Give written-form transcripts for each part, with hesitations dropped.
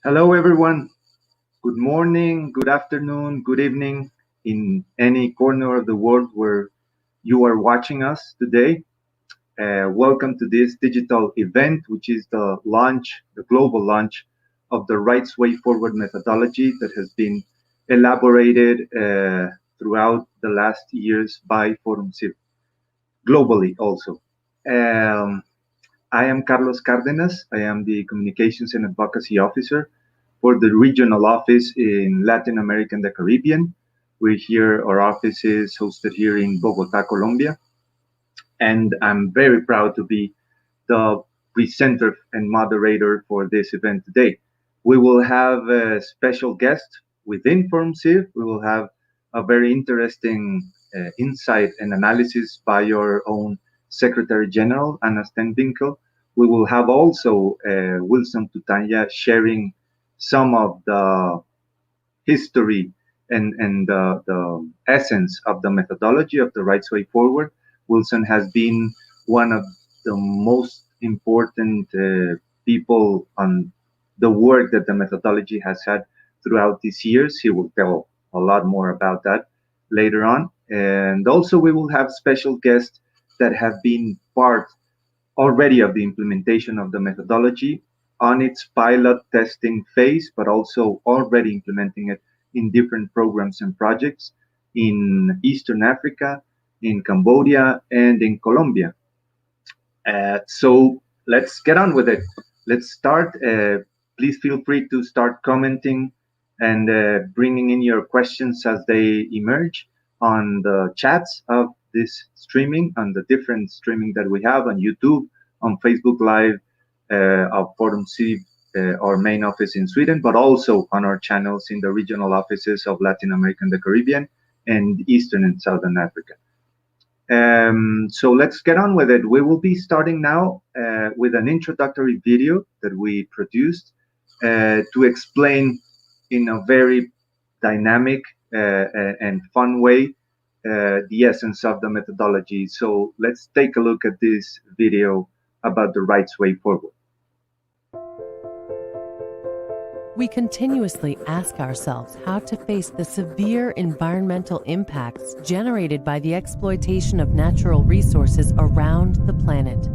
Hello, everyone. Good morning, good afternoon, good evening in any corner of the world where you are watching us today. Welcome to this digital event, which is the global launch of the Rights Way Forward methodology that has been elaborated throughout the last years by ForumCiv, globally also. Um, I am Carlos Cardenas. I am the Communications and Advocacy Officer for the regional office in Latin America and the Caribbean. Our office is hosted here in Bogota, Colombia. And I'm very proud to be the presenter and moderator for this event today. We will have a special guest within ForumCiv. We will have a very interesting insight and analysis by your own Secretary General, Anna Stenvinkel. We will have also Wilson Tutanya sharing some of the history and the essence of the methodology of the Rights Way Forward. Wilson has been one of the most important people on the work that the methodology has had throughout these years. He will tell a lot more about that later on. And also, we will have special guests that have been part already of the implementation of the methodology on its pilot testing phase, but also already implementing it in different programs and projects in Eastern Africa, in Cambodia, and in Colombia. So let's get on with it. Let's start. Please feel free to start commenting and bringing in your questions as they emerge on the chats of this streaming, on the different streaming that we have on YouTube, on Facebook Live, of ForumCiv, our main office in Sweden, but also on our channels in the regional offices of Latin America and the Caribbean and Eastern and Southern Africa. So let's get on with it. We will be starting now with an introductory video that we produced to explain in a very dynamic and fun way the essence of the methodology. So let's take a look at this video about the Rights Way Forward. We continuously ask ourselves how to face the severe environmental impacts generated by the exploitation of natural resources around the planet.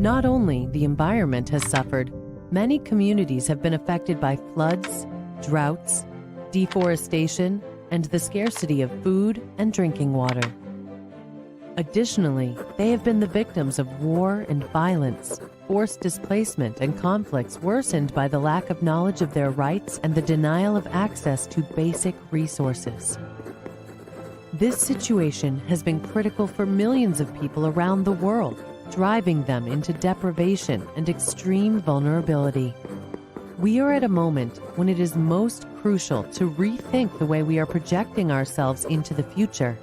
Not only the environment has suffered, many communities have been affected by floods, droughts, deforestation, and the scarcity of food and drinking water. Additionally, they have been the victims of war and violence, forced displacement, and conflicts worsened by the lack of knowledge of their rights and the denial of access to basic resources. This situation has been critical for millions of people around the world, driving them into deprivation and extreme vulnerability. We are at a moment when it is most crucial to rethink the way we are projecting ourselves into the future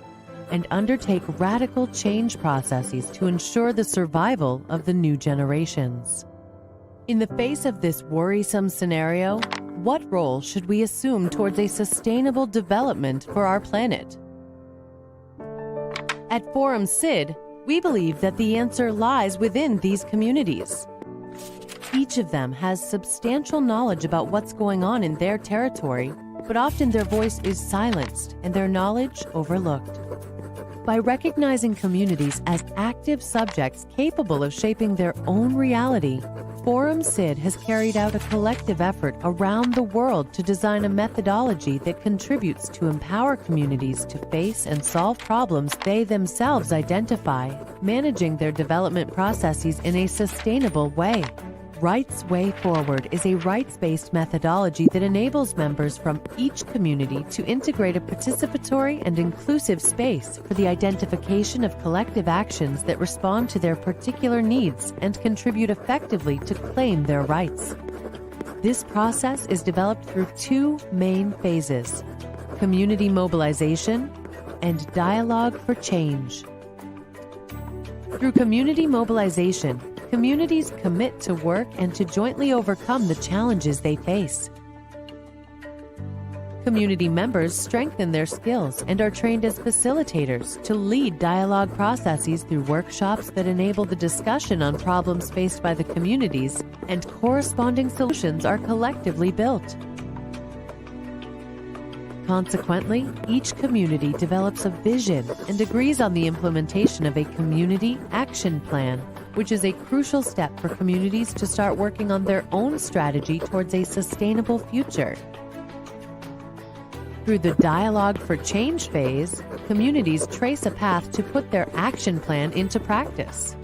and undertake radical change processes to ensure the survival of the new generations. In the face of this worrisome scenario, what role should we assume towards a sustainable development for our planet? At ForumCiv, we believe that the answer lies within these communities. Each of them has substantial knowledge about what's going on in their territory, but often their voice is silenced and their knowledge overlooked. By recognizing communities as active subjects capable of shaping their own reality, ForumCiv has carried out a collective effort around the world to design a methodology that contributes to empower communities to face and solve problems they themselves identify, managing their development processes in a sustainable way. Rights Way Forward is a rights-based methodology that enables members from each community to integrate a participatory and inclusive space for the identification of collective actions that respond to their particular needs and contribute effectively to claim their rights. This process is developed through two main phases: community mobilization and dialogue for change. Through community mobilization, communities commit to work and to jointly overcome the challenges they face. Community members strengthen their skills and are trained as facilitators to lead dialogue processes through workshops that enable the discussion on problems faced by the communities, and corresponding solutions are collectively built. Consequently, each community develops a vision and agrees on the implementation of a community action plan, which is a crucial step for communities to start working on their own strategy towards a sustainable future. Through the Dialogue for Change phase, communities trace a path to put their action plan into practice.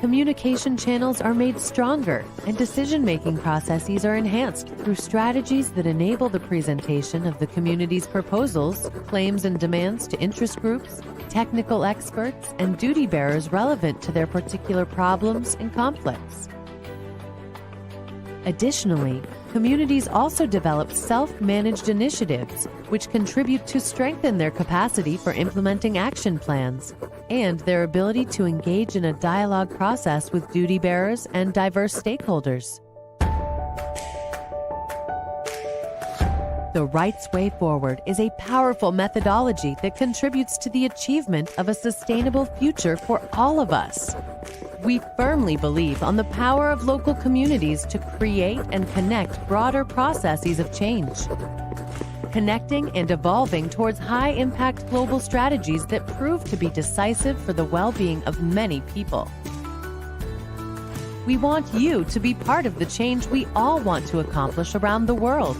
Communication channels are made stronger, and decision-making processes are enhanced through strategies that enable the presentation of the community's proposals, claims and demands to interest groups, technical experts, and duty bearers relevant to their particular problems and conflicts. Additionally, communities also develop self-managed initiatives, which contribute to strengthen their capacity for implementing action plans and their ability to engage in a dialogue process with duty bearers and diverse stakeholders. The Rights Way Forward is a powerful methodology that contributes to the achievement of a sustainable future for all of us. We firmly believe on the power of local communities to create and connect broader processes of change, connecting and evolving towards high-impact global strategies that prove to be decisive for the well-being of many people. We want you to be part of the change we all want to accomplish around the world.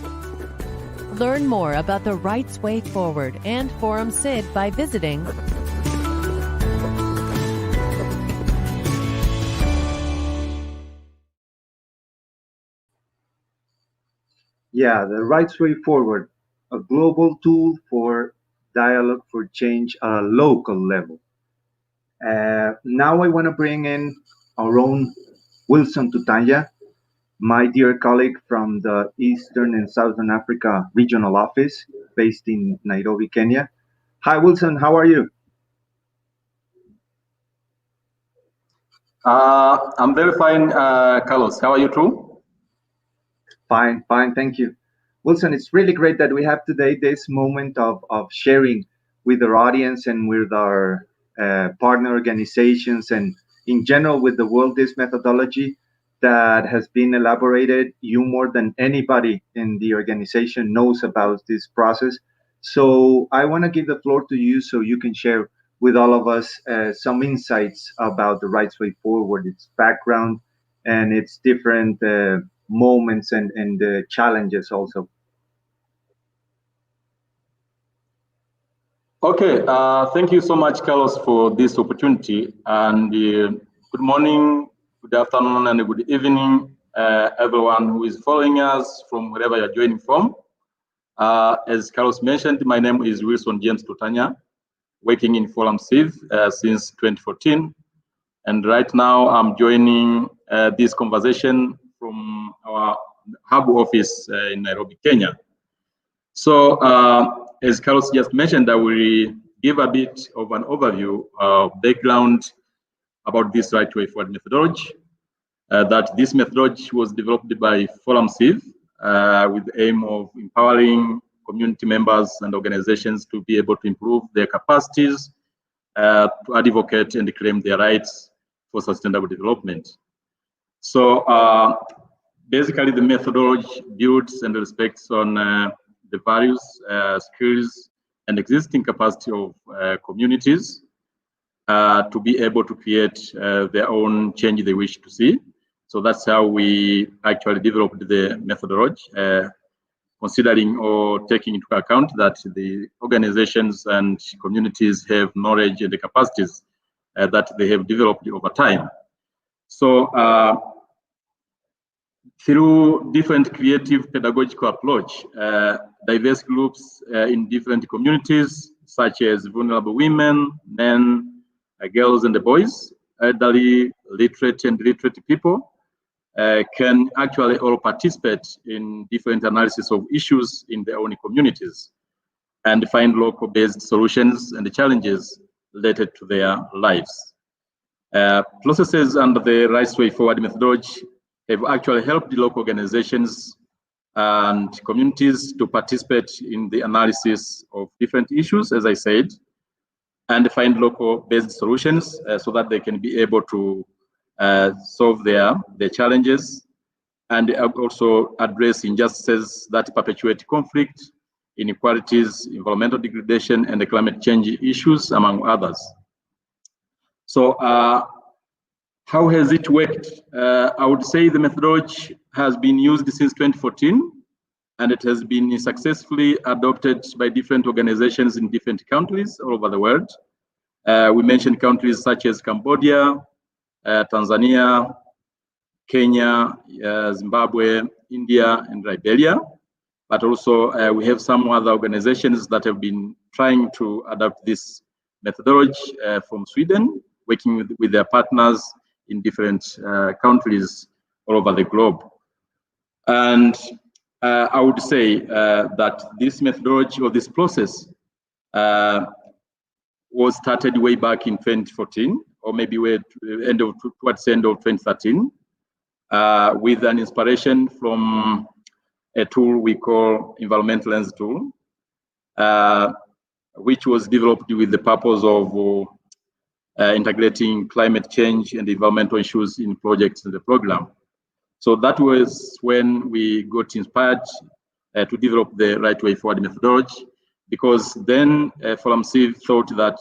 Learn more about the Rights Way Forward and ForumCiv by visiting Yeah, the Rights Way Forward, a global tool for dialogue for change at a local level. Now I want to bring in our own Wilson Tutanya, my dear colleague from the Eastern and Southern Africa Regional Office based in Nairobi, Kenya. Hi, Wilson, how are you? I'm very fine, Carlos. How are you too? Fine, fine, thank you. Wilson, it's really great that we have today this moment of sharing with our audience and with our partner organizations and in general with the world this methodology that has been elaborated. You more than anybody in the organization knows about this process. So I want to give the floor to you so you can share with all of us some insights about the Rights Way Forward, its background and its different moments and challenges also. Okay, thank you so much, Carlos, for this opportunity. And good morning, good afternoon, and good evening, everyone who is following us from wherever you're joining from. As Carlos mentioned, my name is Wilson James Tutanya, working in ForumCiv since 2014. And right now I'm joining this conversation from our hub office in Nairobi, Kenya. So as Carlos just mentioned, I will give a bit of an overview of background about this Right Way Forward methodology. That this methodology was developed by ForumCiv with the aim of empowering community members and organizations to be able to improve their capacities to advocate and claim their rights for sustainable development. So basically the methodology builds and respects on the values, skills, and existing capacity of communities to be able to create their own change they wish to see. So that's how we actually developed the methodology, considering or taking into account that the organizations and communities have knowledge and the capacities that they have developed over time. So through different creative pedagogical approach, diverse groups in different communities, such as vulnerable women, men, girls and the boys, elderly, literate and illiterate people, can actually all participate in different analysis of issues in their own communities and find local-based solutions and challenges related to their lives. Processes under the Rights Way Forward methodology have actually helped the local organizations and communities to participate in the analysis of different issues, as I said, and find local-based solutions so that they can be able to solve their challenges, and also address injustices that perpetuate conflict, inequalities, environmental degradation, and the climate change issues, among others. So how has it worked? I would say the methodology has been used since 2014, and it has been successfully adopted by different organizations in different countries all over the world. We mentioned countries such as Cambodia, Tanzania, Kenya, Zimbabwe, India, and Liberia. But also we have some other organizations that have been trying to adopt this methodology from Sweden, working with their partners in different countries all over the globe. And I would say that this methodology or this process was started way back in 2014, or maybe towards the end of 2013, with an inspiration from a tool we call Environmental Lens tool, which was developed with the purpose of integrating climate change and environmental issues in projects in the program. So that was when we got inspired to develop the Right Way Forward methodology, because then ForumCiv thought that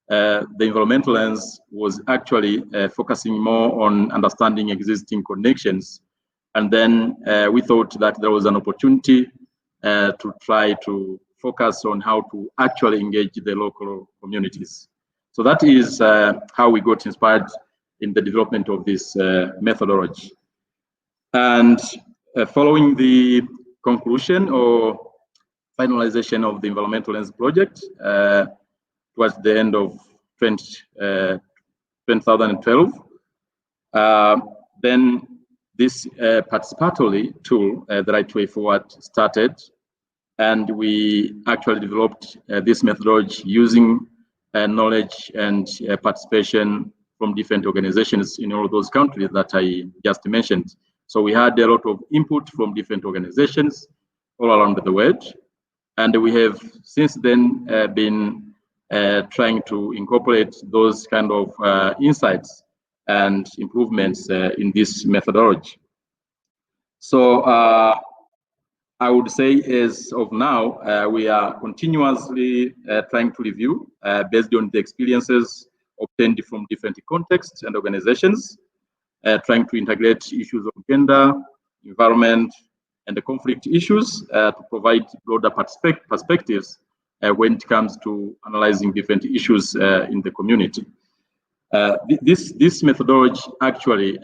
the environmental lens was actually focusing more on understanding existing connections. And then we thought that there was an opportunity to try to focus on how to actually engage the local communities. So that is how we got inspired in the development of this methodology. And following the conclusion or finalization of the Environmental Lens project towards the end of 2012, then this participatory tool, the Right Way Forward, started, and we actually developed this methodology using knowledge and participation from different organizations in all those countries that I just mentioned. So we had a lot of input from different organizations all around the world, and we have since then been trying to incorporate those kind of insights and improvements in this methodology. So I would say as of now, we are continuously trying to review based on the experiences obtained from different contexts and organizations, trying to integrate issues of gender, environment, and the conflict issues to provide broader perspectives when it comes to analyzing different issues in the community. This methodology actually,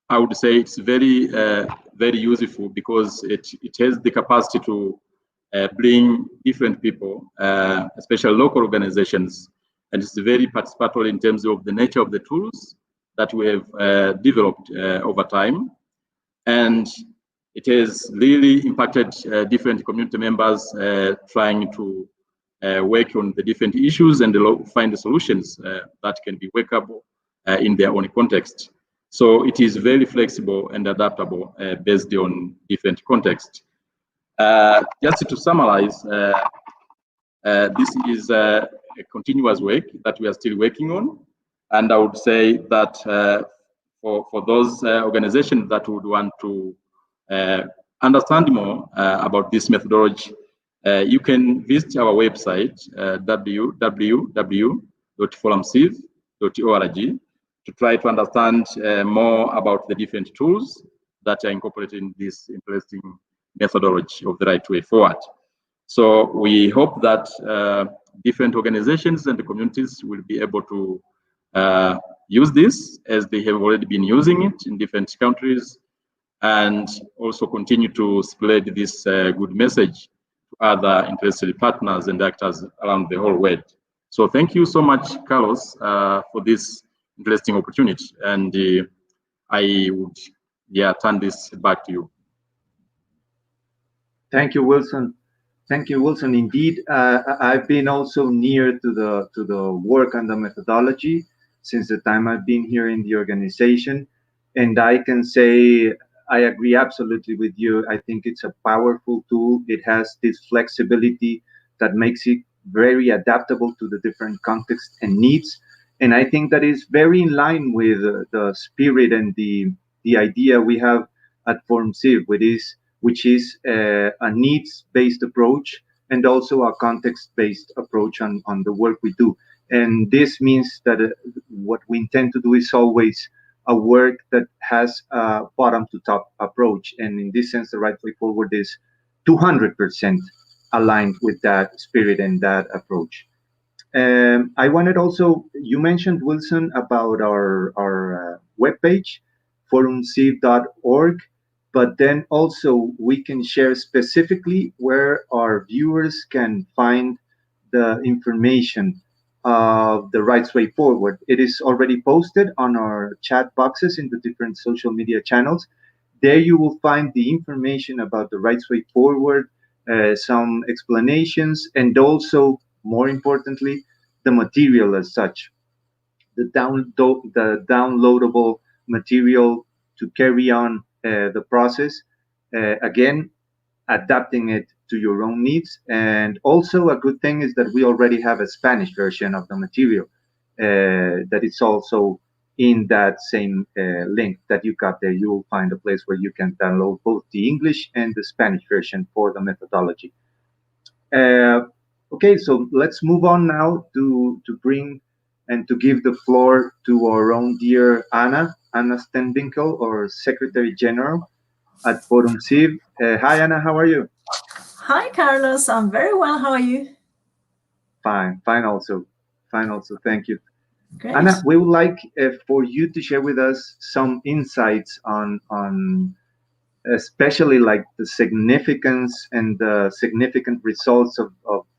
I would say it's very, very useful because it has the capacity to bring different people, especially local organizations, and it's very participatory in terms of the nature of the tools that we have developed over time. And it has really impacted different community members trying to work on the different issues and find the solutions that can be workable in their own context. So it is very flexible and adaptable based on different contexts. Just to summarize, this is a continuous work that we are still working on. And I would say that for those organizations that would want to understand more about this methodology, you can visit our website, www.forumciv.org, to try to understand more about the different tools that are incorporated in this interesting methodology of the Right Way Forward. So we hope that different organizations and the communities will be able to use this as they have already been using it in different countries, and also continue to spread this good message to other interested partners and actors around the whole world. So thank you so much, Carlos, for this interesting opportunity. And I would turn this back to you. Thank you, Wilson. Thank you, Wilson. Indeed, I've been also near to the work and the methodology since the time I've been here in the organization, and I can say I agree absolutely with you. I think it's a powerful tool. It has this flexibility that makes it very adaptable to the different contexts and needs. And I think that is very in line with the spirit and the idea we have at ForumCiv, which is a needs-based approach and also a context-based approach on the work we do. And this means that what we intend to do is always a work that has a bottom to top approach. And in this sense, the right way forward is 200% aligned with that spirit and that approach. I wanted also, you mentioned, Wilson, about our webpage, forumciv.org, but then also we can share specifically where our viewers can find the information of the Rights Way Forward. It is already posted on our chat boxes in the different social media channels. There you will find the information about the Rights Way Forward, some explanations, and also, more importantly, the material as such, the downloadable material to carry on the process. Again, adapting it to your own needs. And also a good thing is that we already have a Spanish version of the material that is also in that same link that you got there. You will find a place where you can download both the English and the Spanish version for the methodology. Okay, so let's move on now to bring and to give the floor to our own dear Anna Stenvinkel, or Secretary General at ForumCiv. Hi, Anna, how are you? Hi, Carlos. I'm very well. How are you? Fine also. Thank you. Great. Anna, we would like for you to share with us some insights on especially like the significance and the significant results of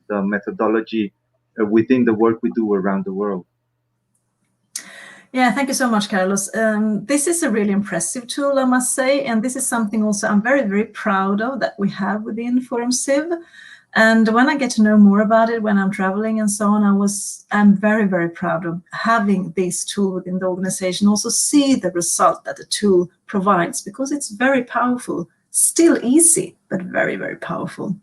the methodology within the work we do around the world. Yeah, thank you so much, Carlos. This is a really impressive tool, I must say, and this is something also I'm very, very proud of that we have within ForumCiv. And when I get to know more about it, when I'm traveling and so on, I'm very, very proud of having this tool within the organization, also see the result that the tool provides, because it's very powerful, still easy, but very, very powerful.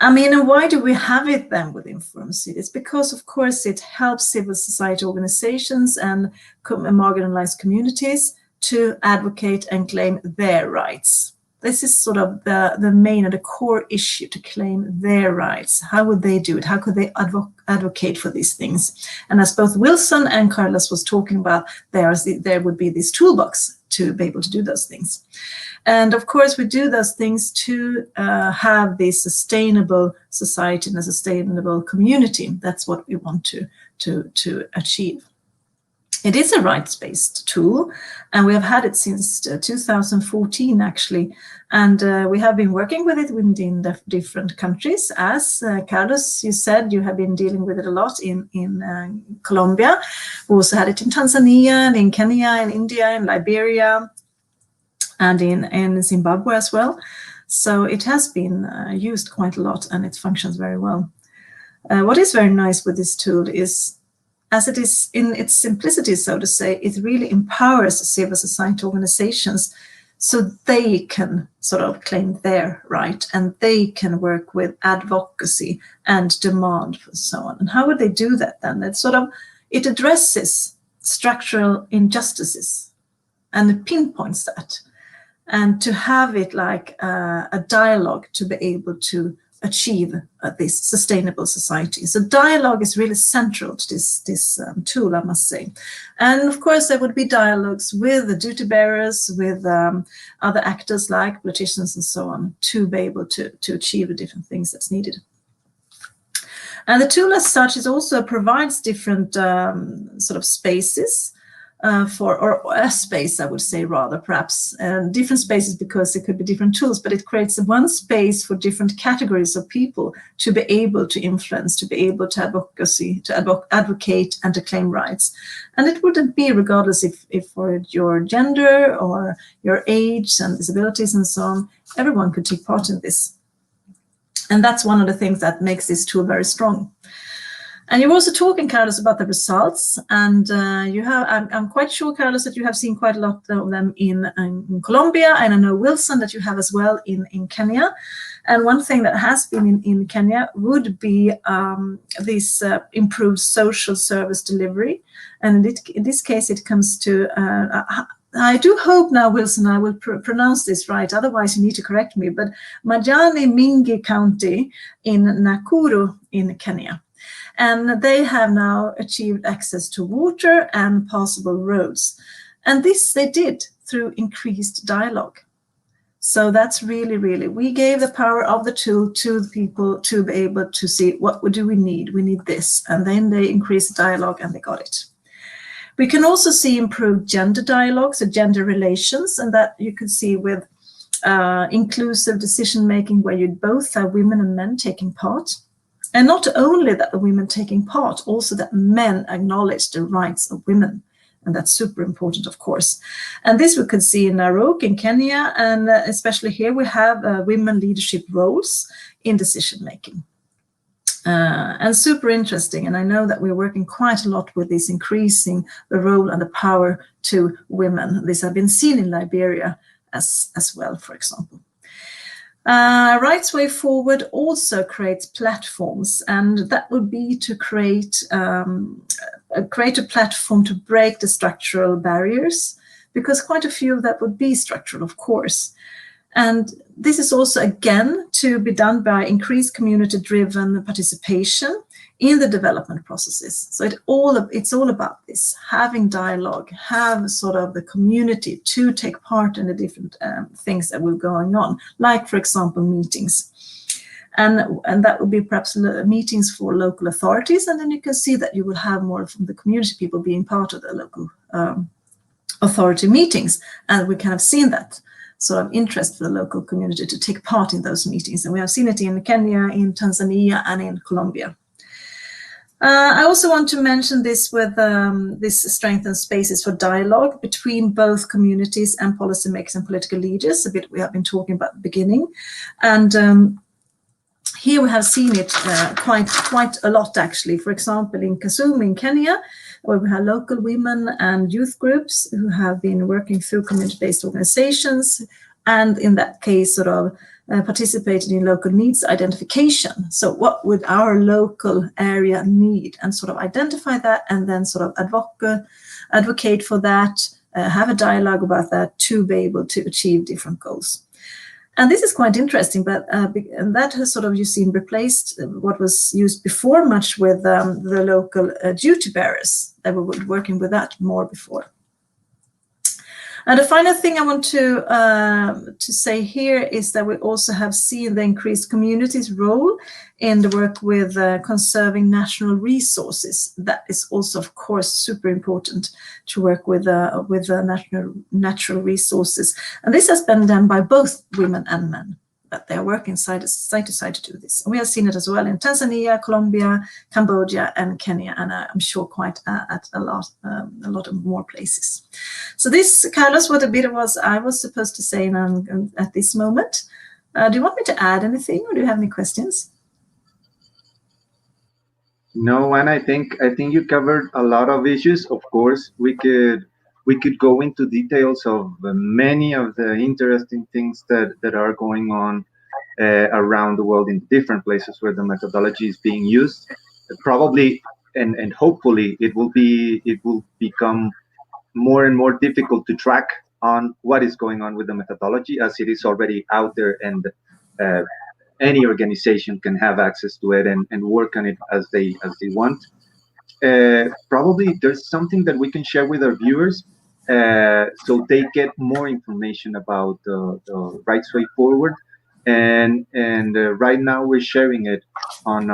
I mean, why do we have it then within ForumCiv? It's because, of course, it helps civil society organizations and marginalized communities to advocate and claim their rights. This is sort of the main and the core issue, to claim their rights. How would they do it? How could they advocate for these things? And as both Wilson and Carlos was talking about, there would be this toolbox to be able to do those things. And of course, we do those things to have this sustainable society and a sustainable community. That's what we want to achieve. It is a rights-based tool, and we have had it since 2014, actually. And we have been working with it within the different countries. As Carlos, you said, you have been dealing with it a lot in Colombia. We also had it in Tanzania, and in Kenya, in India, in Liberia, and in Zimbabwe as well. So it has been used quite a lot, and it functions very well. What is very nice with this tool is, as it is in its simplicity, so to say, it really empowers civil society organizations so they can sort of claim their right, and they can work with advocacy and demand and so on. And how would they do that then? It addresses structural injustices, and it pinpoints that. And to have it like a dialogue to be able to achieve this sustainable society. So dialogue is really central to this tool, I must say. And of course, there would be dialogues with the duty bearers, with other actors like politicians and so on, to be able to achieve the different things that's needed. And the tool as such also provides different sort of spaces or a space, I would say, rather, perhaps different spaces, because it could be different tools, but it creates one space for different categories of people to be able to influence, to be able to advocate and to claim rights. And it wouldn't be regardless if for your gender or your age and disabilities and so on, everyone could take part in this. And that's one of the things that makes this tool very strong. And you were also talking, Carlos, about the results, and I'm quite sure, Carlos, that you have seen quite a lot of them in Colombia, and I know, Wilson, that you have as well in Kenya. And one thing that has been in Kenya would be this improved social service delivery. And in this case, it comes to, I do hope now, Wilson, I will pronounce this right, otherwise you need to correct me, but Majani Mingi County in Nakuru in Kenya. And they have now achieved access to water and passable roads. And this they did through increased dialogue. So that's really, really, we gave the power of the tool to the people to be able to see, what do we need? We need this. And then they increased dialogue and they got it. We can also see improved gender dialogues, so gender relations, and that you can see with inclusive decision-making, where you both have women and men taking part. And not only that the women taking part, also that men acknowledge the rights of women. And that's super important, of course. And this we could see in Narok in Kenya, and especially here we have women leadership roles in decision-making. And super interesting. And I know that we're working quite a lot with this, increasing the role and the power to women. This has been seen in Liberia as well, for example. Rights Way Forward also creates platforms, and that would be to create a platform to break the structural barriers, because quite a few of that would be structural, of course. And this is also, again, to be done by increased community-driven participation in the development processes. So it's all about this, having dialogue, have sort of the community to take part in the different things that were going on, like, for example, meetings. And that would be perhaps meetings for local authorities, and then you can see that you will have more from the community people being part of the local authority meetings. And we kind of seen that sort of interest for the local community to take part in those meetings. And we have seen it in Kenya, in Tanzania, and in Colombia. I also want to mention this with this strengthened spaces for dialogue between both communities and policymakers and political leaders, a bit we have been talking about at the beginning. And here we have seen it quite a lot, actually. For example, in Kisumu in Kenya, where we have local women and youth groups who have been working through community-based organizations, and in that case, sort of participated in local needs identification. So what would our local area need, and sort of identify that, and then sort of advocate for that, have a dialogue about that to be able to achieve different goals. And this is quite interesting, but and that has sort of, you've seen, replaced what was used before much with the local duty bearers. They were working with that more before. And the final thing I want to say here is that we also have seen the increased community's role in the work with conserving national resources. That is also, of course, super important to work with natural resources. And this has been done by both women and men, that they are working side to side to do this. And we have seen it as well in Tanzania, Colombia, Cambodia, and Kenya, and I'm sure quite at a lot of more places. So this, Carlos, what a bit was I was supposed to say at this moment. Do you want me to add anything, or do you have any questions? No, and I think you covered a lot of issues. Of course, we could go into details of many of the interesting things that are going on around the world in different places where the methodology is being used. Probably and hopefully it will become more and more difficult to track on what is going on with the methodology, as it is already out there, and any organization can have access to it and work on it as they want. Probably there's something that we can share with our viewers, so they get more information about the Rights Way Forward. And right now we're sharing it on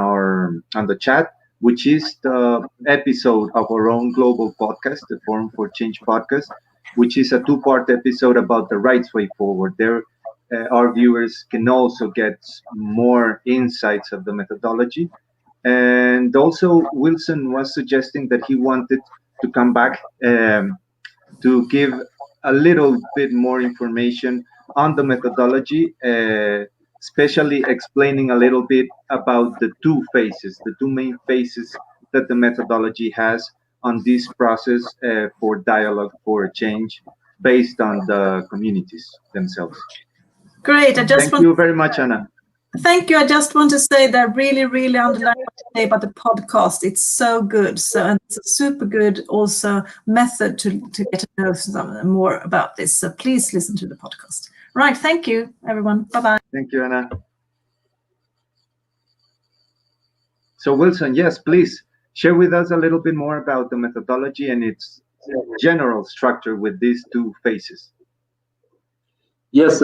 the chat, which is the episode of our own global podcast, the Forum for Change podcast, which is a 2-part episode about the Rights Way Forward. There, our viewers can also get more insights of the methodology. And also, Wilson was suggesting that he wanted to come back to give a little bit more information on the methodology, especially explaining a little bit about the two phases, the two main phases that the methodology has on this process for dialogue for change based on the communities themselves. Great. Thank you very much, Anna. Thank you. I just want to say that really, really underline what you say about the podcast. It's so good. And it's a super good also method to get to know some more about this. So please listen to the podcast. Right. Thank you, everyone. Bye-bye. Thank you, Anna. So Wilson, yes, please share with us a little bit more about the methodology and its general structure with these two phases. Yes,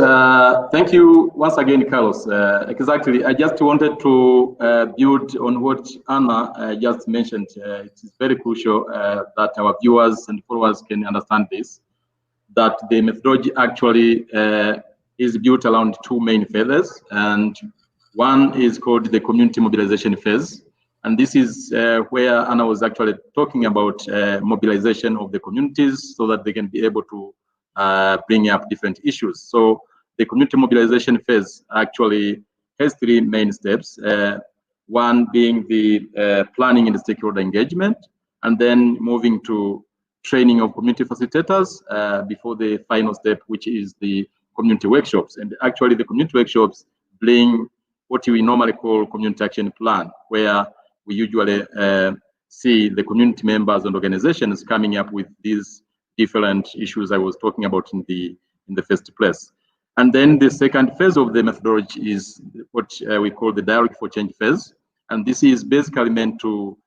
thank you once again, Carlos. Exactly, I just wanted to build on what Anna just mentioned. It is very crucial that our viewers and followers can understand this, that the methodology actually is built around two main phases, and one is called the community mobilization phase. And this is where Anna was actually talking about mobilization of the communities so that they can be able to bring up different issues. So the community mobilization phase actually has three main steps. One being the planning and stakeholder engagement, and then moving to training of community facilitators before the final step, which is the community workshops. And actually the community workshops bring what we normally call community action plan, where we usually see the community members and organizations coming up with these different issues I was talking about in the first place. And then the second phase of the methodology is what we call the dialogue for change phase. And this is basically meant to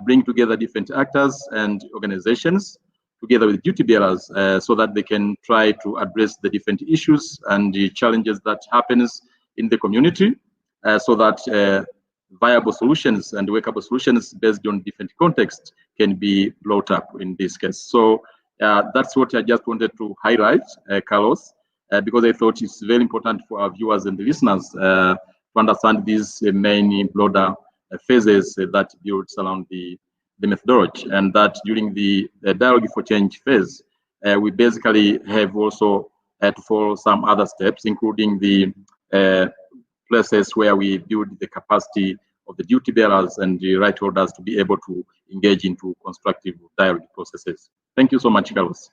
bring together different actors and organizations together with duty bearers so that they can try to address the different issues and the challenges that happens in the community so that viable solutions and workable solutions based on different contexts can be brought up in this case. So that's what I just wanted to highlight, Carlos, because I thought it's very important for our viewers and the listeners to understand these main broader phases that builds around the methodology, and that during the dialogue for change phase, we basically have also to follow some other steps, including the places where we build the capacity of the duty bearers and the right holders to be able to engage into constructive dialogue processes. Thank you so much, Carlos.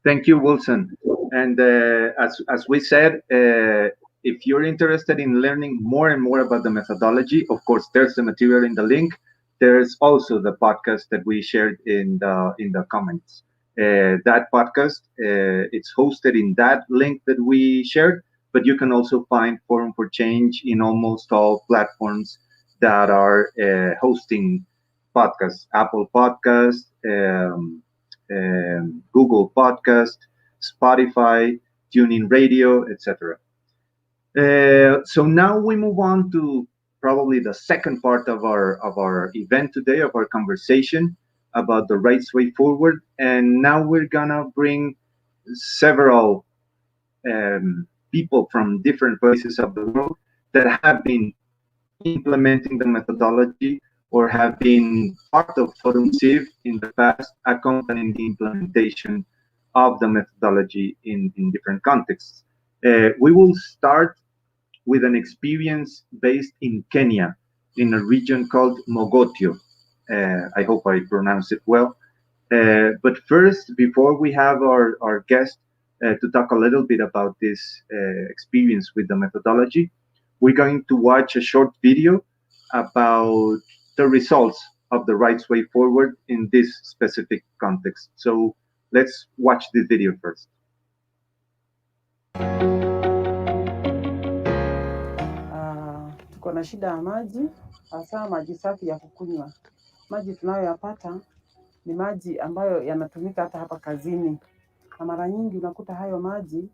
Thank you, Wilson. And as we said, if you're interested in learning more and more about the methodology, of course, there's the material in the link. There's also the podcast that we shared in the comments. That podcast, it's hosted in that link that we shared, but you can also find Forum for Change in almost all platforms that are hosting podcasts: Apple Podcast, Google Podcast, Spotify, TuneIn Radio, etc. So now we move on to probably the second part of our event today, of our conversation about the rights way forward. And now we're gonna bring several people from different places of the world that have been implementing the methodology or have been part of ForumCiv in the past, accompanying the implementation of the methodology in different contexts. We will start with an experience based in Kenya, in a region called Mogotio. I hope I pronounced it well. But first, before we have our guest to talk a little bit about this experience with the methodology, we're going to watch a short video about the results of the rights way forward in this specific context. So let's watch this video first. Tuko na shida ya maji, hasa maji safi ya kukunywa. Maji tunayoyapata ni maji ambayo yanatumika hata hapa kazini, na mara nyingi unakuta hayo maji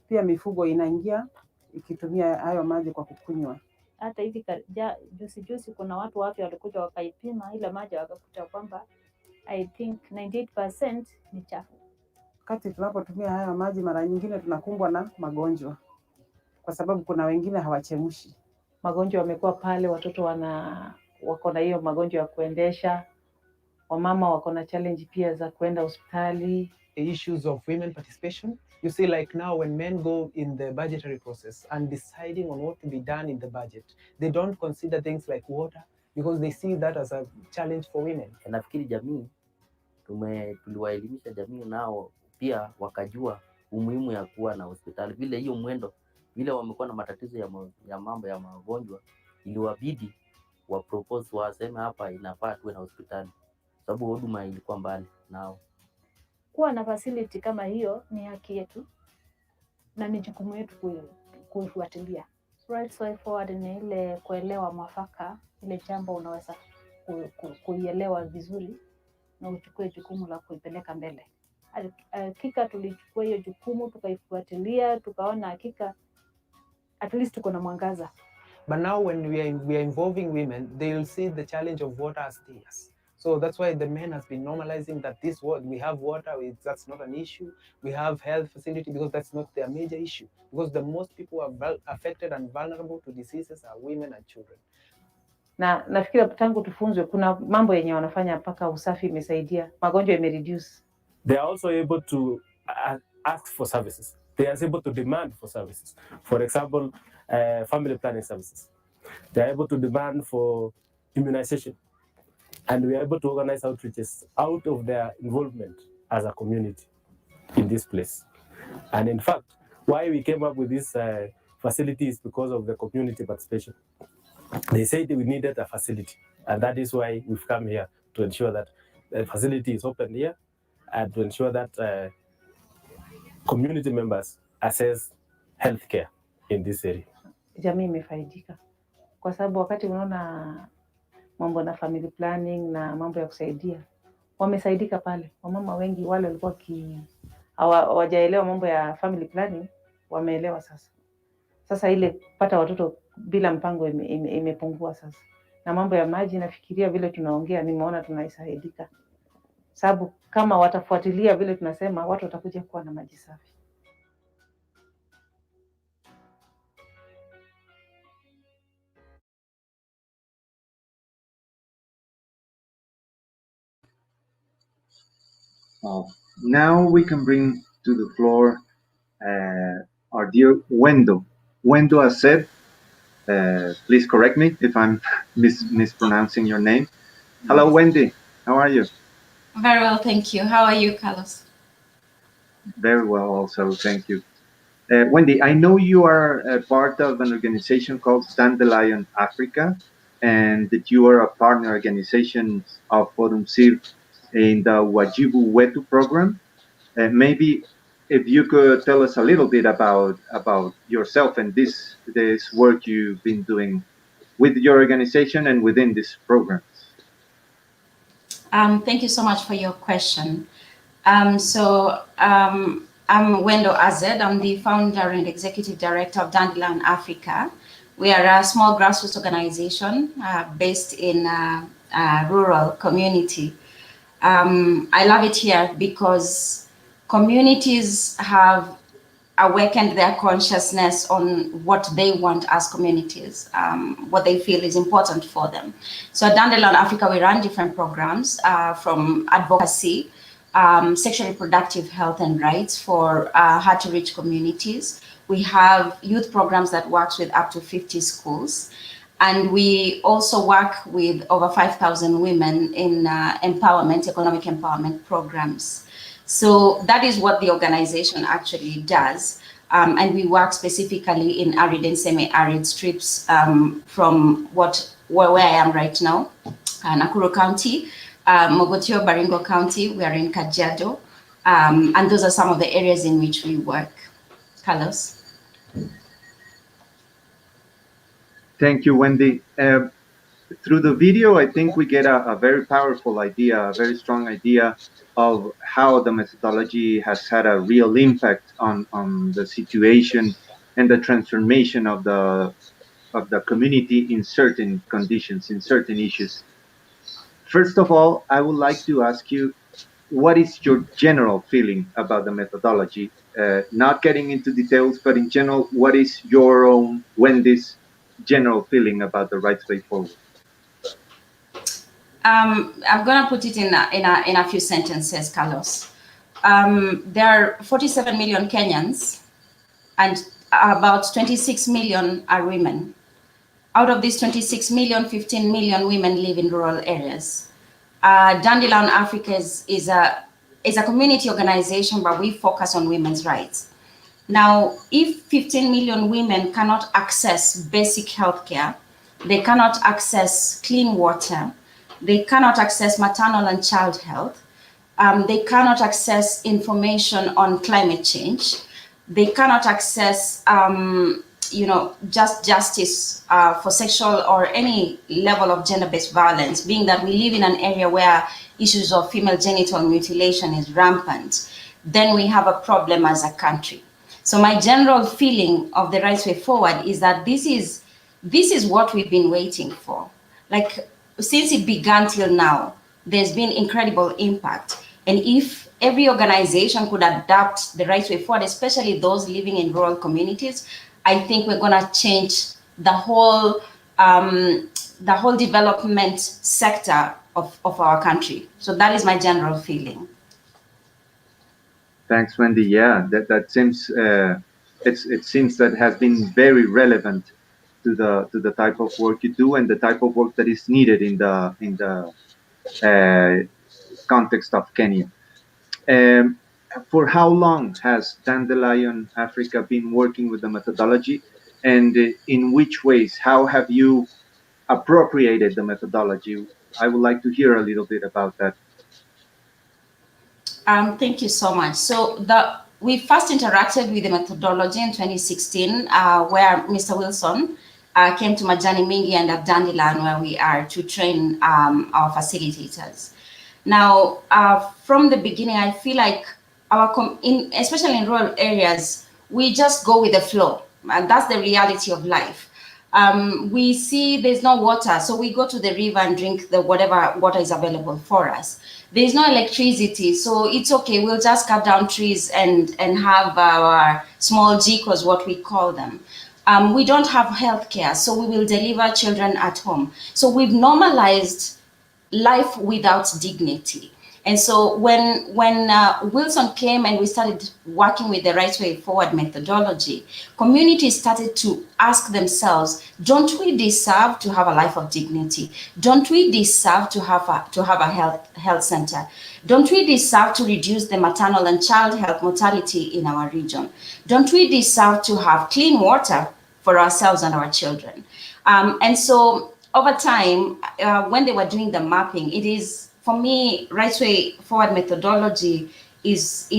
pia mifugo inaingia ikitumia hayo maji kwa kukunywa. Hata hivi juzi kuna watu wa afya walikuja wakaipima ile maji wakakuta kwamba I think 98% ni chafu. Wakati tunapotumia hayo maji, mara nyingine tunakumbwa na magonjwa, kwa sababu kuna wengine hawachemshi. Magonjwa yamekuwa pale, watoto wako na hiyo magonjwa ya kuendesha, wamama wako na challenge pia za kwenda hospitali. The issues of women participation. You see, like now when men go in the budgetary process and deciding on what to be done in the budget, they don't consider things like water, because they see that as a challenge for women. Nafikiri jamii tuliwaelimisha jamii nao pia wakajua umuhimu ya kuwa na hospitali. Vile hiyo mwendo, vile wamekuwa na matatizo ya mambo ya magonjwa, iliwabidi wa propose waseme hapa inafaa tuwe na hospitali, sababu huduma ilikuwa mbali nao. Kuwa na facility kama hiyo ni haki yetu na ni jukumu yetu kuifuatilia. Right way forward ni ile kuelewa mwafaka, ile jambo unaweza kuielewa vizuri na uchukue jukumu la kuipeleka mbele. Hakika tulichukua hiyo jukumu, tukaifuatilia, tukaona hakika at least tuko na mwangaza. But now when we are involving women, they will see the challenge of water as theirs. So that's why the men has been normalizing that we have water, that's not an issue. We have health facility because that's not their major issue. Because the most people who are affected and vulnerable to diseases are women and children. Na nafikiri tangu tufunzwe kuna mambo yenye wanafanya mpaka usafi imesaidia, magonjwa imereduce. They are also able to ask for services. They are able to demand for services. For example, family planning services. They are able to demand for immunization. And we are able to organize outreaches out of their involvement as a community in this place. And in fact, why we came up with this facility is because of the community participation. They said we needed a facility, and that is why we've come here to ensure that the facility is open here and to ensure that community members access healthcare in this area. Jamii imefaidika kwa sababu wakati unaona mambo na family planning na mambo ya kusaidia, wamesaidika pale. Wamama wengi wale walikuwa hawajaelewa mambo ya family planning wameelewa sasa. Sasa ile kupata watoto bila mpango imepungua sasa. Na mambo ya maji nafikiria vile tunaongea nimeona tunaisaidika. Sababu kama watafuatilia vile tunasema watu watakuja kuwa na maji safi. Now we can bring to the floor our dear Wendo Aszed. Please correct me if I'm mispronouncing your name. Hello, Wendy. How are you? Very well, thank you. How are you, Carlos? Very well, also, thank you. Wendy, I know you are a part of an organization called Dandelion Africa, and that you are a partner organization of ForumCiv in the Wajibu Wetu program. Maybe if you could tell us a little bit about yourself and this work you've been doing with your organization and within this program. Thank you so much for your question. I'm Wendo Aszed. I'm the founder and executive director of Dandelion Africa. We are a small grassroots organization based in a rural community. I love it here because communities have awakened their consciousness on what they want as communities, what they feel is important for them. So at Dandelion Africa, we run different programs from advocacy, sexual reproductive health and rights for hard to reach communities. We have youth programs that works with up to 50 schools. And we also work with over 5,000 women in economic empowerment programs. So that is what the organization actually does. And we work specifically in arid and semi-arid strips from where I am right now, Nakuru County, Mogotio Baringo County, we are in Kajiado. And those are some of the areas in which we work. Carlos. Thank you, Wendy. Through the video, I think we get a very powerful idea, a very strong idea of how the methodology has had a real impact on the situation and the transformation of the community in certain conditions, in certain issues. First of all, I would like to ask you, what is your general feeling about the methodology? Not getting into details, but in general, what is your own, Wendy's general feeling about the right way forward? I'm going to put it in a few sentences, Carlos. There are 47 million Kenyans, and about 26 million are women. Out of these 26 million, 15 million women live in rural areas. Dandelion Africa is a community organization, but we focus on women's rights. Now, if 15 million women cannot access basic healthcare, they cannot access clean water, they cannot access maternal and child health, they cannot access information on climate change, they cannot access justice for sexual or any level of gender-based violence, being that we live in an area where issues of female genital mutilation is rampant, then we have a problem as a country. So my general feeling of the right way forward is that this is what we've been waiting for. Like, since it began till now, there's been incredible impact. And if every organization could adapt the right way forward, especially those living in rural communities, I think we're gonna change the whole development sector of our country. So that is my general feeling. Thanks, Wendy. Yeah, that seems it seems that has been very relevant to the type of work you do and the type of work that is needed in the context of Kenya. For how long has Dandelion Africa been working with the methodology, and in which ways? How have you appropriated the methodology? I would like to hear a little bit about that. Thank you so much. So we first interacted with the methodology in 2016, where Mr. Wilson came to Majani Mingi and at Dandelion, where we are, to train our facilitators. Now, from the beginning, I feel like especially in rural areas, we just go with the flow, and that's the reality of life. We see there's no water, so we go to the river and drink whatever water is available for us. There's no electricity, so it's okay, we'll just cut down trees and have our small jikos, what we call them. We don't have healthcare, so we will deliver children at home. So we've normalized life without dignity. And so when Wilson came and we started working with the Right Way Forward methodology, communities started to ask themselves, don't we deserve to have a life of dignity? Don't we deserve to have a health center? Don't we deserve to reduce the maternal and child health mortality in our region? Don't we deserve to have clean water for ourselves and our children? And so over time, when they were doing the mapping, it is, for me, Right Way Forward methodology is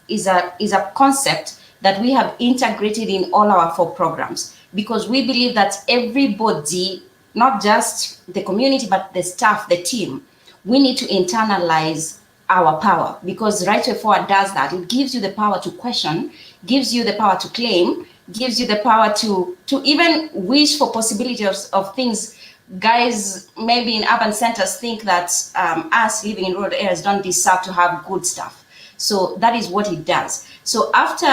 a concept that we have integrated in all our 4 programs, because we believe that everybody, not just the community, but the staff, the team, we need to internalize our power, because Right Way Forward does that. It gives you the power to question, gives you the power to claim, gives you the power to even wish for possibilities of things. Guys maybe in urban centers think that us living in rural areas don't deserve to have good stuff. So that is what it does. So after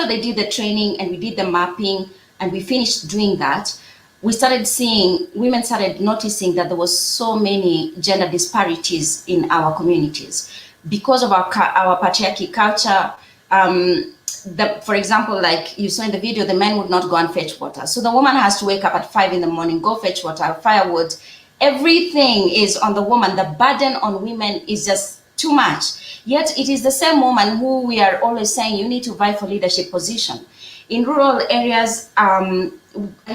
they did the training and we did the mapping and we finished doing that, we started seeing, women started noticing that there was so many gender disparities in our communities because of our patriarchy culture. For example, like you saw in the video, the men would not go and fetch water. So the woman has to wake up at 5 in the morning, go fetch water, firewood. Everything is on the woman. The burden on women is just too much. Yet it is the same woman who we are always saying you need to vie for leadership position. In rural areas, I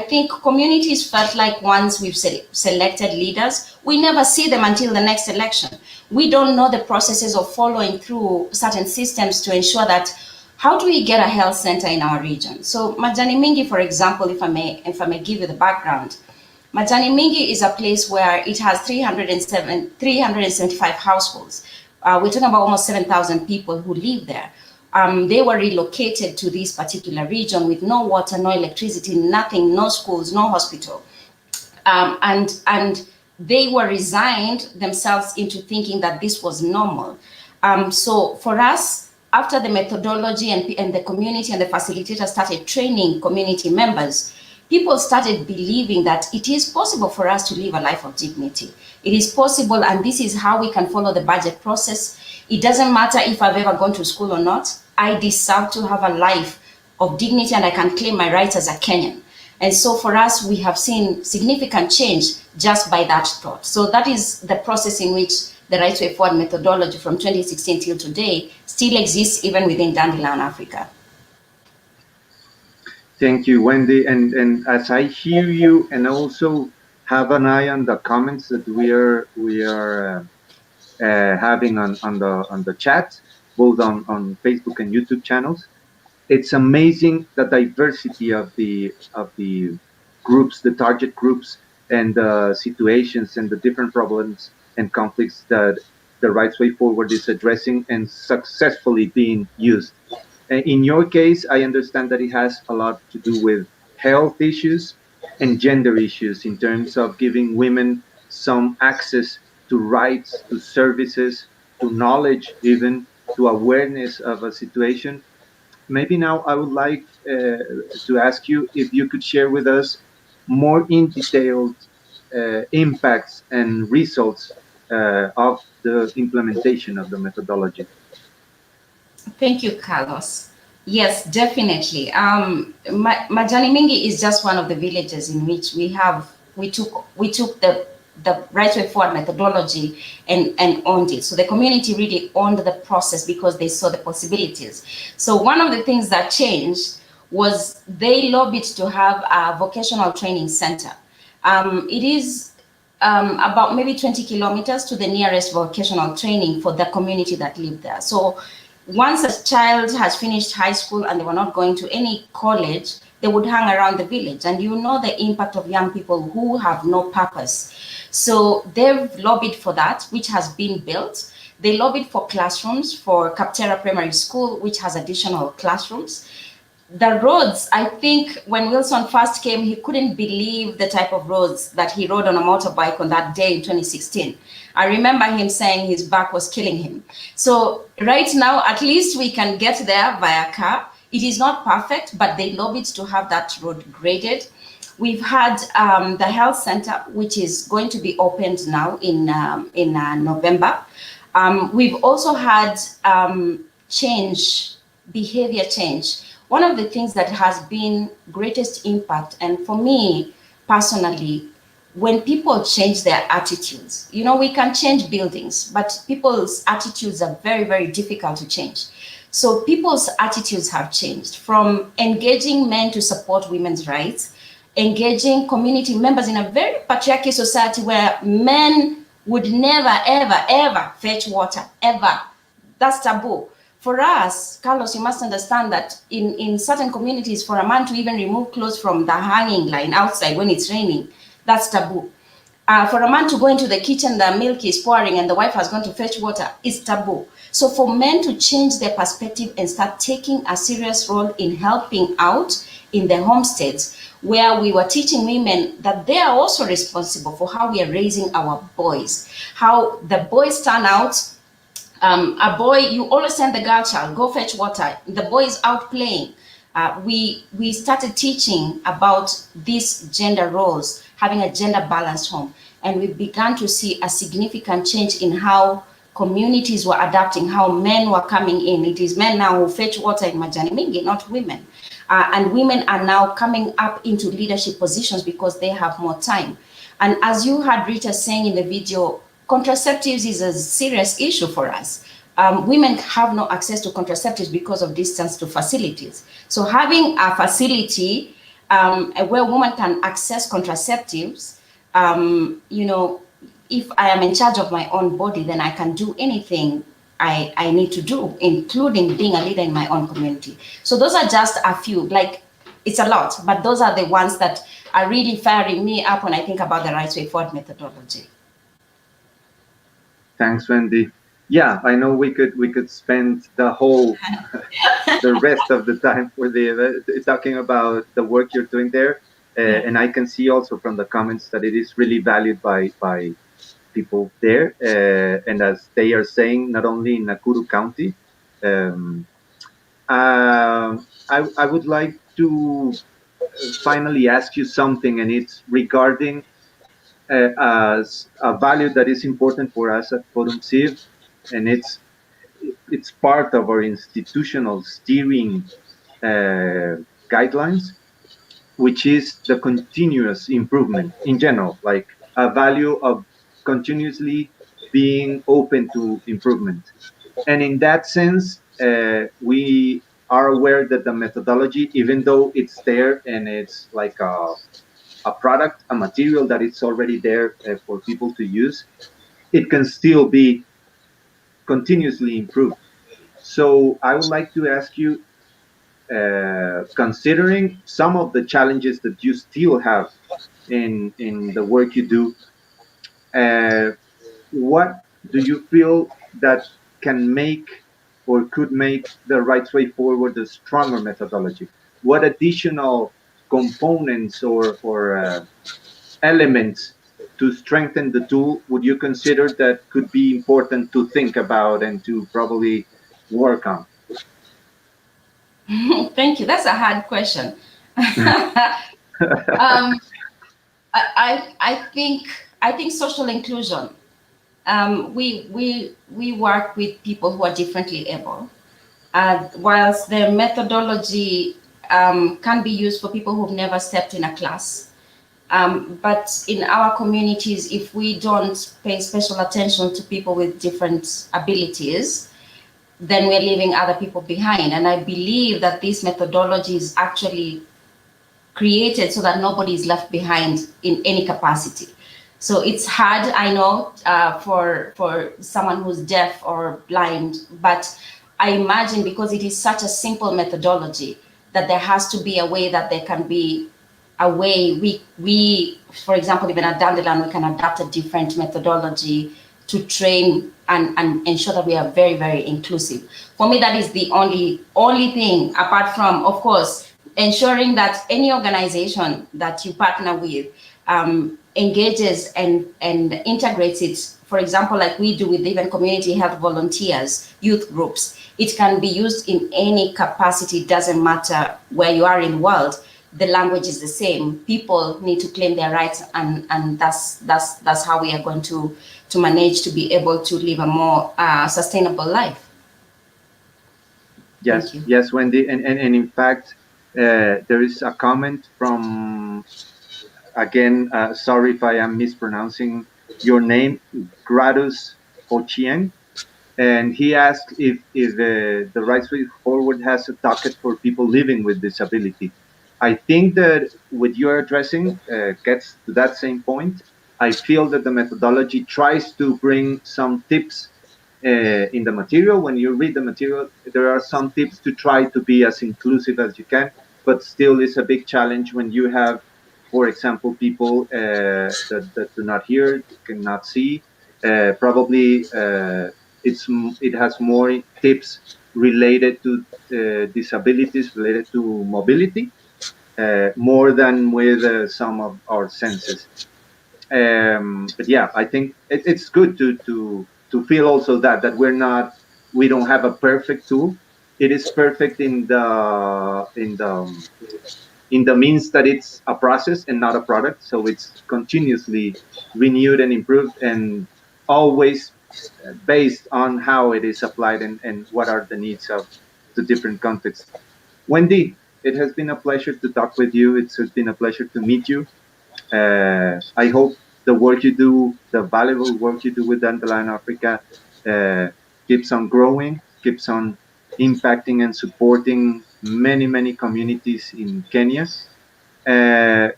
think communities felt like once we've selected leaders, we never see them until the next election. We don't know the processes of following through certain systems to ensure that how do we get a health center in our region? So Majani Mingi, for example, if I may give you the background, Majani Mingi is a place where it has 375 households. We're talking about almost 7,000 people who live there. They were relocated to this particular region with no water, no electricity, nothing, no schools, no hospital. And they were resigned themselves into thinking that this was normal. So for us, after the methodology and the community and the facilitator started training community members, people started believing that it is possible for us to live a life of dignity. It is possible, and this is how we can follow the budget process. It doesn't matter if I've ever gone to school or not. I deserve to have a life of dignity and I can claim my rights as a Kenyan. And so for us, we have seen significant change just by that thought. So that is the process in which the Right Way Forward methodology from 2016 till today still exists even within Dandelion Africa. Thank you, Wendy. And as I hear you, and also have an eye on the comments that we are having on the chat, both on Facebook and YouTube channels, it's amazing the diversity of the groups, the target groups, and the situations and the different problems and conflicts that the Rights Way Forward is addressing and successfully being used. In your case, I understand that it has a lot to do with health issues and gender issues in terms of giving women some access to rights, to services, to knowledge, even to awareness of a situation. Maybe now I would like to ask you if you could share with us more in detailed impacts and results of the implementation of the methodology. Thank you, Carlos. Yes, definitely. Majani Mingi is just one of the villages in which we took the Right Way Forward methodology and owned it. So the community really owned the process because they saw the possibilities. So one of the things that changed was they lobbied to have a vocational training center. It is about maybe 20 kilometers to the nearest vocational training for the community that lived there. So once a child has finished high school and they were not going to any college, they would hang around the village. And you know the impact of young people who have no purpose. So they've lobbied for that, which has been built. They lobbied for classrooms for Kaptera Primary School, which has additional classrooms. The roads, I think when Wilson first came, he couldn't believe the type of roads that he rode on a motorbike on that day in 2016. I remember him saying his back was killing him. So right now, at least we can get there via car. It is not perfect, but they lobbied to have that road graded. We've had the health center, which is going to be opened now in November. We've also had behavior change. One of the things that has been greatest impact, and for me personally, when people change their attitudes, you know, we can change buildings, but people's attitudes are very, very difficult to change. So people's attitudes have changed from engaging men to support women's rights, engaging community members in a very patriarchal society where men would never, ever, ever fetch water, ever. That's taboo. For us, Carlos, you must understand that in certain communities, for a man to even remove clothes from the hanging line outside when it's raining, that's taboo. For a man to go into the kitchen, the milk is pouring and the wife has gone to fetch water, it's taboo. So for men to change their perspective and start taking a serious role in helping out in the homesteads, where we were teaching women that they are also responsible for how we are raising our boys, how the boys turn out. A boy, you always send the girl child, go fetch water. The boy is out playing. We started teaching about these gender roles, having a gender balanced home. And we began to see a significant change in how communities were adapting, how men were coming in. It is men now who fetch water in Majani Mingi, not women. And women are now coming up into leadership positions because they have more time. And as you heard Rita saying in the video, contraceptives is a serious issue for us. Women have no access to contraceptives because of distance to facilities. So having a facility where women can access contraceptives, you know, if I am in charge of my own body, then I can do anything I need to do, including being a leader in my own community. So those are just a few, like it's a lot, but those are the ones that are really firing me up when I think about the Right Way Forward methodology. Thanks, Wendy. Yeah, I know we could spend the whole the rest of the time for talking about the work you're doing there, and I can see also from the comments that it is really valued by people there, and as they are saying, not only in Nakuru County. I would like to finally ask you something, and it's regarding as a value that is important for us at ForumCiv, and it's part of our institutional steering guidelines. which is the continuous improvement in general, like a value of continuously being open to improvement. And in that sense, we are aware that the methodology, even though it's there and it's like a product, a material that it's already there for people to use, it can still be continuously improved. So I would like to ask you, considering some of the challenges that you still have in the work you do, what do you feel that can make or could make the right way forward a stronger methodology? What additional components or elements to strengthen the tool would you consider that could be important to think about and to probably work on? Thank you. That's a hard question. I think social inclusion. We work with people who are differently able. Whilst the methodology can be used for people who've never stepped in a class, but in our communities, if we don't pay special attention to people with different abilities, then we're leaving other people behind. And I believe that this methodology is actually created so that nobody is left behind in any capacity. So it's hard, I know, for someone who's deaf or blind, but I imagine because it is such a simple methodology that there has to be a way that there can be a way we for example, even at Dandelion, we can adapt a different methodology to train and ensure that we are very, very inclusive. For me, that is the only thing, apart from, of course, ensuring that any organization that you partner with engages and integrates it. For example, like we do with even community health volunteers, youth groups. It can be used in any capacity. It doesn't matter where you are in the world. The language is the same. People need to claim their rights, and that's how we are going to manage to be able to live a more sustainable life. Yes, yes, Wendy, and in fact, there is a comment from, again, sorry if I am mispronouncing your name, Gradus Ochieng, and he asked if the Right Way Forward has a docket for people living with disability. I think that what you're addressing gets to that same point. I feel that the methodology tries to bring some tips in the material. When you read the material, there are some tips to try to be as inclusive as you can, but still it's a big challenge when you have, for example, people that do not hear, cannot see. Probably it has more tips related to disabilities, related to mobility, more than with some of our senses. But yeah, I think it's good to feel also that we don't have a perfect tool. It is perfect in the means that it's a process and not a product. So it's continuously renewed and improved, and always based on how it is applied and what are the needs of the different contexts. Wendy, it has been a pleasure to talk with you. It's been a pleasure to meet you. I hope the work you do, the valuable work you do with Dandelion Africa, keeps on growing, keeps on impacting and supporting many, many communities in Kenya.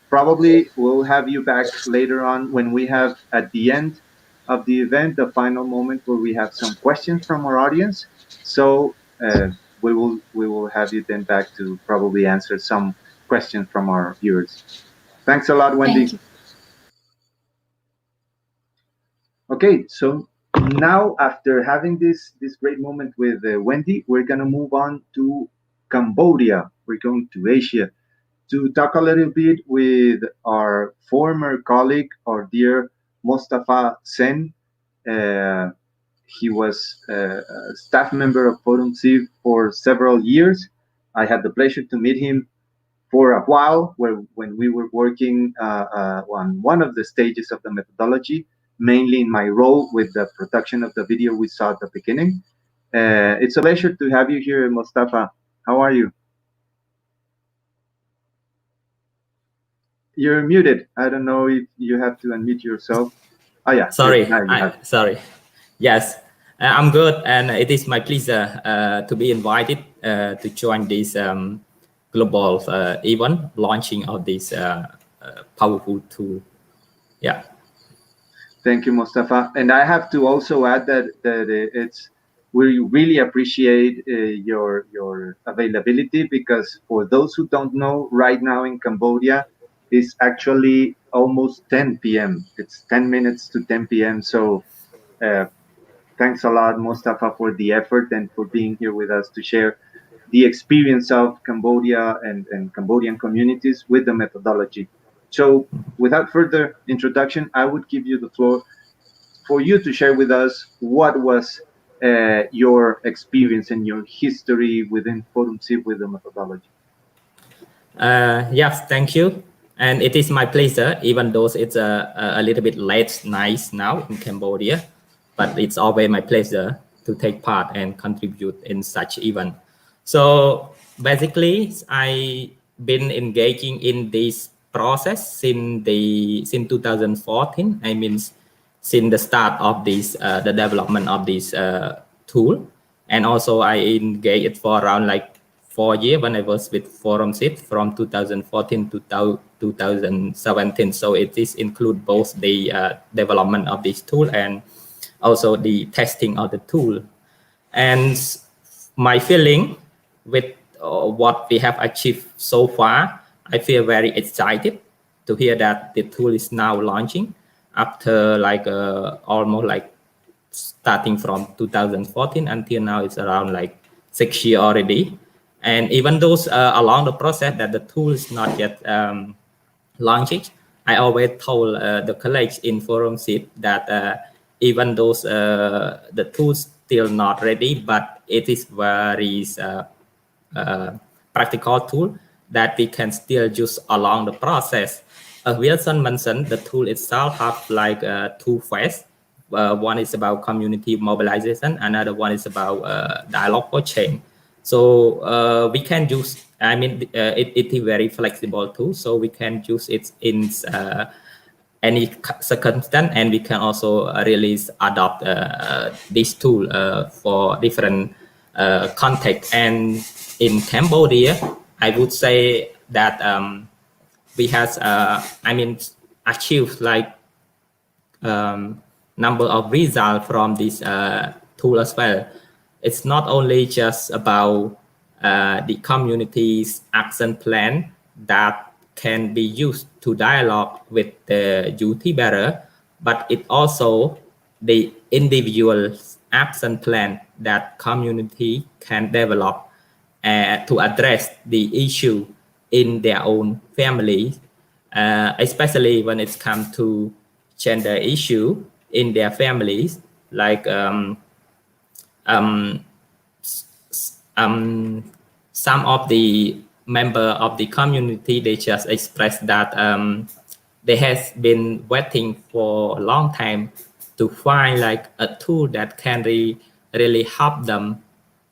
Probably we'll have you back later on when we have, at the end of the event, the final moment where we have some questions from our audience. So we will have you then back to probably answer some questions from our viewers. Thanks a lot, Wendy. Thank you. Okay, so now after having this great moment with Wendy, we're gonna move on to Cambodia. We're going to Asia to talk a little bit with our former colleague, our dear Mostafa Sen. Uh, he was a staff member of ForumCiv for several years. I had the pleasure to meet him for a while when we were working on one of the stages of the methodology, mainly in my role with the production of the video we saw at the beginning. It's a pleasure to have you here, Mostafa. How are you? You're muted. I don't know if you have to unmute yourself. Oh yeah. Sorry, Now you have. sorry. Yes, I'm good, and it is my pleasure to be invited to join this global event launching of this powerful tool. Yeah. Thank you, Mostafa. And I have to also add that we really appreciate your availability, because for those who don't know, right now in Cambodia, it's actually almost 10 p.m. It's 10 minutes to 10 p.m. So thanks a lot, Mostafa, for the effort and for being here with us to share the experience of Cambodia and Cambodian communities with the methodology. So without further introduction, I would give you the floor for you to share with us what was your experience and your history within ForumCiv with the methodology. Yes, thank you. And it is my pleasure, even though it's a little bit late night now in Cambodia, but it's always my pleasure to take part and contribute in such event. So basically, I been engaging in this process since 2014. I mean, since the start of this the development of this tool, and also I engaged it for around like 4 years when I was with ForumCiv from 2014 to 2017. So it is include both the development of this tool and also the testing of the tool. And my feeling with what we have achieved so far, I feel very excited to hear that the tool is now launching after like almost like starting from 2014 until now. It's around like 6 years already. And even though along the process that the tool is not yet launched, I always told the colleagues in ForumCiv that even though the tool's still not ready, but it is very practical tool that we can still use along the process. Wilson mentioned the tool itself have like 2 phases. One is about community mobilization, another one is about dialogue for change. So we can use, I mean, it is very flexible too, so we can use it in any circumstance, and we can also release, adopt this tool for different context. And in Cambodia, I would say that we have, I mean, achieved like number of results from this tool as well. It's not only just about the community's action plan that can be used to dialogue with the duty bearer, but it also the individual action plan that community can develop to address the issue in their own family, especially when it's come to gender issue in their families, like some of the member of the community, they just expressed that they has been waiting for a long time to find like a tool that can really help them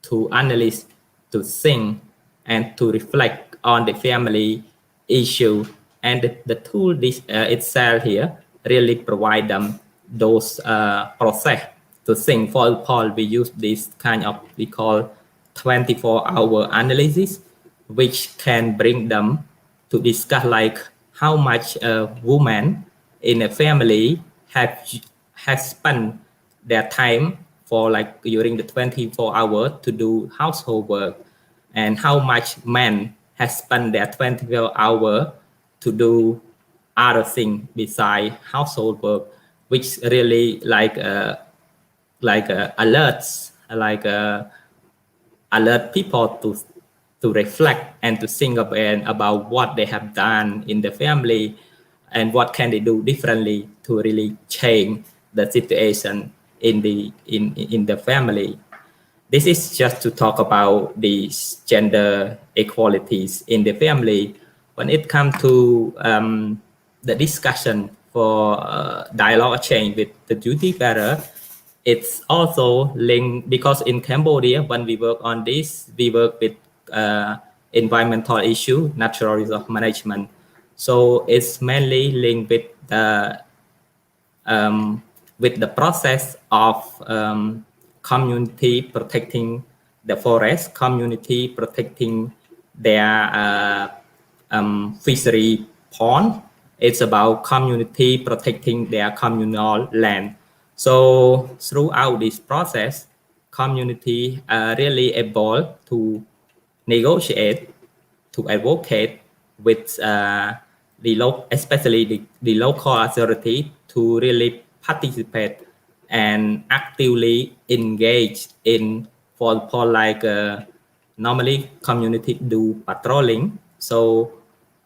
to analyze, to think, and to reflect on the family issue. And the tool itself here really provide them those process to think. For example, we use this kind of, we call 24-hour analysis, which can bring them to discuss like how much a woman in a family has spent their time for like during the 24 hours to do household work, and how much men has spent their 24 hours to do other things besides household work, which really like alerts, like alert people to reflect and to think about what they have done in the family and what can they do differently to really change the situation in the family. This is just to talk about the gender equalities in the family. When it comes to the discussion for dialogue change with the duty bearer, it's also linked because in Cambodia, when we work on this, we work with environmental issue, natural resource management. So it's mainly linked with the process of community protecting the forest, community protecting their fishery pond. It's about community protecting their communal land. So throughout this process, community are really able to negotiate, to advocate with especially the local authority to really participate and actively engage in for like normally community do patrolling. So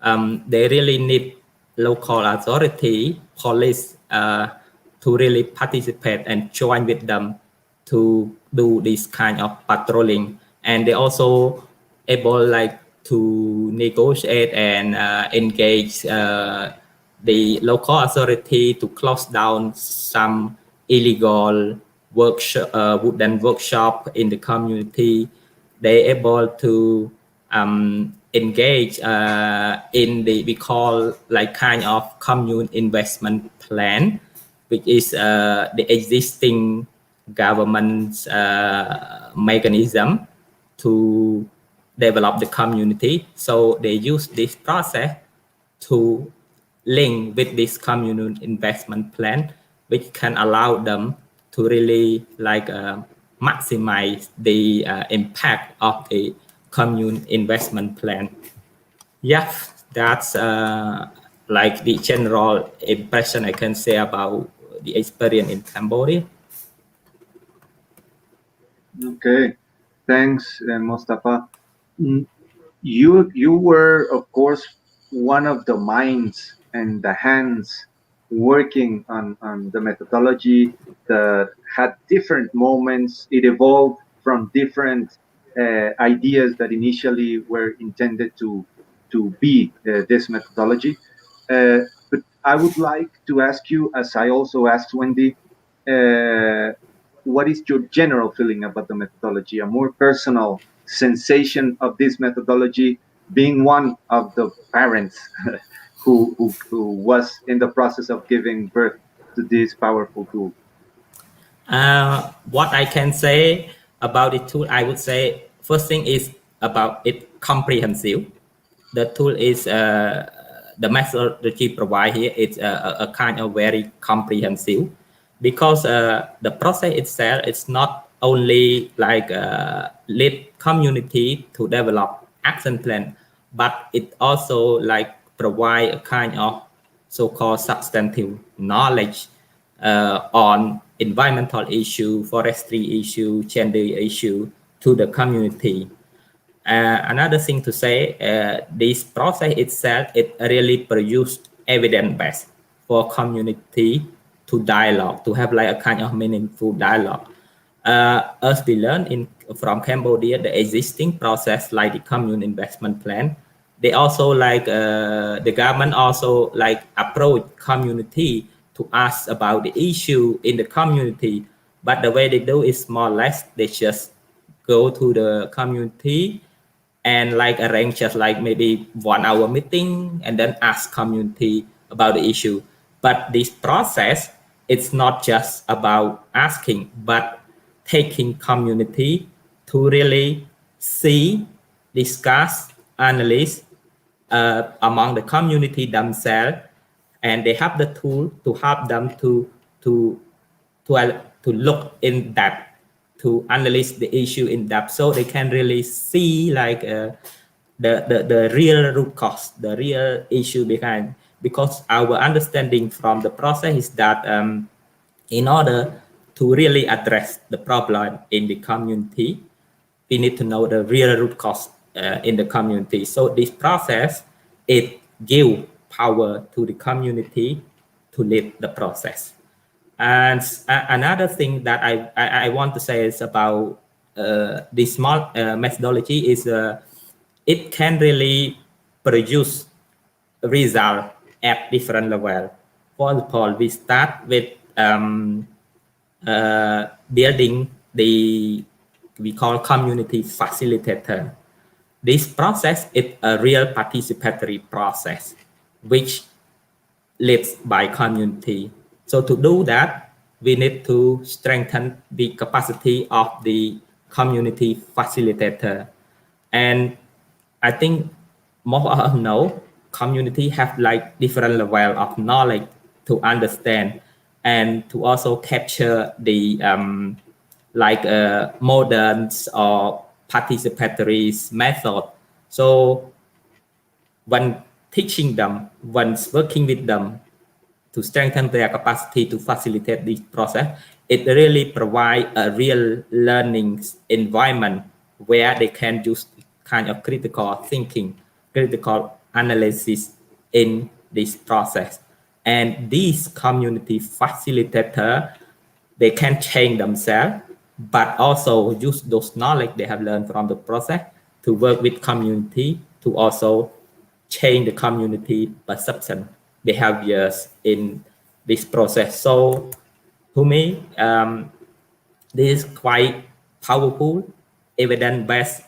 they really need local authority, police to really participate and join with them to do this kind of patrolling. And they also able like to negotiate and engage the local authority to close down some illegal workshop, wooden workshop in the community. They able to engage in the we call like kind of commune investment plan, which is the existing government's mechanism to develop the community. So they use this process to link with this communal investment plan, which can allow them to really like maximize the impact of the commune investment plan. Yeah, that's like the general impression I can say about the experience in Cambodia. Okay, thanks, Mostafa. You were, of course, one of the minds and the hands working on the methodology that had different moments. It evolved from different ideas that initially were intended to be this methodology. But I would like to ask you, as I also asked Wendy, what is your general feeling about the methodology, a more personal sensation of this methodology, being one of the parents who was in the process of giving birth to this powerful tool? What I can say about the tool, I would say first thing is about it comprehensive. The tool is the methodology provided here is a kind of very comprehensive, because the process itself is not only like lead community to develop action plan, but it also like provide a kind of so-called substantive knowledge on environmental issue, forestry issue, gender issue to the community. Another thing to say, this process itself, it really produced evidence base for community to dialogue, to have like a kind of meaningful dialogue. As we learned from Cambodia, the existing process like the commune investment plan, they also like the government also like approach community to ask about the issue in the community, but the way they do is more or less they just go to the community and like arrange just like maybe 1 hour meeting and then ask community about the issue. But this process, it's not just about asking, but taking community to really see, discuss, analyze among the community themselves, and they have the tool to help them to look in depth, to analyze the issue in depth, so they can really see like the real root cause, the real issue behind. Because our understanding from the process is that in order to really address the problem in the community, we need to know the real root cause in the community. So this process, it gives power to the community to lead the process. And another thing that I want to say is about this small methodology is it can really produce result at different level. For example, we start with building the we call community facilitator. This process is a real participatory process which lives by community. So to do that, we need to strengthen the capacity of the community facilitator. And I think most of us know community have like different level of knowledge to understand and to also capture the modern or participatory method. So when teaching them, when working with them to strengthen their capacity to facilitate this process, it really provides a real learning environment where they can use kind of critical thinking, critical analysis in this process. And these community facilitator, they can change themselves, but also use those knowledge they have learned from the process to work with community to also change the community perception, behaviors in this process. So to me, this is quite powerful, evidence-based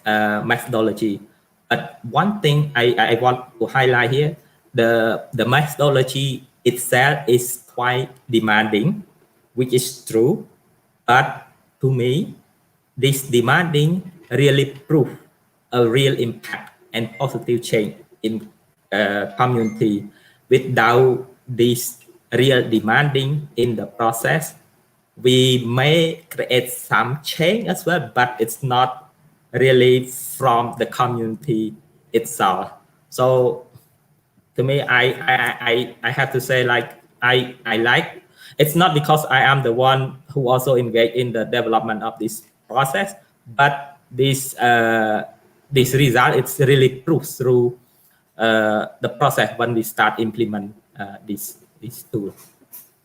methodology. But one thing I want to highlight here, the methodology itself is quite demanding, which is true. But to me, this demanding really prove a real impact and positive change in community. Without this real demanding in the process, we may create some change as well, but it's not really from the community itself. So to me, I have to say, like, I like, it's not because I am the one who also engaged in the development of this process, but this result, it's really proves through the process when we start implement this tool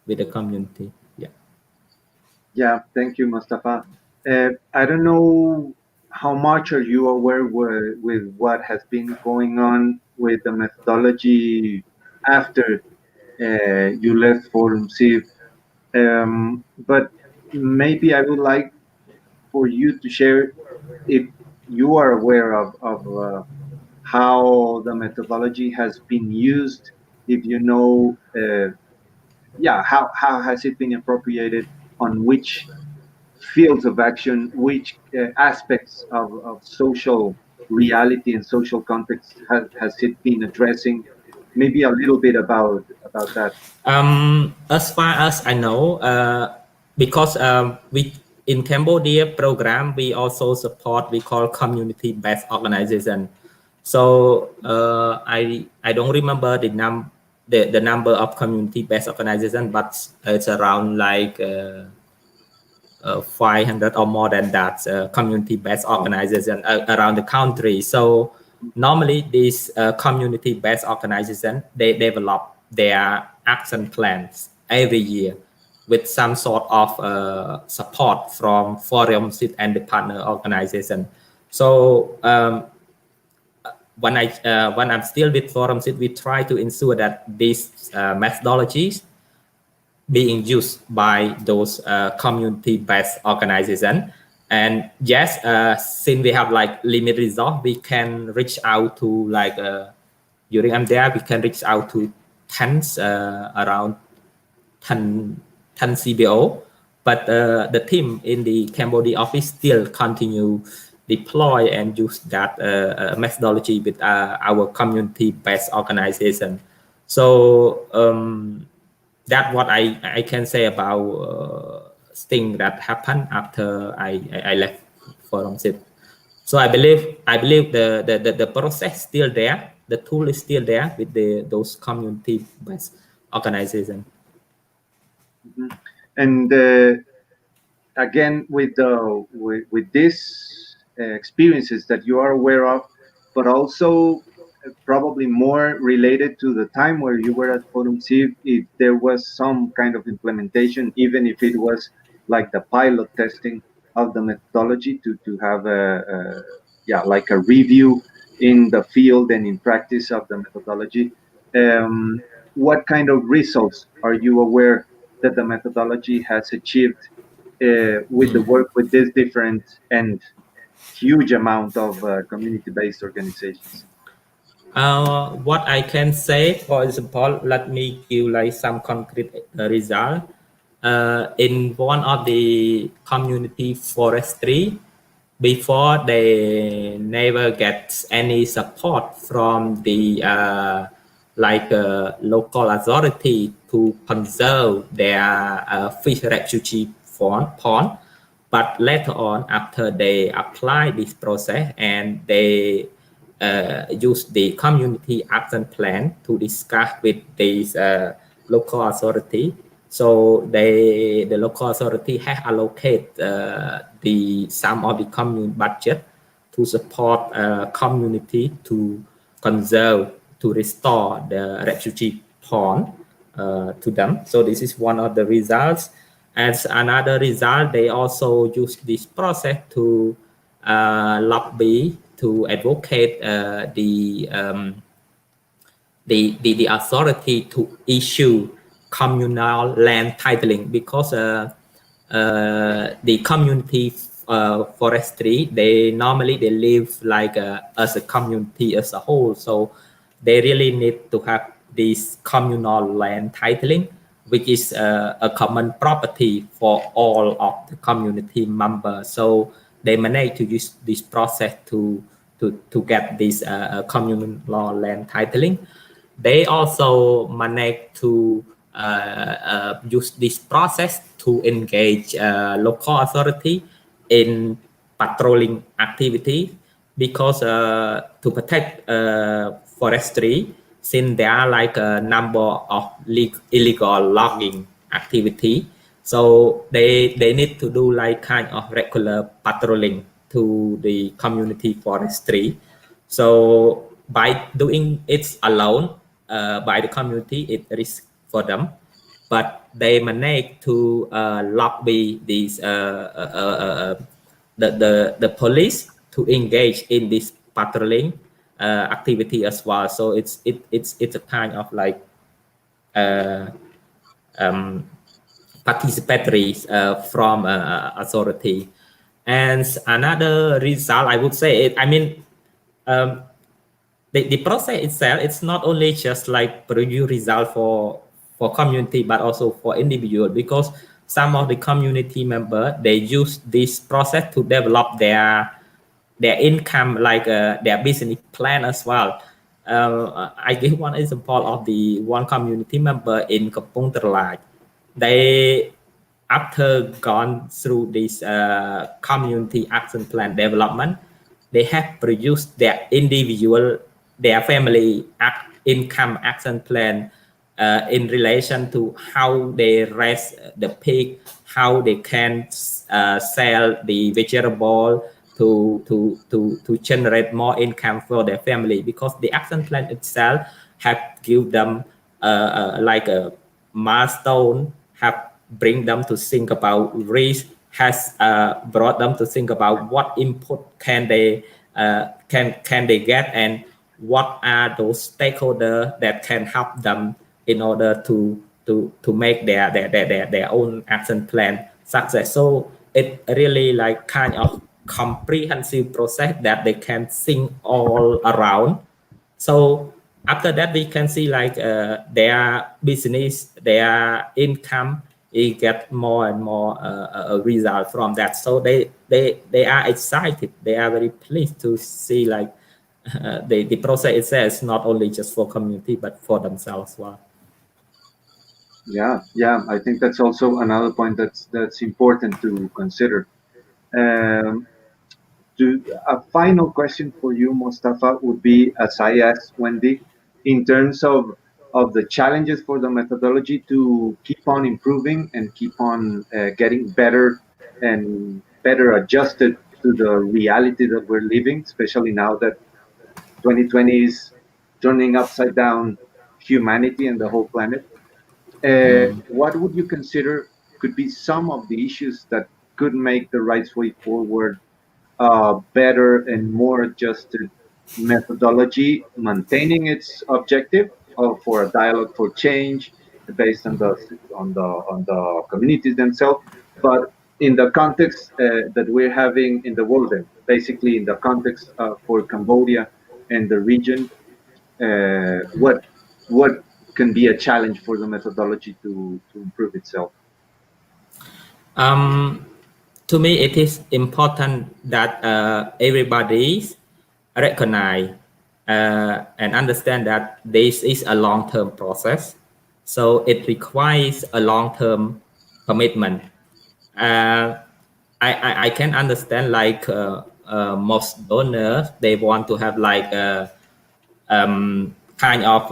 with the community. Yeah, thank you, Mostafa. I don't know how much are you aware with what has been going on with the methodology after you left ForumCiv, but maybe I would like for you to share if you are aware of how the methodology has been used, if you know, how has it been appropriated, on which fields of action, which aspects of social reality and social context has it been addressing? Maybe a little bit about that. As far as I know, because we in Cambodia program, we also support, we call community-based organization. So I don't remember the number of community-based organization, but it's around like 500 or more than that community-based organization around the country. So normally these community-based organization, they develop their action plans every year with some sort of support from ForumCiv and the partner organization. So when I'm still with ForumCiv, we try to ensure that these methodologies being used by those community-based organizations. And yes, since we have like limited resource, we can reach out to like during I'm there, we can reach out to tens, around 10 CBO, but the team in the Cambodia office still continue deploy and use that methodology with our community-based organization. So that's what I can say about things that happened after I left ForumCiv. So I believe the process still there, the tool is still there with those community-based organizations. Mm-hmm. And again, with these experiences that you are aware of, but also probably more related to the time where you were at ForumCiv, if there was some kind of implementation, even if it was like the pilot testing of the methodology to have like a review in the field and in practice of the methodology. What kind of results are you aware that the methodology has achieved with the work with this different and huge amount of community-based organizations? What I can say, for example, let me give like some concrete result. In one of the community forestry, before they never get any support from the local authority to conserve their fish refugee pond. But later on, after they apply this process and they use the community action plan to discuss with these local authority. So the local authority has allocated some of the commune budget to support community to conserve, to restore the refugee pond to them. So this is one of the results. As another result, they also use this process to lobby, to advocate the authority to issue communal land titling, because the community forestry, they live like as a community as a whole, so they really need to have this communal land titling, which is a common property for all of the community members. So they manage to use this process to get this communal land titling. They also manage to use this process to engage local authority in patrolling activity, because to protect forestry, since there are like a number of illegal logging activity, so they need to do like kind of regular patrolling to the community forestry. So by doing it alone, by the community, it risks for them, but they manage to lobby these the police to engage in this patrolling activity as well. So it's a kind of like participatory from authority. And another result, I would say, the process itself, it's not only just like produce result for community, but also for individual, because some of the community member, they use this process to develop their income, like their business plan as well. I give one example of the one community member in Kampong Terlaj. They, after gone through this community action plan development, they have produced their individual, their family income action plan in relation to how they raise the pig, how they can sell the vegetable to generate more income for their family, because the action plan itself have give them like a milestone, have bring them to think about risk, has brought them to think about what input can they get, and what are those stakeholders that can help them in order to make their own action plan success. So it really like kind of comprehensive process that they can think all around. So after that, we can see like their business, their income, it get more and more result from that. So they are excited. They are very pleased to see like the process itself is not only just for community, but for themselves as well. Yeah, I think that's also another point that's important to consider. A final question for you, Mostafa, would be, as I asked Wendy, in terms of the challenges for the methodology to keep on improving and keep on getting better and better adjusted to the reality that we're living, especially now that 2020 is turning upside down humanity and the whole planet. What would you consider could be some of the issues that could make the right way forward better and more adjusted methodology, maintaining its objective for a dialogue for change based on the communities themselves, but in the context that we're having in the world, and basically in the context for Cambodia and the region, what can be a challenge for the methodology to improve itself? To me, it is important that everybody recognize and understand that this is a long-term process. So it requires a long-term commitment. I can understand like most donors, they want to have like a kind of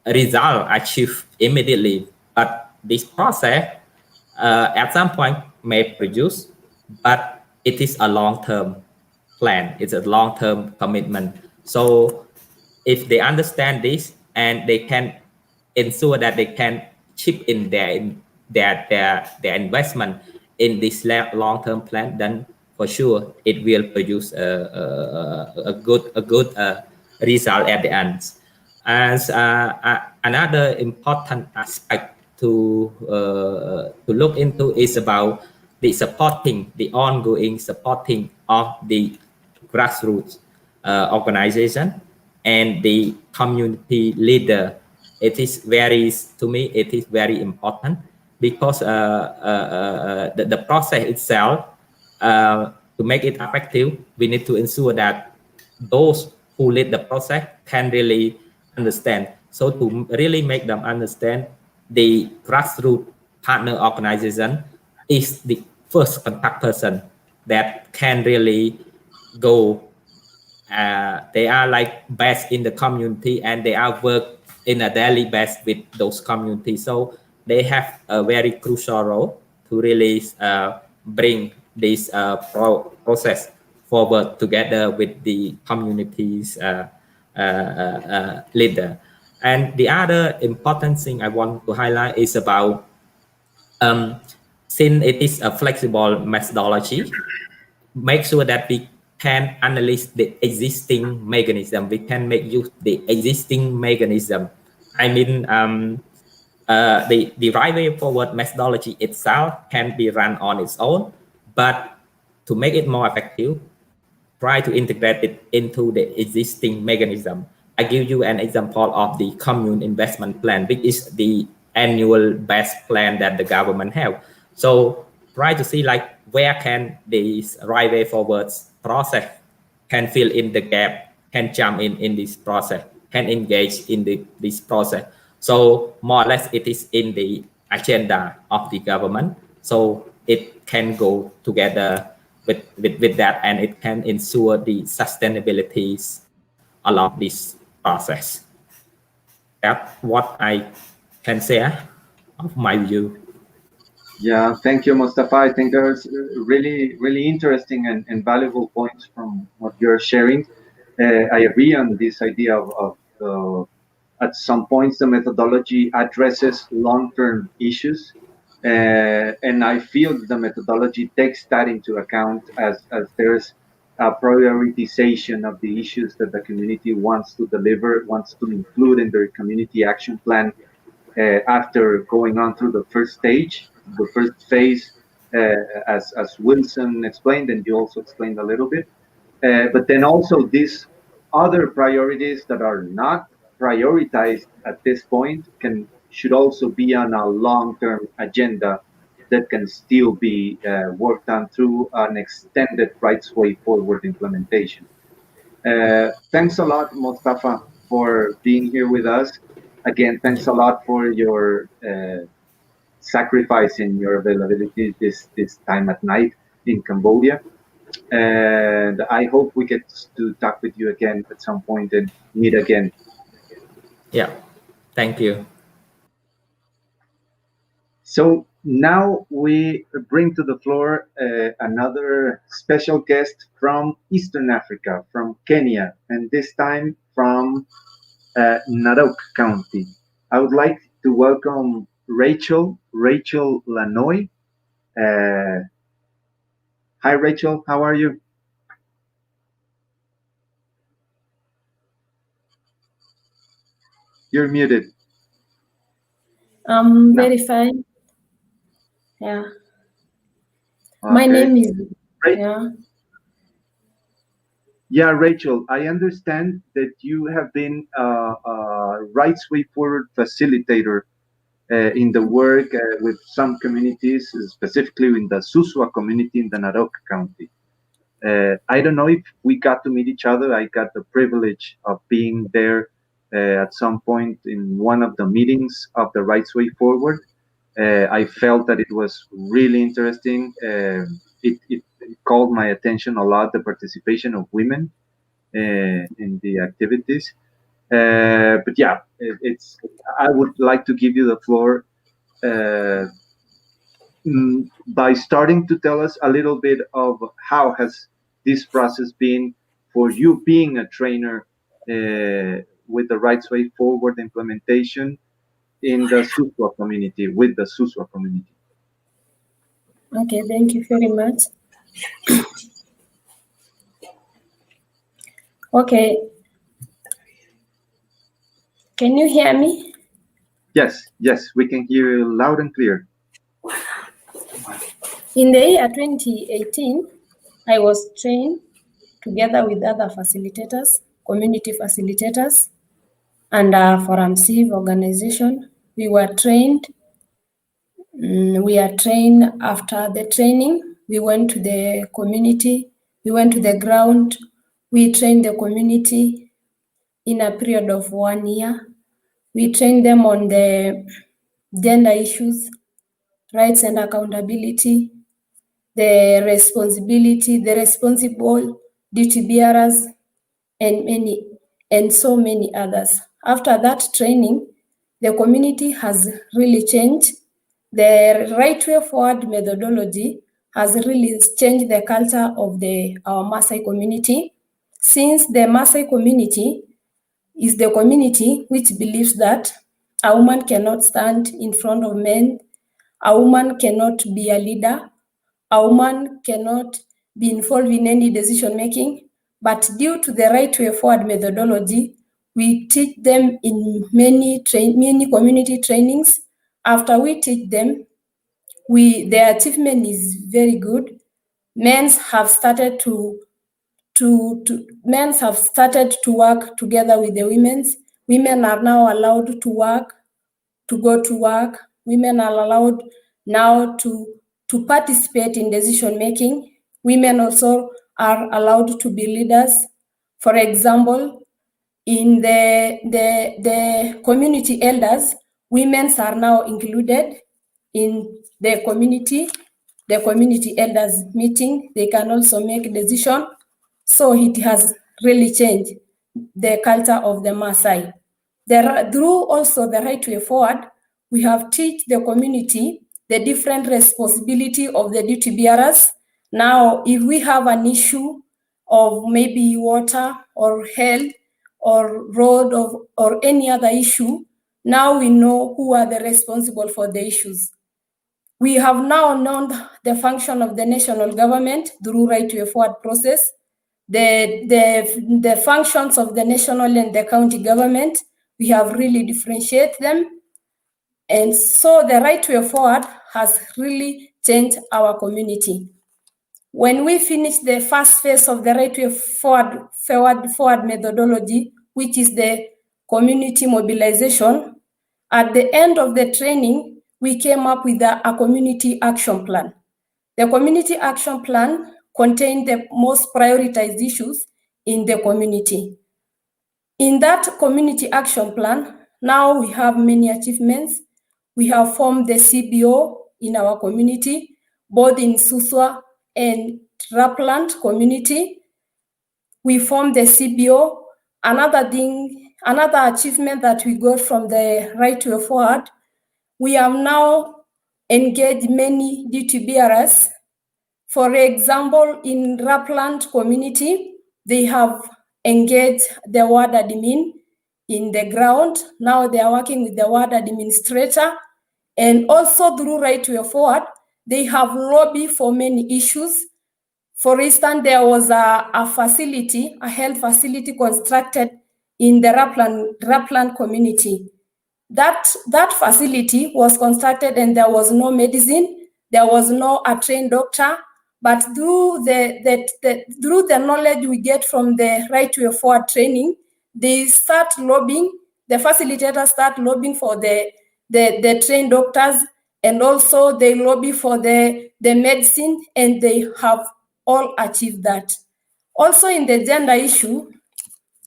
result achieved immediately. But this process at some point may produce, but it is a long-term plan. It's a long-term commitment. So if they understand this and they can ensure that they can chip in their investment in this long-term plan, then for sure it will produce a good result at the end. As another important aspect to look into is about the ongoing supporting of the grassroots organization and the community leader. It is to me, it is very important because the process itself, to make it effective, we need to ensure that those who lead the process can really understand. So to really make them understand, the grassroots partner organization is the first contact person that can really go. They are like best in the community and they are work in a daily basis with those communities. So they have a very crucial role to really bring this process forward together with the community's leader. And the other important thing I want to highlight is about, since it is a flexible methodology, make sure that we can analyze the existing mechanism. We can make use the existing mechanism. I mean, the right way forward methodology itself can be run on its own, but to make it more effective, try to integrate it into the existing mechanism. I give you an example of the commune investment plan, which is the annual best plan that the government have. So try to see like where can this right way forwards process can fill in the gap, can jump in this process, can engage in this process. So more or less it is in the agenda of the government. So it can go together with that, and it can ensure the sustainability along this process. That's what I can say of my view. Yeah, thank you, Mostafa. I think there's really, really interesting and valuable points from what you're sharing. I agree on this idea of at some points the methodology addresses long-term issues, and I feel the methodology takes that into account as there's a prioritization of the issues that the community wants to deliver, wants to include in their community action plan after going on through the first stage, the first phase, as Wilson explained, and you also explained a little bit. But then also these other priorities that are not prioritized at this point should also be on a long-term agenda that can still be worked on through an extended rights way forward implementation. Thanks a lot, Mostafa, for being here with us. Again, thanks a lot for your sacrifice and your availability this time at night in Cambodia. And I hope we get to talk with you again at some point and meet again. Yeah, thank you. So now we bring to the floor another special guest from Eastern Africa, from Kenya, and this time from Narok County. I would like to welcome Rachael Lanoi. Hi, Rachael. How are you? You're muted. Very fine. Yeah. My name is Great. yeah. Yeah, Rachel, I understand that you have been a Rights Way Forward facilitator in the work with some communities, specifically in the Suswa community in the Narok County. I don't know if we got to meet each other. I got the privilege of being there at some point in one of the meetings of the Rights Way Forward. I felt that it was really interesting. It called my attention a lot, the participation of women in the activities. But yeah, I would like to give you the floor by starting to tell us a little bit of how has this process been for you being a trainer with the Rights Way Forward implementation in the Suswa community, with the Suswa community. Okay, thank you very much. Okay. Can you hear me? Yes, we can hear you loud and clear. In the year 2018, I was trained together with other facilitators, community facilitators, and ForumCiv organization. We were trained. After the training. We went to the community. We went to the ground. We trained the community in a period of 1 year. We trained them on the gender issues, rights and accountability, the responsible duty bearers, and so many others. After that training, the community has really changed. The Right Way Forward methodology has really changed the culture of our Maasai community, since the Maasai community is the community which believes that a woman cannot stand in front of men, a woman cannot be a leader, a woman cannot be involved in any decision making. But due to the Right Way Forward methodology, we teach them in many community trainings. After we teach them, their achievement is very good. Men have started to work together with the women. Women are now allowed to work, to go to work. Women are allowed now to participate in decision making. Women also are allowed to be leaders. For example, in the community elders, women are now included in the community elders meeting. They can also make decision. So it has really changed the culture of the Maasai. Through also the Right Way Forward, we have teach the community the different responsibility of the duty bearers. Now, if we have an issue of maybe water or health or road or any other issue, now we know who are the responsible for the issues. We have now known the function of the national government through Right Way Forward process, the functions of the national and the county government. We have really differentiated them. And so the Right Way Forward has really changed our community. When we finish the first phase of the Right Way Forward methodology, which is the community mobilization, at the end of the training, we came up with a community action plan. The community action plan contained the most prioritized issues in the community. In that community action plan, now we have many achievements. We have formed the CBO in our community, both in Suswa and Rapland community. We formed the CBO. Another achievement that we got from the Right Way Forward, we have now engaged many duty bearers. For example, in Rapland community, they have engaged the ward admin in the ground. Now they are working with the ward administrator. And also through Right Way Forward, they have lobbied for many issues. For instance, there was a health facility constructed in the Rapland community. That facility was constructed and there was no medicine, there was no trained doctor, But through the knowledge we get from the Right Way Forward training, they start lobbying, the facilitators start lobbying for the trained doctors, and also they lobby for the medicine, and they have all achieved that. Also in the gender issue,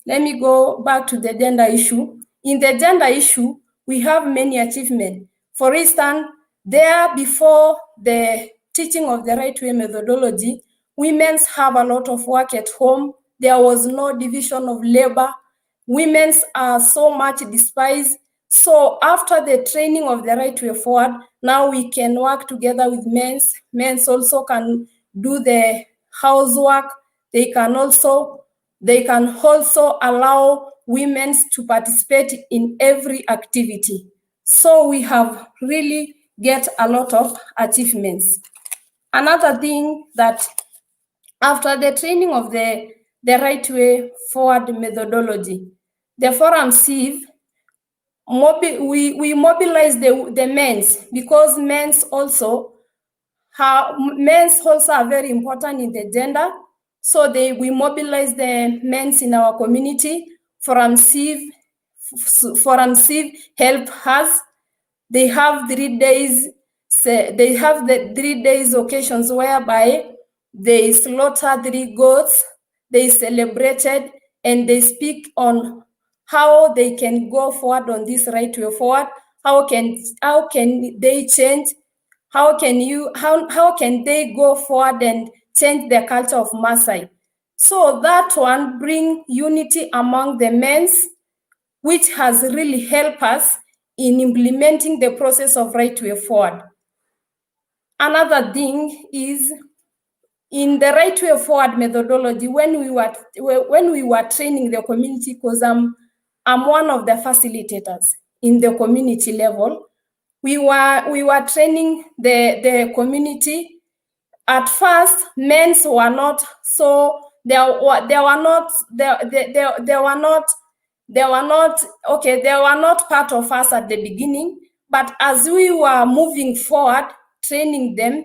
let me go back to the gender issue. In the gender issue, we have many achievements. For instance, there before the teaching of the right way methodology, women have a lot of work at home. There was no division of labor. Women are so much despised. So after the training of the right way forward, now we can work together with men. Men also can do the housework. They can also allow women to participate in every activity. So we have really get a lot of achievements. Another thing that after the training of the right way forward methodology, the ForumCiv, we mobilize the men's, because men's also are very important in the gender. So we mobilize the men's in our community. ForumCiv help us. They have 3 days. They have the 3 days occasions whereby they slaughter 3 goats. They celebrated and they speak on how they can go forward on this right way forward. How can they change? How can they go forward and change the culture of Maasai? So that one bring unity among the men's, which has really helped us in implementing the process of right way forward. Another thing is in the right way forward methodology, when we were training the community, because I'm one of the facilitators in the community level, we were training the community. At first, men were not so they were not part of us at the beginning. But as we were moving forward, training them,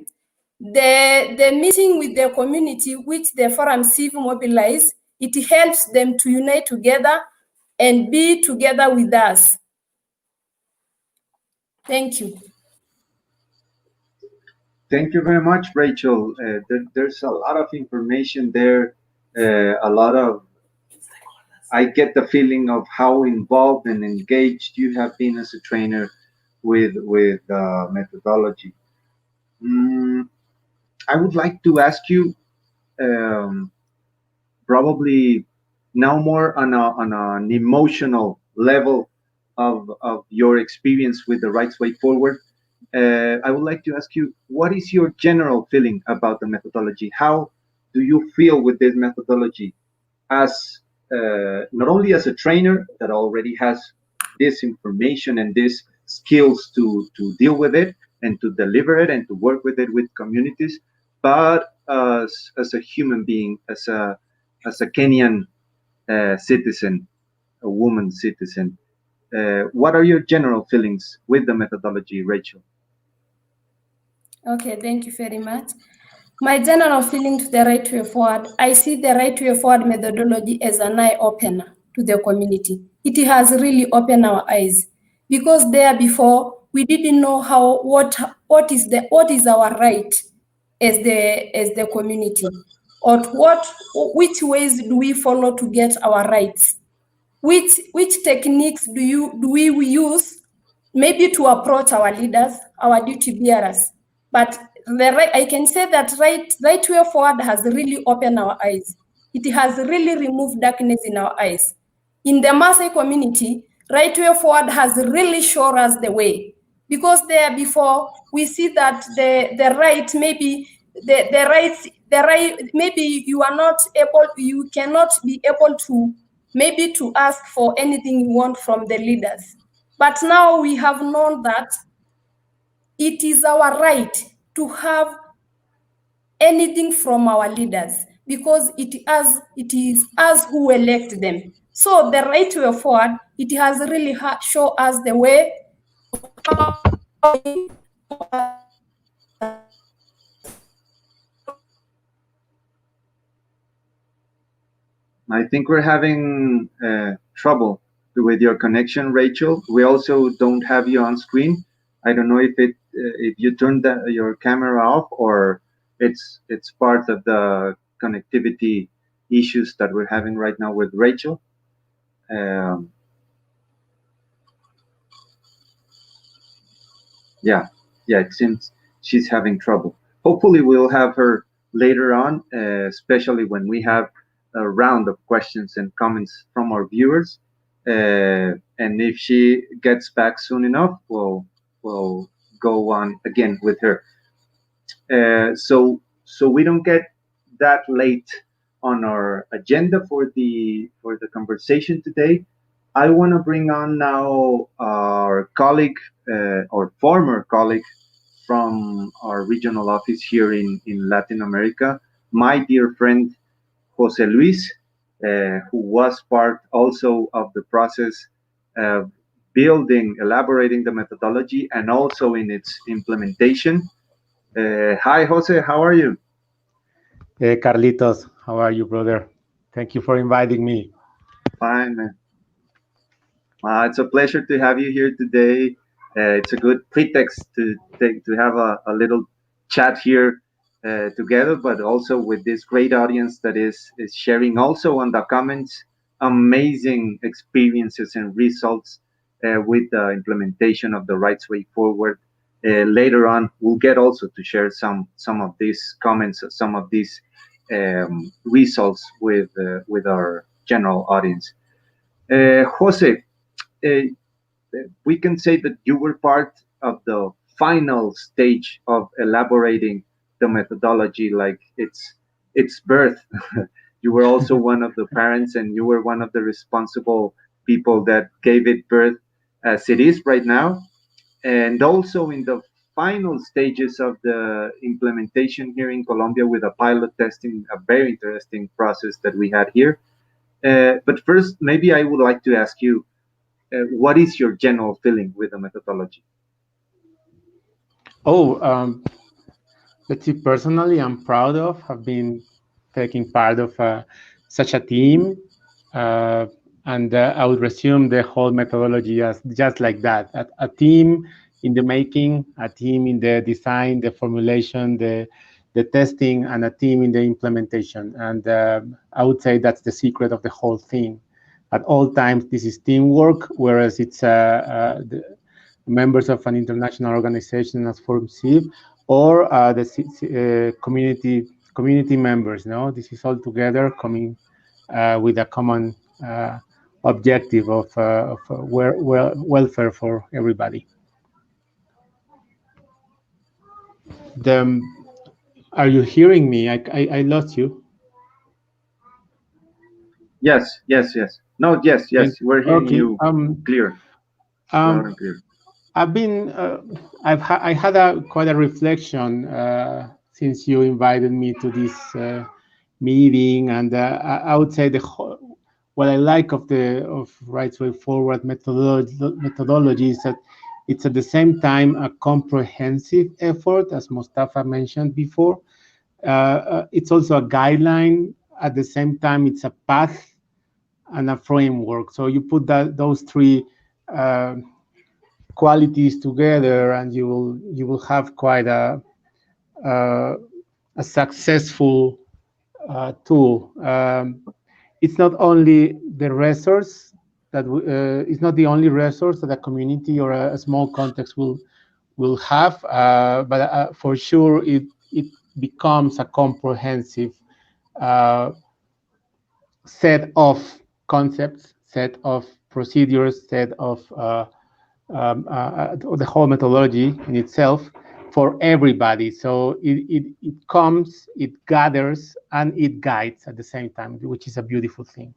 the meeting with the community, which the ForumCiv mobilized, it helps them to unite together and be together with us. Thank you. Thank you very much, Rachel. There's a lot of information there, I get the feeling of how involved and engaged you have been as a trainer with methodology. I would like to ask you, probably now more on an emotional level of your experience with the Right Way Forward. I would like to ask you, what is your general feeling about the methodology? How do you feel with this methodology as not only as a trainer that already has this information and these skills to deal with it and to deliver it and to work with it with communities, but as a human being, as a Kenyan citizen, a woman citizen? What are your general feelings with the methodology, Rachel? Okay, thank you very much. My general feeling to the right way forward, I see the right way forward methodology as an eye opener to the community. It has really opened our eyes, because there before we didn't know what is our right as the community, or which ways do we follow to get our rights, which techniques do we use maybe to approach our leaders, our duty bearers. But I can say that right way forward has really opened our eyes. It has really removed darkness in our eyes. In the Maasai community, right way forward has really shown us the way, because there before we see that the right, maybe the right, maybe you cannot be able to maybe to ask for anything you want from the leaders. But now we have known that it is our right to have anything from our leaders, because it is us who elect them. So the right way forward, it has really shown us the way I think we're having trouble with your connection, Rachel. We also don't have you on screen. I don't know if you turned your camera off or it's part of the connectivity issues that we're having right now with Rachel. Yeah, it seems she's having trouble. Hopefully, we'll have her later on, especially when we have a round of questions and comments from our viewers. And if she gets back soon enough, we'll go on again with her. So we don't get that late on our agenda for the conversation today. I want to bring on now our colleague or former colleague from our regional office here in Latin America, my dear friend José Luis, who was part also of the process of elaborating the methodology and also in its implementation. Hi, Jose, how are you? Hey, Carlitos, how are you, brother? Thank you for inviting me. Fine, man. It's a pleasure to have you here today. It's a good pretext to have a little chat here together, but also with this great audience that is sharing also on the comments amazing experiences and results with the implementation of the Rights Way Forward. Later on, we'll get also to share some of these comments, some of these results with our general audience. Jose, we can say that you were part of the final stage of elaborating the methodology, like its birth. You were also one of the parents, and you were one of the responsible people that gave it birth as it is right now. And also in the final stages of the implementation here in Colombia with a pilot testing, a very interesting process that we had here. But first, maybe I would like to ask you, what is your general feeling with the methodology? Let's see, personally, I'm proud of have been taking part of such a team. And I would resume the whole methodology as just like that, a team in the making, a team in the design, the formulation, the testing, and a team in the implementation. And I would say that's the secret of the whole thing. At all times, this is teamwork, whereas it's the members of an international organization as ForumCiv or the community members. No, this is all together coming with a common objective of welfare for everybody. Are you hearing me? I lost you. Yes. No, yes, we're hearing you clear. Loud and clear. I had quite a reflection since you invited me to this meeting, and I would say what I like of Rights Way Forward methodology is that it's at the same time a comprehensive effort, as Mostafa mentioned before. It's also a guideline. At the same time, it's a path and a framework. So you put those three qualities together, and you will have quite a successful tool. It's not only the resource that it's not the only resource that a community or a small context will have, but for sure it becomes a comprehensive set of concepts, set of procedures, set of the whole methodology in itself for everybody. So it comes, it gathers, and it guides at the same time, which is a beautiful thing.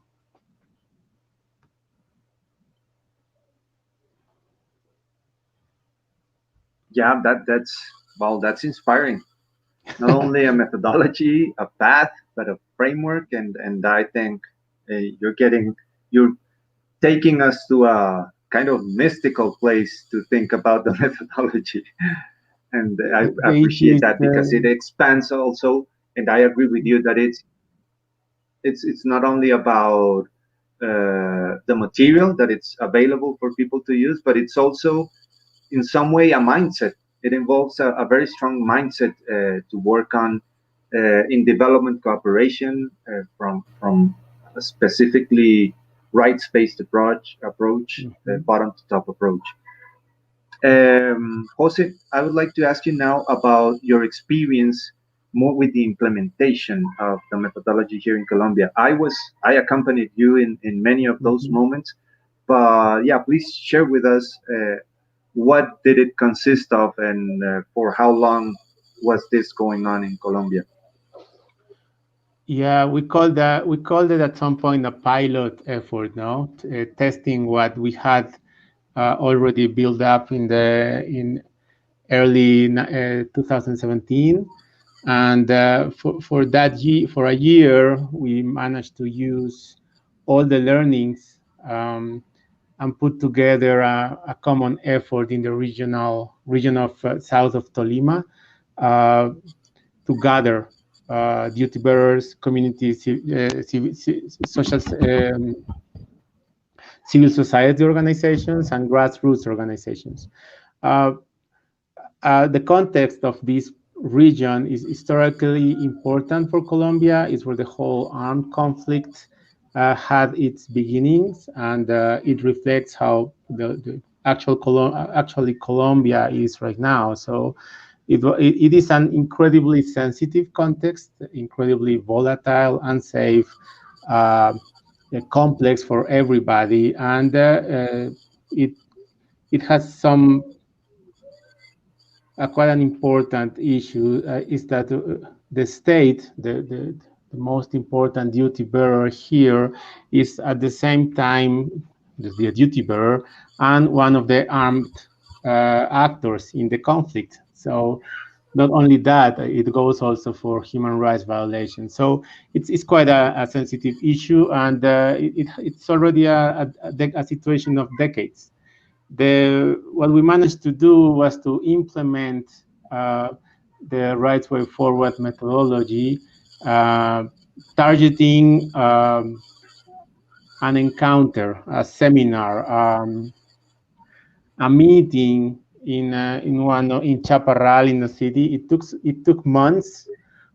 Yeah, that's inspiring. Not only a methodology, a path, but a framework, and I think you're taking us to a kind of mystical place to think about the methodology. And I appreciate that because it expands also, and I agree with you that it's not only about the material that it's available for people to use, but it's also in some way a mindset. It involves a very strong mindset to work on in development cooperation from a specifically rights-based approach, bottom-to-top approach. Jose, I would like to ask you now about your experience more with the implementation of the methodology here in Colombia. I accompanied you in many of those moments, but yeah, please share with us what did it consist of, and for how long was this going on in Colombia? Yeah, we called it at some point a pilot effort, no, testing what we had already built up in early 2017, and for a year we managed to use all the learnings and put together a common effort in the region of south of Tolima to gather duty bearers, community, social, civil society organizations, and grassroots organizations. The context of this region is historically important for Colombia. It's where the whole armed conflict had its beginnings, and it reflects how the actually Colombia is right now. So it is an incredibly sensitive context, incredibly volatile, unsafe, complex for everybody, and it has some quite an important issue is that the state, the most important duty bearer here, is at the same time the duty bearer and one of the armed actors in the conflict. So not only that, it goes also for human rights violations. So it's quite a sensitive issue, and it's already a situation of decades. What we managed to do was to implement the Rights Way Forward methodology, targeting an encounter, a seminar, a meeting in Chaparral in the city. It took months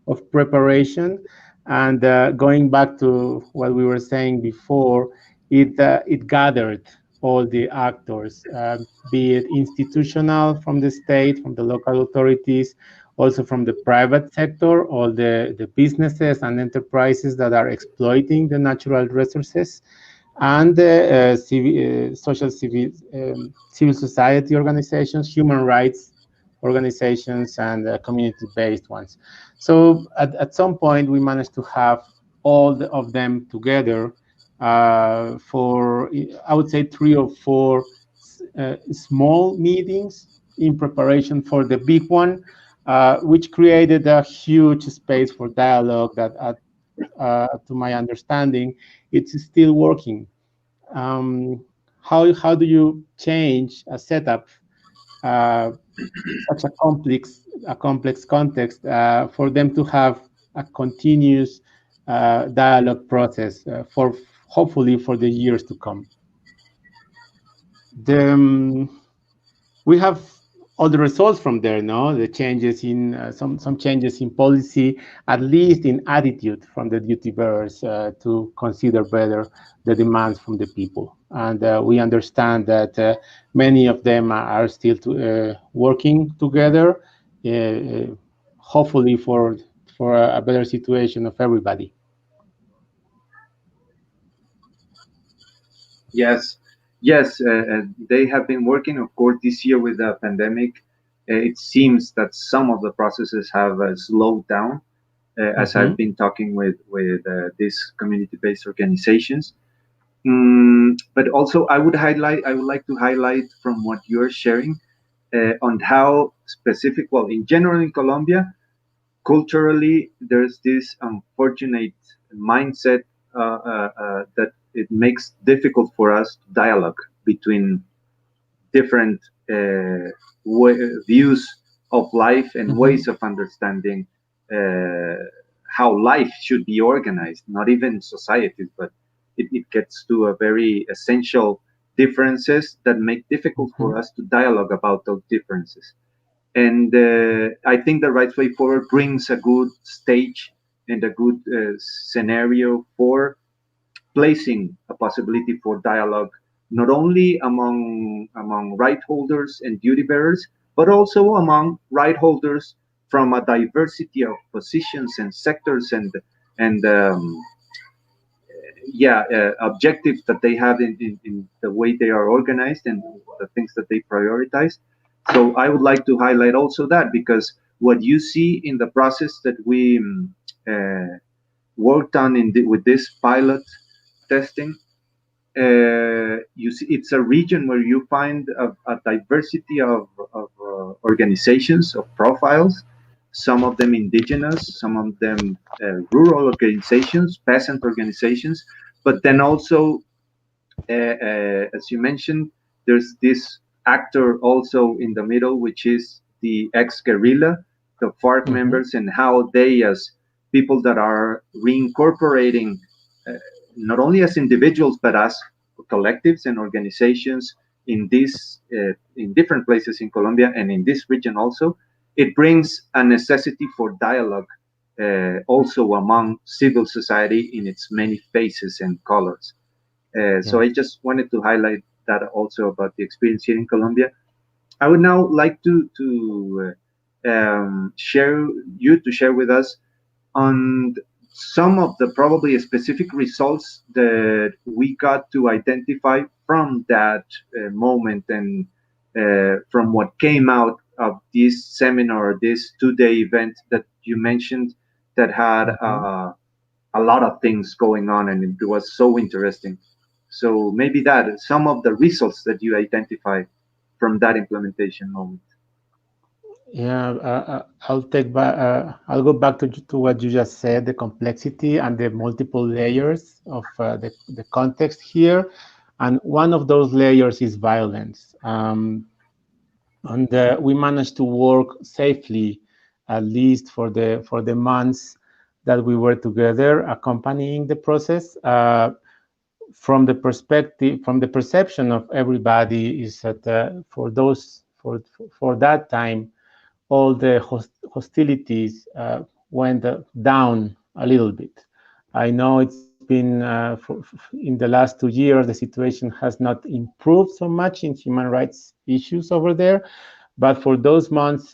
of preparation, and going back to what we were saying before, it gathered all the actors, be it institutional from the state, from the local authorities, also from the private sector, all the businesses and enterprises that are exploiting the natural resources, and civil society organizations, human rights organizations, and community-based ones. So at some point, we managed to have all of them together for, I would say, 3 or 4 small meetings in preparation for the big one, which created a huge space for dialogue that, to my understanding, it's still working. How do you change a setup, such a complex context, for them to have a continuous dialogue process for hopefully for the years to come? We have all the results from there, no? The changes in some changes in policy, at least in attitude from the duty bearers to consider better the demands from the people. And we understand that many of them are still working together, hopefully for a better situation of everybody. Yes, they have been working. Of course, this year with the pandemic, it seems that some of the processes have slowed down. As I've been talking with these community-based organizations, but also I would like to highlight from what you're sharing on how specific. Well, in general, in Colombia, culturally, there's this unfortunate mindset that it makes difficult for us to dialogue between different views of life and ways of understanding how life should be organized, not even societies, but it gets to a very essential differences that make difficult for us to dialogue about those differences. And I think the Rights Way Forward brings a good stage and a good scenario for placing a possibility for dialogue, not only among right holders and duty bearers, but also among right holders from a diversity of positions and sectors and objectives that they have in the way they are organized and the things that they prioritize. So I would like to highlight also that, because what you see in the process that we worked on with this pilot testing, you see it's a region where you find a diversity of organizations, of profiles, some of them indigenous, some of them rural organizations, peasant organizations, but then also, as you mentioned, there's this actor also in the middle, which is the ex-guerrilla, the FARC members, and how they, as people that are reincorporating, not only as individuals, but as collectives and organizations in different places in Colombia and in this region also, it brings a necessity for dialogue also among civil society in its many faces and colors. So I just wanted to highlight that also about the experience here in Colombia. I would now like to share with us on some of the probably specific results that we got to identify from that moment and from what came out of this seminar, this two-day event that you mentioned, that had a lot of things going on, and it was so interesting. So maybe that some of the results that you identify from that implementation moment. Yeah, I'll take back. I'll go back to what you just said, the complexity and the multiple layers of the context here, and one of those layers is violence. And we managed to work safely, at least for the months that we were together, accompanying the process. From the perception of everybody, is that for that time, all the hostilities went down a little bit. I know it's been in the last 2 years, the situation has not improved so much in human rights issues over there, but for those months,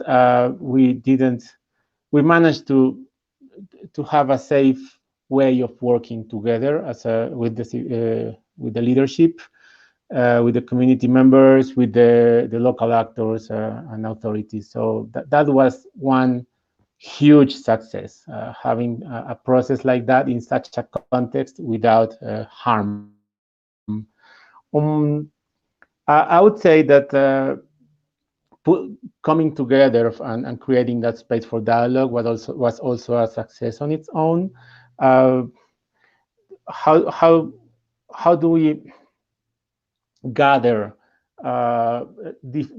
we managed to have a safe way of working together with the leadership, with the community members, with the local actors and authorities. So that was one huge success, having a process like that in such a context without harm. I would say that coming together and creating that space for dialogue was also a success on its own. How do we gather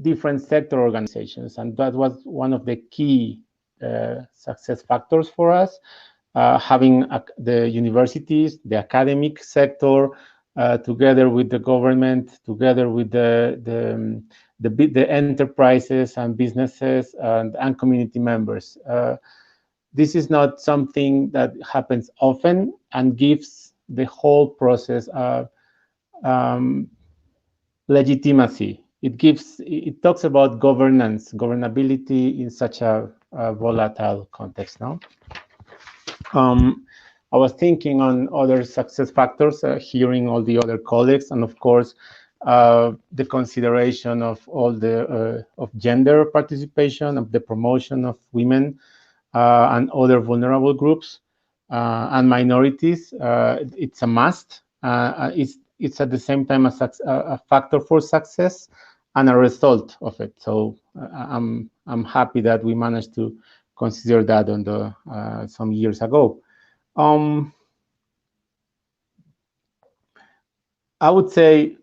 different sector organizations? And that was one of the key success factors for us, having the universities, the academic sector, together with the government, together with the enterprises and businesses and community members. This is not something that happens often and gives the whole process legitimacy. It talks about governability in such a volatile context. No, I was thinking on other success factors, hearing all the other colleagues, and of course, the consideration of all the of gender participation, of the promotion of women and other vulnerable groups and minorities. It's a must. It's at the same time a factor for success and a result of it. So I'm happy that we managed to consider that on some years ago. I would say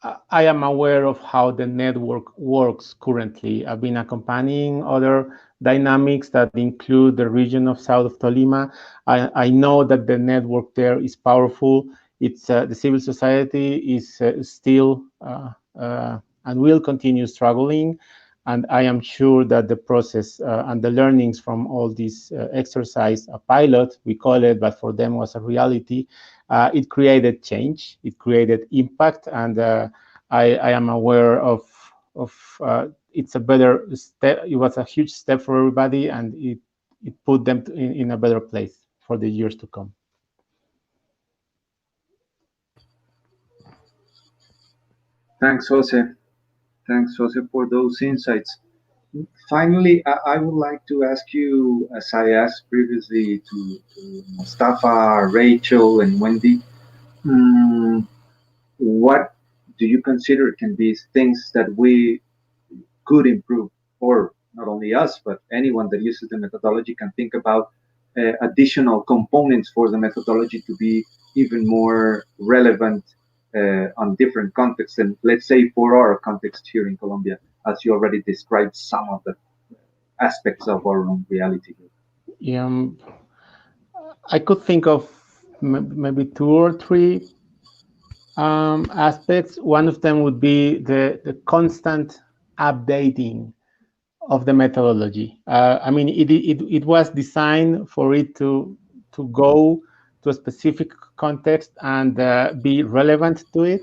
I am aware of how the network works currently. I've been accompanying other dynamics that include the region of south of Tolima. I know that the network there is powerful. It's the civil society is still and will continue struggling. And I am sure that the process and the learnings from all this exercise, a pilot, we call it, but for them was a reality, it created change, it created impact, and I am aware of it's a better step. It was a huge step for everybody, and it put them in a better place for the years to come. Thanks, Jose. Thanks, Jose, for those insights. Finally, I would like to ask you, as I asked previously to Mostafa, Rachel, and Wendy, what do you consider can be things that we could improve, or not only us, but anyone that uses the methodology can think about additional components for the methodology to be even more relevant on different contexts, and let's say for our context here in Colombia, as you already described some of the aspects of our own reality. Yeah, I could think of maybe 2 or 3 aspects. One of them would be the constant updating of the methodology. I mean, it was designed for it to go to a specific context and be relevant to it.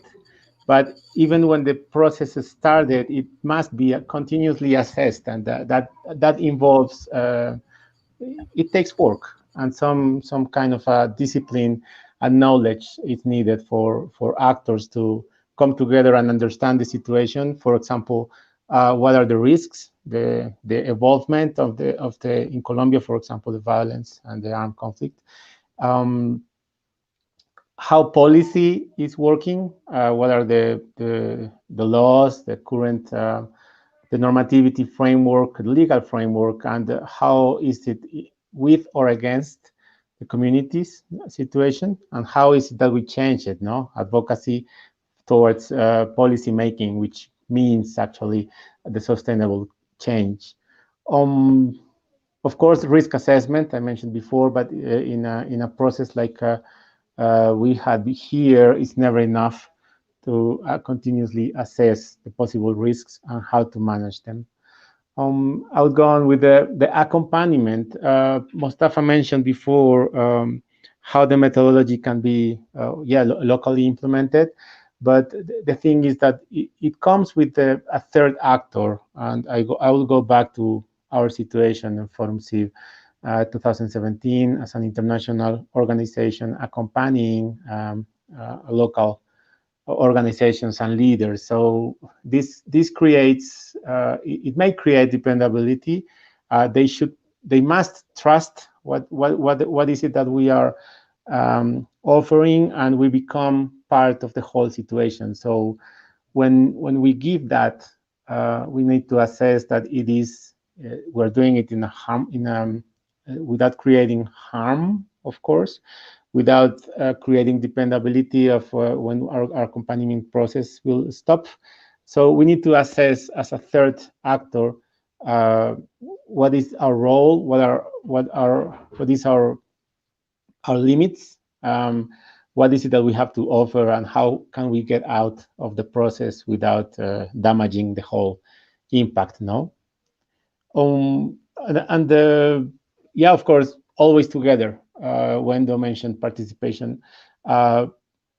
But even when the process started, it must be continuously assessed, and that involves it takes work and some kind of a discipline and knowledge is needed for actors to come together and understand the situation. For example, what are the risks, the involvement of the in Colombia, for example, the violence and the armed conflict. How policy is working, what are the laws, the current the normativity framework, the legal framework, and how is it with or against the community's situation, and how is it that we change it, no? Advocacy towards policy making, which means actually the sustainable change. Of course, risk assessment, I mentioned before, but in a process like we had here, it's never enough to continuously assess the possible risks and how to manage them. I would go on with the accompaniment. Mostafa mentioned before how the methodology can be locally implemented, but the thing is that it comes with a third actor, and I will go back to our situation in ForumCiv 2017 as an international organization accompanying local organizations and leaders. So this creates it may create dependability. They must trust what is it that we are offering, and we become part of the whole situation. So when we give that, we need to assess that it is we're doing it without creating harm, of course, without creating dependability of when our accompaniment process will stop. So we need to assess as a third actor what is our role, what is our limits, what is it that we have to offer, and how can we get out of the process without damaging the whole impact, no? Yeah, of course, always together. Wendo mentioned participation.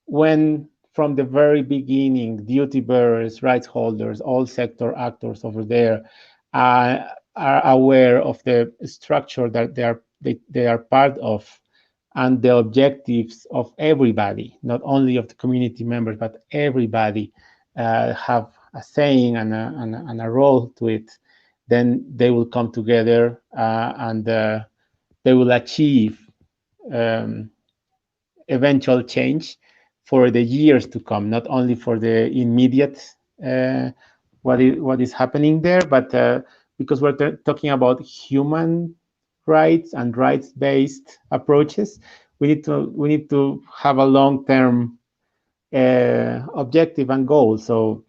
When from the very beginning, duty bearers, rights holders, all sector actors over there are aware of the structure that they are part of, and the objectives of everybody, not only of the community members, but everybody have a saying and a role to it, then they will come together and they will achieve eventual change for the years to come, not only for the immediate what is happening there, but because we're talking about human rights and rights-based approaches, we need to have a long-term objective and goal. So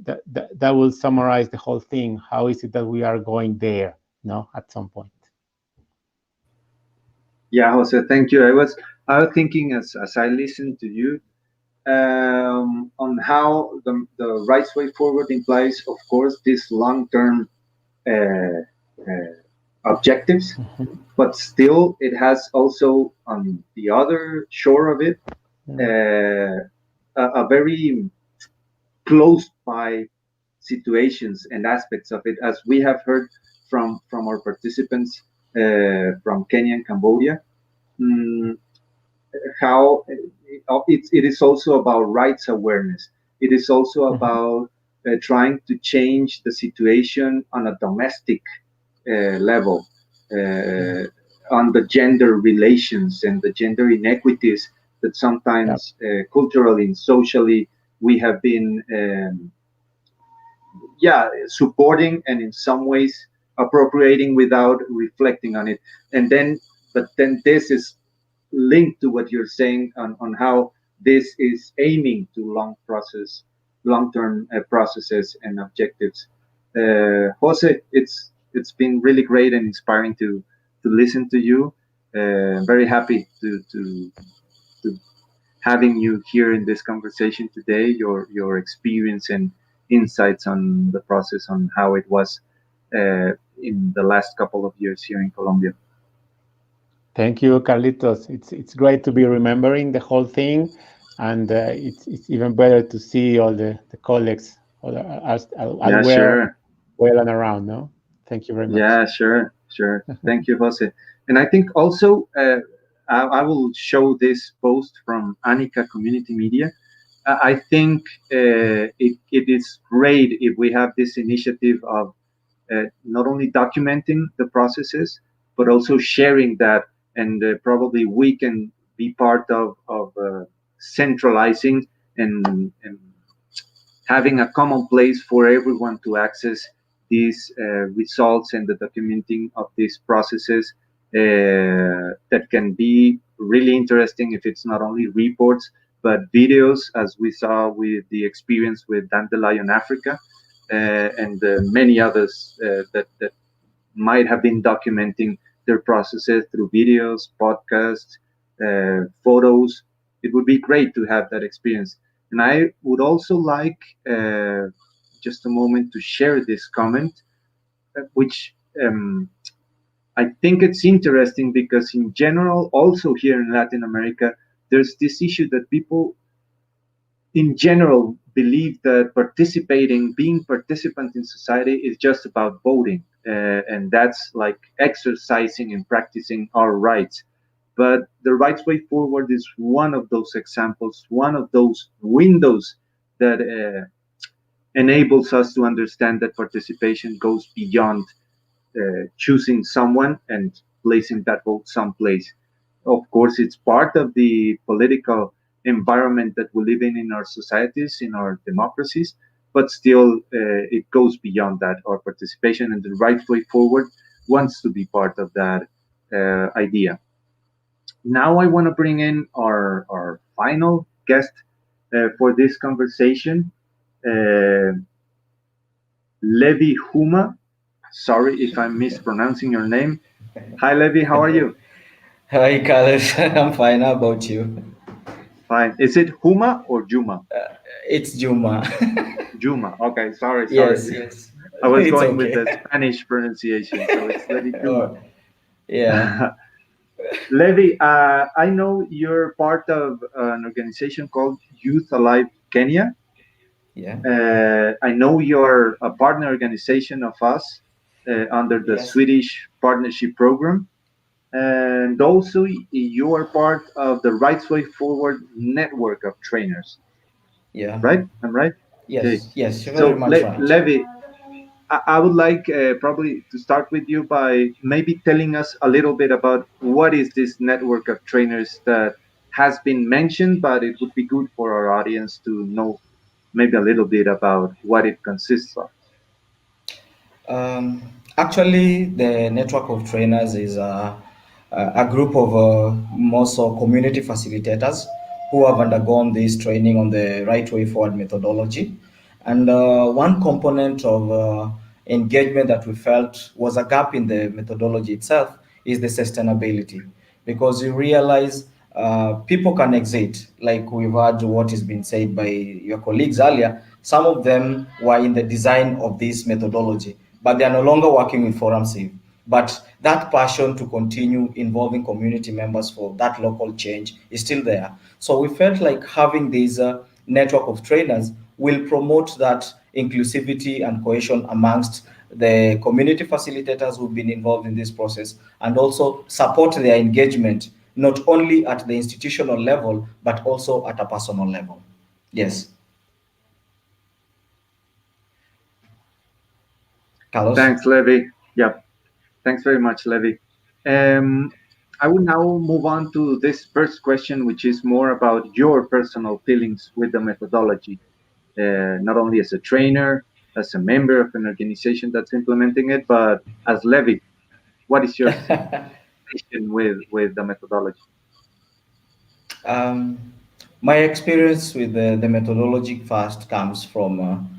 that will summarize the whole thing. How is it that we are going there, at some point? Yeah, Jose, thank you. I was thinking as I listened to you on how the right way forward implies, of course, these long-term objectives, but still it has also on the other shore of it a very close by situations and aspects of it, as we have heard from our participants from Kenya and Cambodia. How it is also about rights awareness. It is also about trying to change the situation on a domestic level, on the gender relations and the gender inequities that sometimes culturally and socially we have been supporting and in some ways appropriating without reflecting on it. But then this is linked to what you're saying on how this is aiming to long-term processes and objectives. Jose, it's been really great and inspiring to listen to you. Very happy to having you here in this conversation today. Your experience and insights on the process, on how it was in the last couple of years here in Colombia. Thank you, Carlitos. It's great to be remembering the whole thing, and it's even better to see all the colleagues well and around. No, thank you very much. Yeah, sure. Thank you, Jose. And I think also I will show this post from Anika Community Media. I think it is great if we have this initiative of not only documenting the processes, but also sharing that. And probably we can be part of centralizing and having a common place for everyone to access these results and the documenting of these processes that can be really interesting if it's not only reports, but videos, as we saw with the experience with Dandelion Africa and many others that might have been documenting their processes through videos, podcasts, photos. It would be great to have that experience. And I would also like just a moment to share this comment, which I think it's interesting because in general, also here in Latin America, there's this issue that people in general believe that being participant in society is just about voting. And that's like exercising and practicing our rights. But the right way forward is one of those examples, one of those windows that enables us to understand that participation goes beyond choosing someone and placing that vote someplace. Of course, it's part of the political environment that we live in our societies, in our democracies, but still it goes beyond that. Our participation and the right way forward wants to be part of that idea. Now I want to bring in our final guest for this conversation, Levi Juma. Sorry if I'm mispronouncing your name. Hi, Levi. How are you? Hi, Carlos. I'm fine. How about you? Fine. Is it Juma or Juma? It's Juma. Juma. Okay. Sorry. Yes. I was going with the Spanish pronunciation, so it's Levi Juma. Yeah. Levi, I know you're part of an organization called Youth Alive Kenya. Yeah. I know you're a partner organization of us under the Swedish Partnership Program. And also you are part of the Rights Way Forward network of trainers. Yeah. Right? I'm right? Yes. Okay. Yes, you're very much right. Levi, I would like probably to start with you by maybe telling us a little bit about what is this network of trainers that has been mentioned, but it would be good for our audience to know maybe a little bit about what it consists of. Actually, the network of trainers is a group of most community facilitators who have undergone this training on the right way forward methodology. And one component of engagement that we felt was a gap in the methodology itself is the sustainability, because you realize people can exit, like we've heard what has been said by your colleagues earlier. Some of them were in the design of this methodology, but they are no longer working with ForumCiv. But that passion to continue involving community members for that local change is still there. So we felt like having this network of trainers will promote that inclusivity and cohesion amongst the community facilitators who've been involved in this process, and also support their engagement, not only at the institutional level, but also at a personal level. Yes. Carlos? Thanks, Levi. Yeah, thanks very much, Levi. I will now move on to this first question, which is more about your personal feelings with the methodology, not only as a trainer, as a member of an organization that's implementing it, but as Levi. What is your situation with the methodology? My experience with the methodology first comes from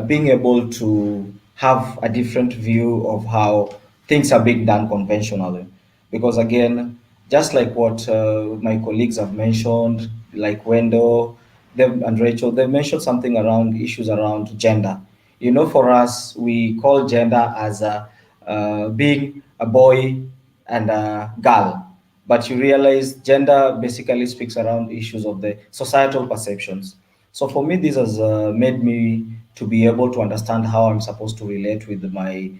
being able to have a different view of how things are being done conventionally. Because again, just like what my colleagues have mentioned, like Wendo and Rachel, they mentioned something around issues around gender. You know, for us, we call gender as being a boy and a girl, but you realize gender basically speaks around issues of the societal perceptions. So for me, this has made me to be able to understand how I'm supposed to relate with my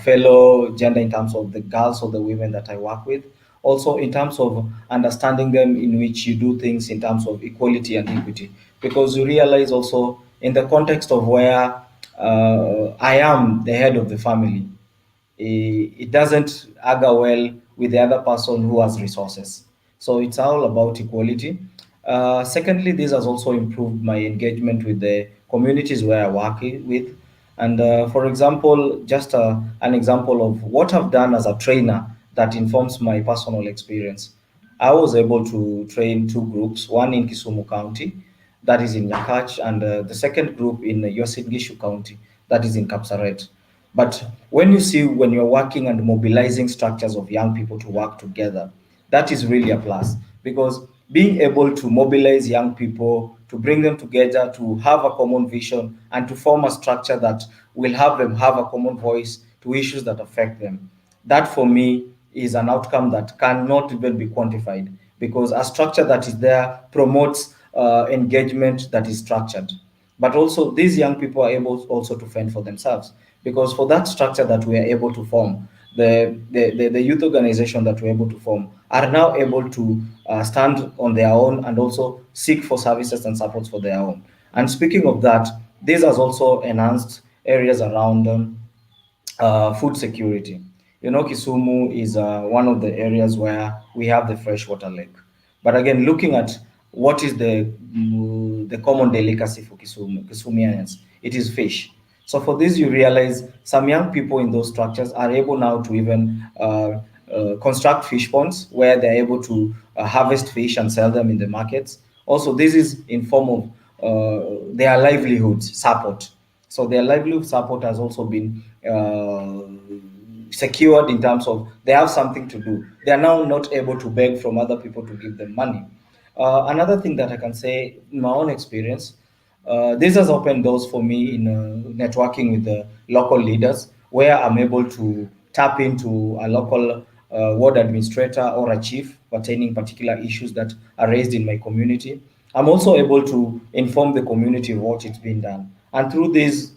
fellow gender in terms of the girls or the women that I work with. Also in terms of understanding them in which you do things in terms of equality and equity, because you realize also in the context of where I am the head of the family, it doesn't agger well with the other person who has resources. So it's all about equality. Secondly, this has also improved my engagement with the communities where I work with. And for example, just an example of what I've done as a trainer that informs my personal experience. I was able to train two groups, one in Kisumu County, that is in Nyakach, and the second group in Uasin Gishu County, that is in Kapsaret. But when you're working and mobilizing structures of young people to work together, that is really a plus, because being able to mobilize young people, to bring them together, to have a common vision, and to form a structure that will have them have a common voice to issues that affect them. That for me is an outcome that cannot even be quantified, because a structure that is there promotes engagement that is structured. But also these young people are able also to fend for themselves, because for that structure that we are able to form, the youth organization that we're able to form are now able to stand on their own and also seek for services and supports for their own. And speaking of that, this has also enhanced areas around food security. You know, Kisumu is one of the areas where we have the freshwater lake. But again, looking at what is the common delicacy for Kisumians, it is fish. So for this, you realize some young people in those structures are able now to even construct fish ponds where they're able to harvest fish and sell them in the markets. Also, this is in form of their livelihoods support. So their livelihood support has also been secured in terms of they have something to do. They are now not able to beg from other people to give them money. Another thing that I can say in my own experience, this has opened doors for me in networking with the local leaders, where I'm able to tap into a local ward administrator or a chief pertaining particular issues that are raised in my community. I'm also able to inform the community of what it's been done. And through this,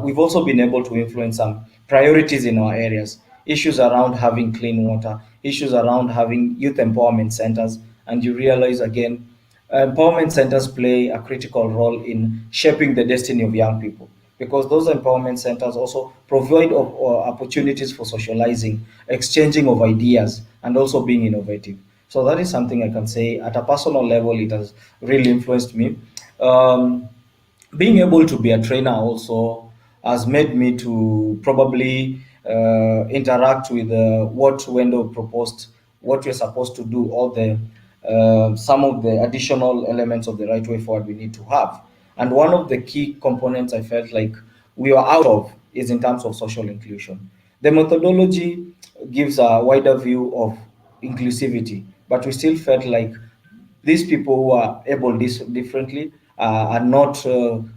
we've also been able to influence some priorities in our areas, issues around having clean water, issues around having youth empowerment centers. And you realize again, empowerment centers play a critical role in shaping the destiny of young people, because those empowerment centers also provide opportunities for socializing, exchanging of ideas, and also being innovative. So that is something I can say at a personal level, it has really influenced me. Being able to be a trainer also has made me to probably interact with what Wendo proposed, what we're supposed to do, all the some of the additional elements of the right way forward we need to have. And one of the key components I felt like we are out of is in terms of social inclusion. The methodology gives a wider view of inclusivity, but we still felt like these people who are able differently are not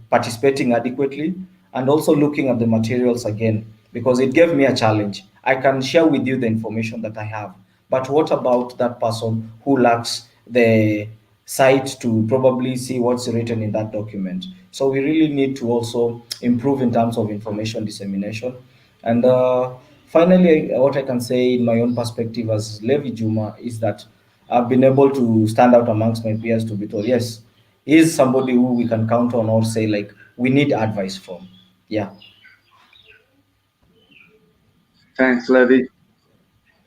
participating adequately, and also looking at the materials again, because it gave me a challenge. I can share with you the information that I have, but what about that person who lacks the sight to probably see what's written in that document? So we really need to also improve in terms of information dissemination. And finally, what I can say in my own perspective as Levi Juma is that I've been able to stand out amongst my peers to be told, yes, he is somebody who we can count on, or say like we need advice from. Yeah. Thanks, Levi.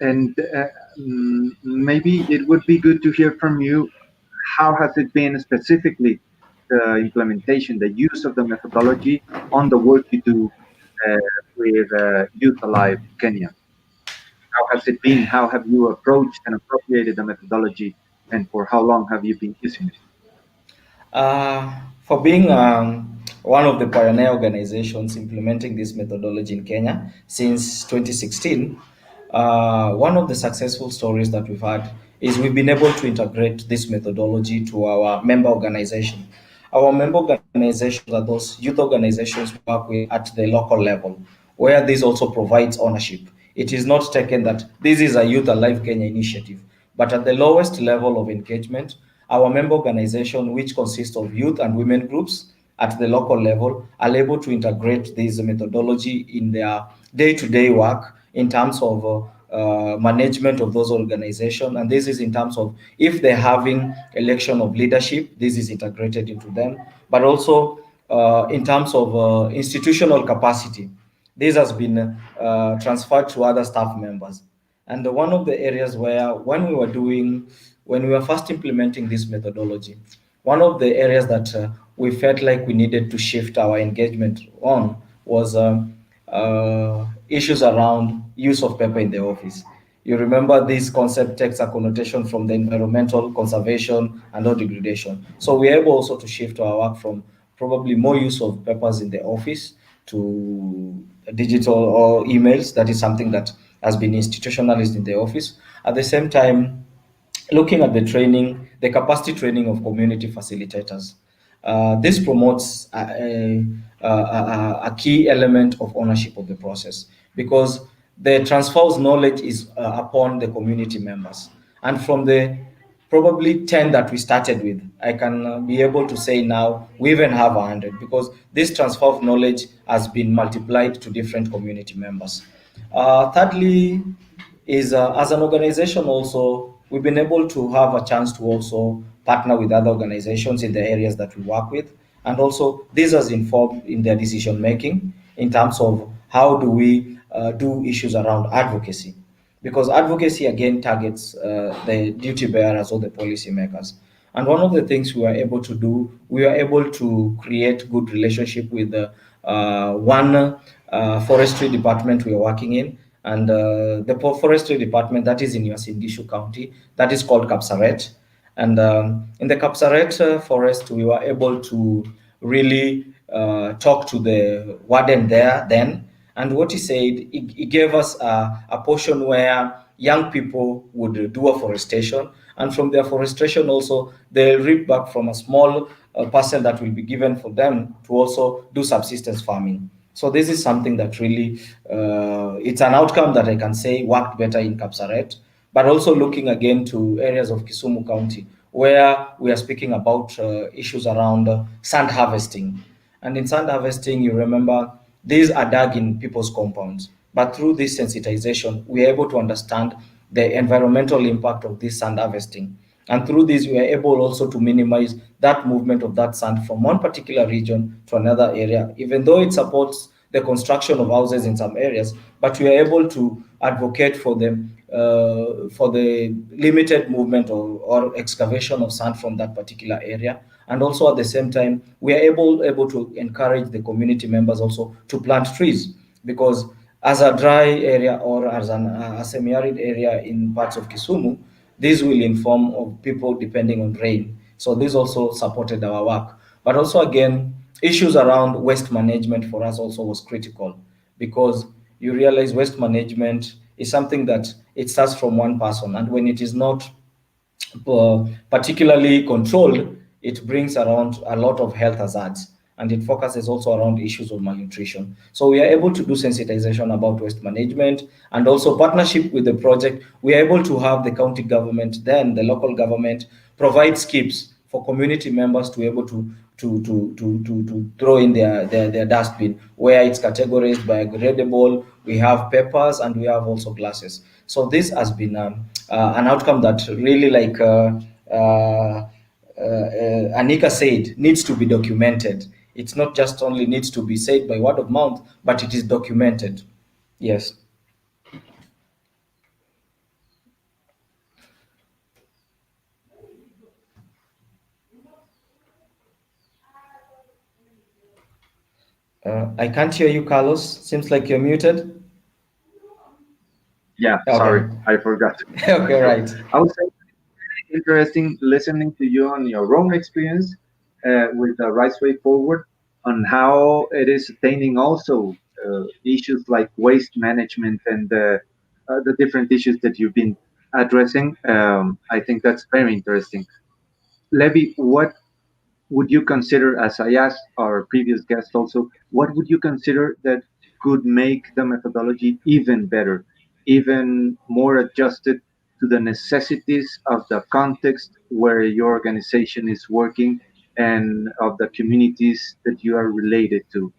And maybe it would be good to hear from you. How has it been specifically the implementation, the use of the methodology on the work you do with Youth Alive Kenya? How has it been? How have you approached and appropriated the methodology, and for how long have you been using it? For being one of the pioneer organizations implementing this methodology in Kenya since 2016, one of the successful stories that we've had is we've been able to integrate this methodology to our member organization. Our member organizations are those youth organizations we work with at the local level, where this also provides ownership. It is not taken that this is a Youth Alive Kenya initiative, but at the lowest level of engagement, our member organization, which consists of youth and women groups at the local level, are able to integrate this methodology in their day-to-day work in terms of management of those organizations. And this is in terms of if they're having election of leadership, this is integrated into them, but also in terms of institutional capacity. This has been transferred to other staff members. And one of the areas where when we were first implementing this methodology, one of the areas that we felt like we needed to shift our engagement on was issues around use of paper in the office. You remember this concept takes a connotation from the environmental conservation and not degradation. So we're able also to shift our work from probably more use of papers in the office to digital or emails. That is something that has been institutionalized in the office. At the same time, looking at the training, the capacity training of community facilitators. This promotes a key element of ownership of the process, because the transfer of knowledge is upon the community members. And from the probably 10 that we started with, I can be able to say now we even have 100, because this transfer of knowledge has been multiplied to different community members. Thirdly, is as an organization also, we've been able to have a chance to also partner with other organizations in the areas that we work with. And also this has informed in their decision making in terms of how do we do issues around advocacy. Because advocacy again targets the duty bearers or the policy makers. And one of the things we were able to do, we were able to create good relationship with one forestry department we are working in, and the forestry department that is in Uasin Gishu County, that is called Kapsaret. And in the Kapsaret forest, we were able to really talk to the warden there then. And what he said, he gave us a portion where young people would do afforestation. And from the afforestation also, they'll reap back from a small parcel that will be given for them to also do subsistence farming. So this is something that really, it's an outcome that I can say worked better in Kapsaret, but also looking again to areas of Kisumu County, where we are speaking about issues around sand harvesting. And in sand harvesting, you remember, these are dug in people's compounds. But through this sensitization, we are able to understand the environmental impact of this sand harvesting. And through this, we are able also to minimize that movement of that sand from one particular region to another area, even though it supports the construction of houses in some areas, but we are able to advocate for them for the limited movement or excavation of sand from that particular area. And also at the same time, we are able to encourage the community members also to plant trees, because as a dry area or as a semi-arid area in parts of Kisumu, This will inform of people depending on rain. So this also supported our work. But also again, issues around waste management for us also was critical, because you realize waste management is something that it starts from one person, and when it is not particularly controlled, it brings around a lot of health hazards, and it focuses also around issues of malnutrition. So we are able to do sensitization about waste management, and also partnership with the project. We are able to have the county government, then the local government provide skips for community members to be able to throw in their dustbin, where it's categorized by gradable. We have papers and we have also glasses. So this has been an outcome that really, like Anika said, needs to be documented. It's not just only needs to be said by word of mouth, but it is documented. Yes. I can't hear you, Carlos. Seems like you're muted. Yeah, Okay. sorry, I forgot. Okay, right. I was saying, interesting listening to you on your own experience with the Right Way Forward, on how it is attaining also issues like waste management and the different issues that you've been addressing. I think that's very interesting. Levi, what would you consider, as I asked our previous guest also, what would you consider that could make the methodology even better, even more adjusted to the necessities of the context where your organization is working and of the communities that you are related to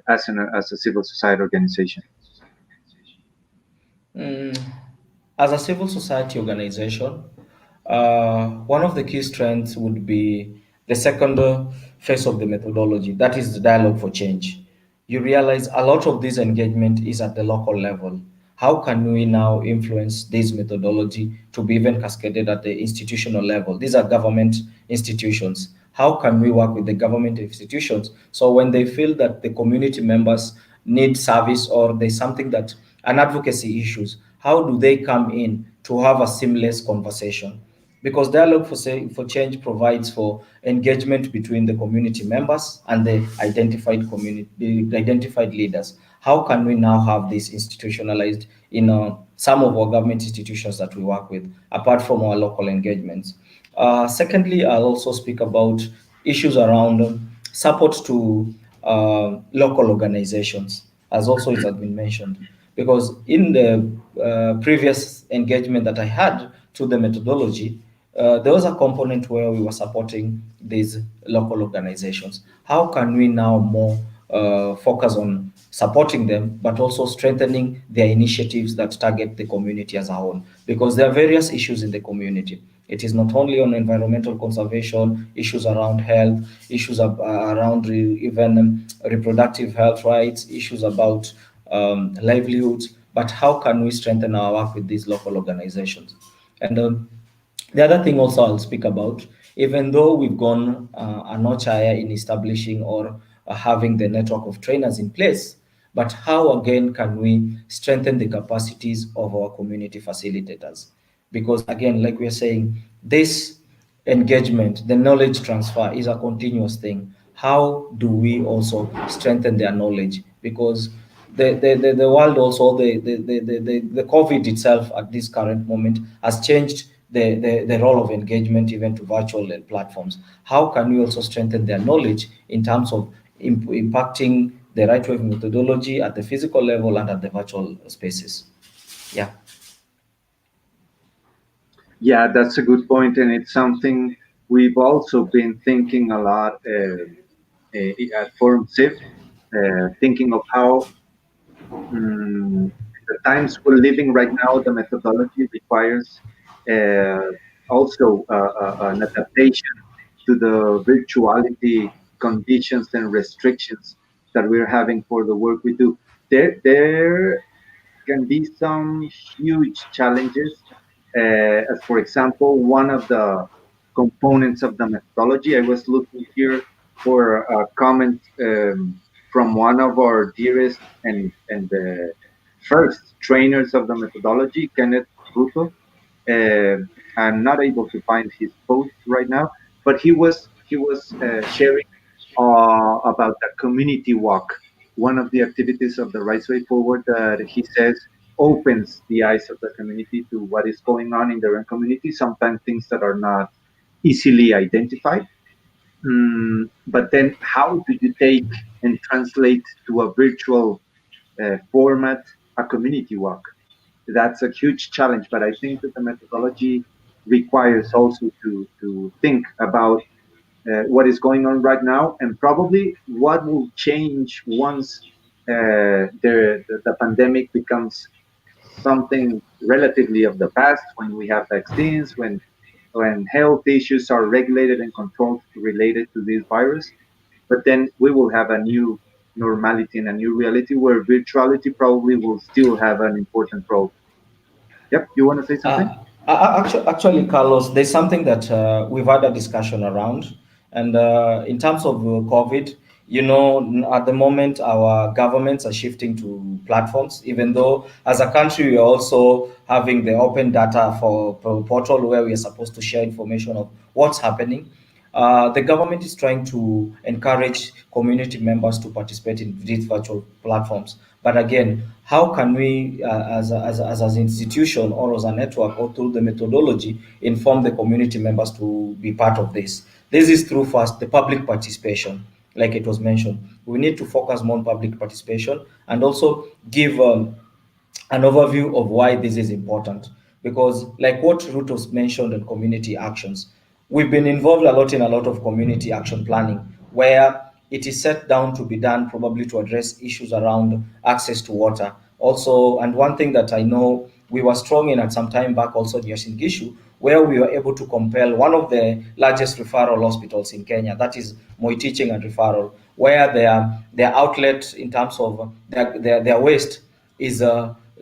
as a civil society organization? Mm, as a civil society organization, one of the key strengths would be the second phase of the methodology, that is the dialogue for change. You realize a lot of this engagement is at the local level. How can we now influence this methodology to be even cascaded at the institutional level? These are government institutions. How can we work with the government institutions so when they feel that the community members need service, or there's something that an advocacy issues, how do they come in to have a seamless conversation? Because dialogue for change provides for engagement between the community members and the identified leaders. How can we now have this institutionalized in some of our government institutions that we work with, apart from our local engagements? Secondly, I'll also speak about issues around support to local organizations, as also it has been mentioned. Because in the previous engagement that I had to the methodology, there was a component where we were supporting these local organizations. How can we now more focus on supporting them, but also strengthening their initiatives that target the community as a whole? Because there are various issues in the community. It is not only on environmental conservation, issues around health, issues around even reproductive health rights, issues about livelihoods, but how can we strengthen our work with these local organizations? And the other thing also I'll speak about, even though we've gone a notch higher in establishing or having the network of trainers in place, but how again can we strengthen the capacities of our community facilitators? Because again, like we're saying, this engagement, the knowledge transfer is a continuous thing. How do we also strengthen their knowledge? Because the world also, the COVID itself at this current moment has changed the role of engagement even to virtual platforms. How can we also strengthen their knowledge in terms of impacting the right wave methodology at the physical level and at the virtual spaces? Yeah. Yeah, that's a good point, and it's something we've also been thinking a lot at ForumCiv, thinking of how the times we're living right now, the methodology requires also an adaptation to the virtuality conditions and restrictions that we're having for the work we do. There can be some huge challenges. As for example, one of the components of the methodology, I was looking here for a comment from one of our dearest and the first trainers of the methodology, Kenneth Ruto. I'm not able to find his post right now, but he was sharing about the community walk. One of the activities of the Right Way Forward that he says opens the eyes of the community to what is going on in their own community. Sometimes things that are not easily identified. But then, how do you take and translate to a virtual format a community walk? That's a huge challenge, but I think that the methodology requires also to think about what is going on right now and probably what will change once the pandemic becomes something relatively of the past, when we have vaccines, when health issues are regulated and controlled related to this virus. But then we will have a new normality and a new reality where virtuality probably will still have an important role. Yep, you want to say something? Actually, Carlos, there's something that we've had a discussion around, and in terms of COVID, you know, at the moment our governments are shifting to platforms. Even though, as a country, we are also having the open data for portal where we are supposed to share information of what's happening. The government is trying to encourage community members to participate in these virtual platforms. But again, how can we, as an institution or as a network or through the methodology, inform the community members to be part of this? This is through first the public participation, like it was mentioned. We need to focus more on public participation and also give an overview of why this is important. Because like what Ruth was mentioned in community actions, we've been involved a lot in a lot of community action planning where it is set down to be done probably to address issues around access to water. Also, and one thing that I know we were strong in at some time back also in Gishu, where we were able to compel one of the largest referral hospitals in Kenya, that is Moi Teaching and Referral, where their outlet in terms of their waste is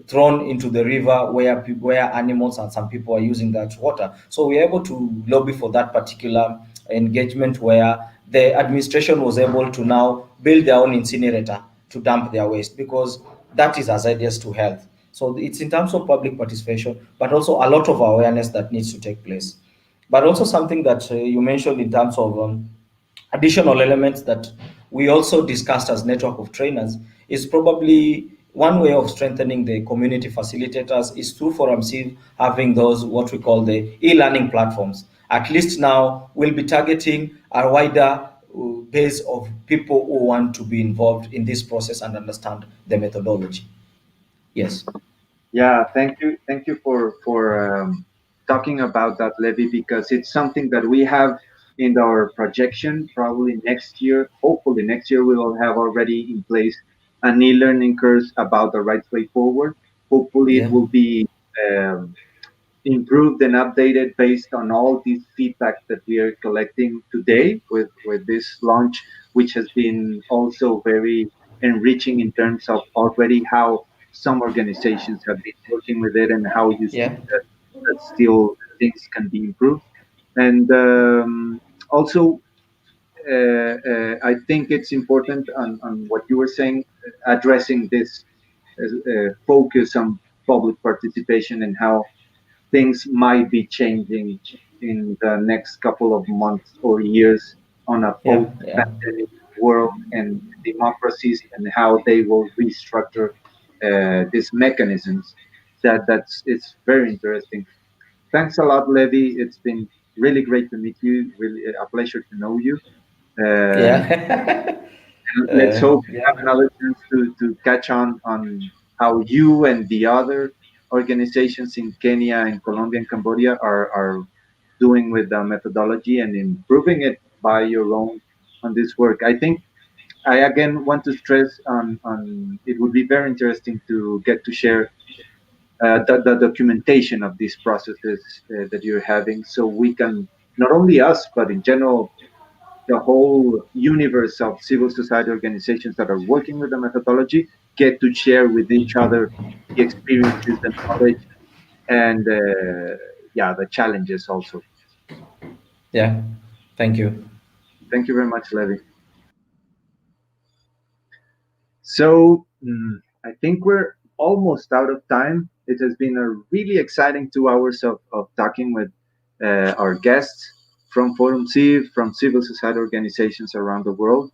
thrown into the river where animals and some people are using that water. So we're able to lobby for that particular engagement where the administration was able to now build their own incinerator to dump their waste, because that is hazardous to health. So it's in terms of public participation, but also a lot of awareness that needs to take place. But also something that you mentioned in terms of additional elements that we also discussed as network of trainers is probably one way of strengthening the community facilitators is through ForumCiv having those what we call the e-learning platforms. At least now we'll be targeting a wider base of people who want to be involved in this process and understand the methodology. Yes. Yeah, thank you for talking about that, Levi, because it's something that we have in our projection. Probably next year, hopefully next year, we will have already in place an e-learning course about the right way forward. Hopefully, it will be improved and updated based on all these feedback that we are collecting today with this launch, which has been also very enriching in terms of already how some organizations have been working with it and how you see that still things can be improved. And also, I think it's important on what you were saying, addressing this focus on public participation and how things might be changing in the next couple of months or years on a post-pandemic world and democracies and how they will restructure these mechanisms. That's it's very interesting. Thanks a lot, Levi. It's been really great to meet you. Really a pleasure to know you. Let's hope we have another chance to catch on how you and the other organizations in Kenya and Colombia and Cambodia are doing with the methodology and improving it by your own on this work. I think I again want to stress on it would be very interesting to get to share the documentation of these processes that you're having, so we can, not only us but in general the whole universe of civil society organizations that are working with the methodology, get to share with each other the experiences and knowledge and the challenges also. Yeah, thank you. Thank you very much, Levi. So I think we're almost out of time. It has been a really exciting 2 hours of talking with our guests from ForumCiv, from civil society organizations around the world.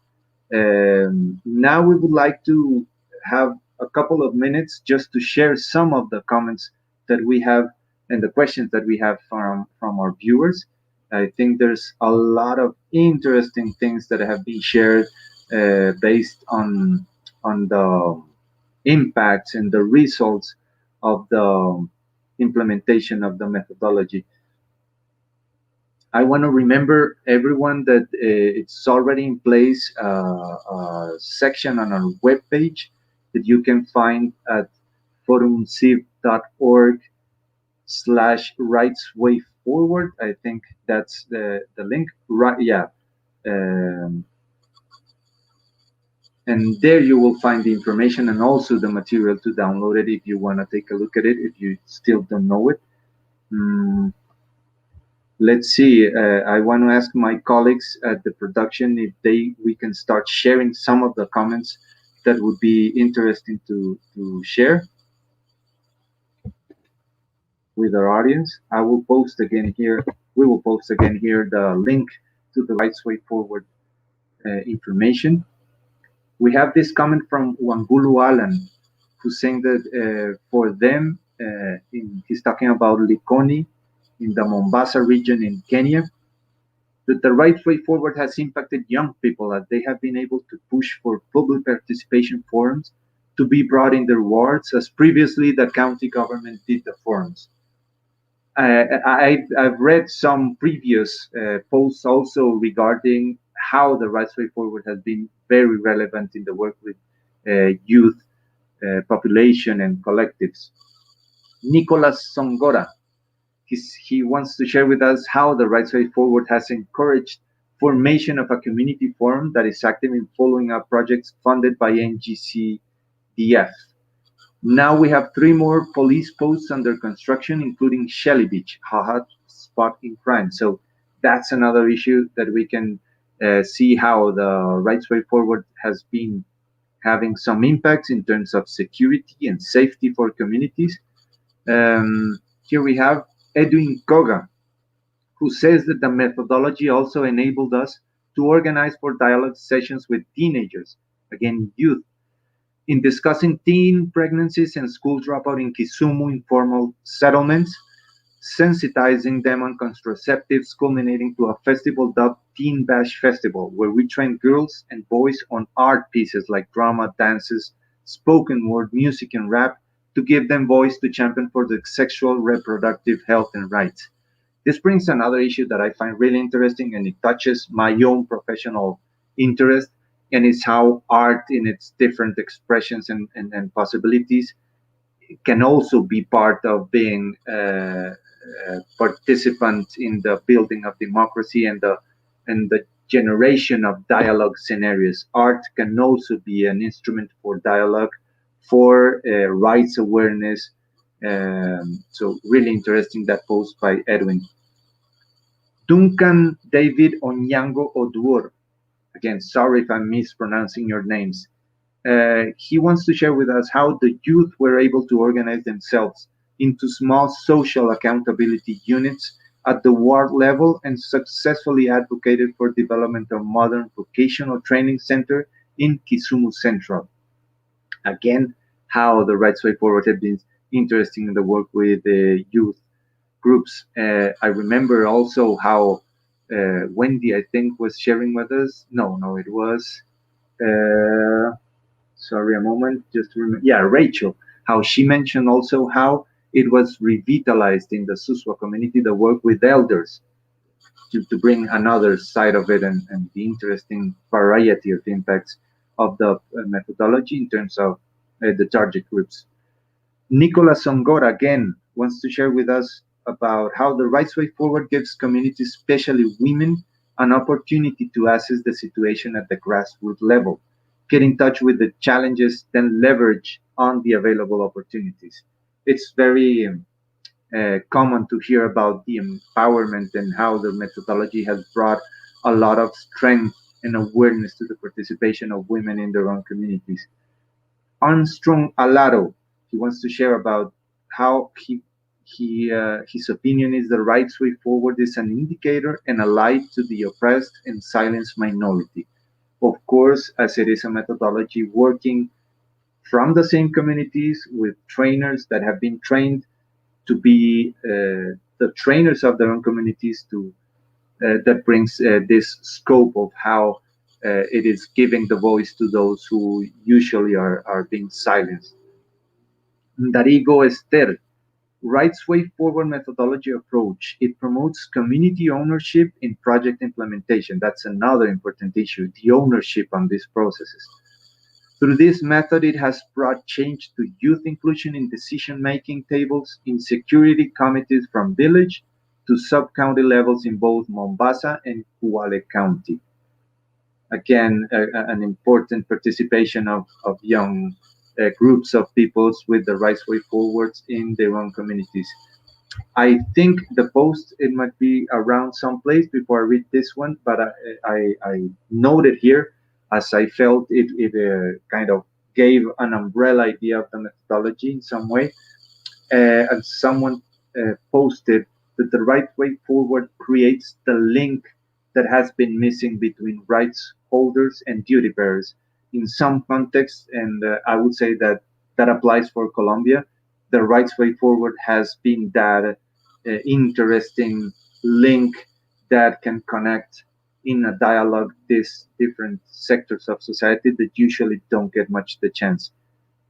Now we would like to have a couple of minutes just to share some of the comments that we have and the questions that we have from our viewers. I think there's a lot of interesting things that have been shared based on the impacts and the results of the implementation of the methodology. I want to remember everyone that it's already in place a section on our webpage that you can find at forumciv.org/rightswayforward. I think that's the link. Right? Yeah. And there you will find the information and also the material to download it if you want to take a look at it, if you still don't know it. Let's see. I want to ask my colleagues at the production if we can start sharing some of the comments that would be interesting to share with our audience. I will post again here. We will post again here the link to the Rights Way Forward information. We have this comment from Wangulu Alan, who's saying that for them, he's talking about Likoni in the Mombasa region in Kenya, that the Right Way Forward has impacted young people as they have been able to push for public participation forums to be brought in their wards, as previously the county government did the forums. I've read some previous posts also regarding how the Right Way Forward has been very relevant in the work with youth, population, and collectives. Nicolas Songora, he wants to share with us how the Right Way Forward has encouraged formation of a community forum that is active in following up projects funded by NGCDF. Now we have 3 more police posts under construction, including Shelly Beach, a hot spot in crime. So that's another issue that we can see how the Right Way Forward has been having some impacts in terms of security and safety for communities. Here we have Edwin Koga, who says that the methodology also enabled us to organize for dialogue sessions with teenagers, again, youth, in discussing teen pregnancies and school dropout in Kisumu informal settlements, sensitizing them on contraceptives, culminating to a festival dubbed Teen Bash Festival, where we train girls and boys on art pieces like drama, dances, spoken word, music, and rap to give them voice to champion for the sexual reproductive health and rights. This brings another issue that I find really interesting, and it touches my own professional interest, and it's how art in its different expressions and possibilities can also be part of being a participant in the building of democracy and the generation of dialogue scenarios. Art can also be an instrument for dialogue, for rights awareness. So really interesting, that post by Edwin. Duncan David Onyango Oduor. Again, sorry if I'm mispronouncing your names. He wants to share with us how the youth were able to organize themselves into small social accountability units at the ward level and successfully advocated for development of modern vocational training center in Kisumu Central. Again, how the Rights Way Forward had been interesting in the work with the youth groups. I remember also how Wendy, I think, was sharing with us. No, it was, sorry, a moment, just remember. Yeah, Rachel, how she mentioned also how it was revitalized in the Suswa community, the work with elders, to bring another side of it and the interesting variety of impacts of the methodology in terms of the target groups. Nicolas Songora, again, wants to share with us about how the Rights Way Forward gives communities, especially women, an opportunity to assess the situation at the grassroots level, get in touch with the challenges, then leverage on the available opportunities. It's very common to hear about the empowerment and how the methodology has brought a lot of strength and awareness to the participation of women in their own communities. Armstrong Alaro, he wants to share about how his opinion is the right way forward is an indicator and a light to the oppressed and silenced minority. Of course, as it is a methodology working from the same communities with trainers that have been trained to be the trainers of their own communities, to that brings this scope of how it is giving the voice to those who usually are being silenced. Darigo Ester, Rights Way Forward methodology approach. It promotes community ownership in project implementation. That's another important issue, the ownership on these processes. Through this method, it has brought change to youth inclusion in decision-making tables, in security committees from village to sub-county levels in both Mombasa and Kwale County. Again, an important participation of young groups of peoples with the rights way forwards in their own communities. I think the post, it might be around someplace before I read this one, but I noted here as I felt it kind of gave an umbrella idea of the methodology in some way. And someone posted that the right way forward creates the link that has been missing between rights holders and duty bearers. In some contexts, and I would say that that applies for Colombia, the rights way forward has been that interesting link that can connect in a dialogue these different sectors of society that usually don't get much the chance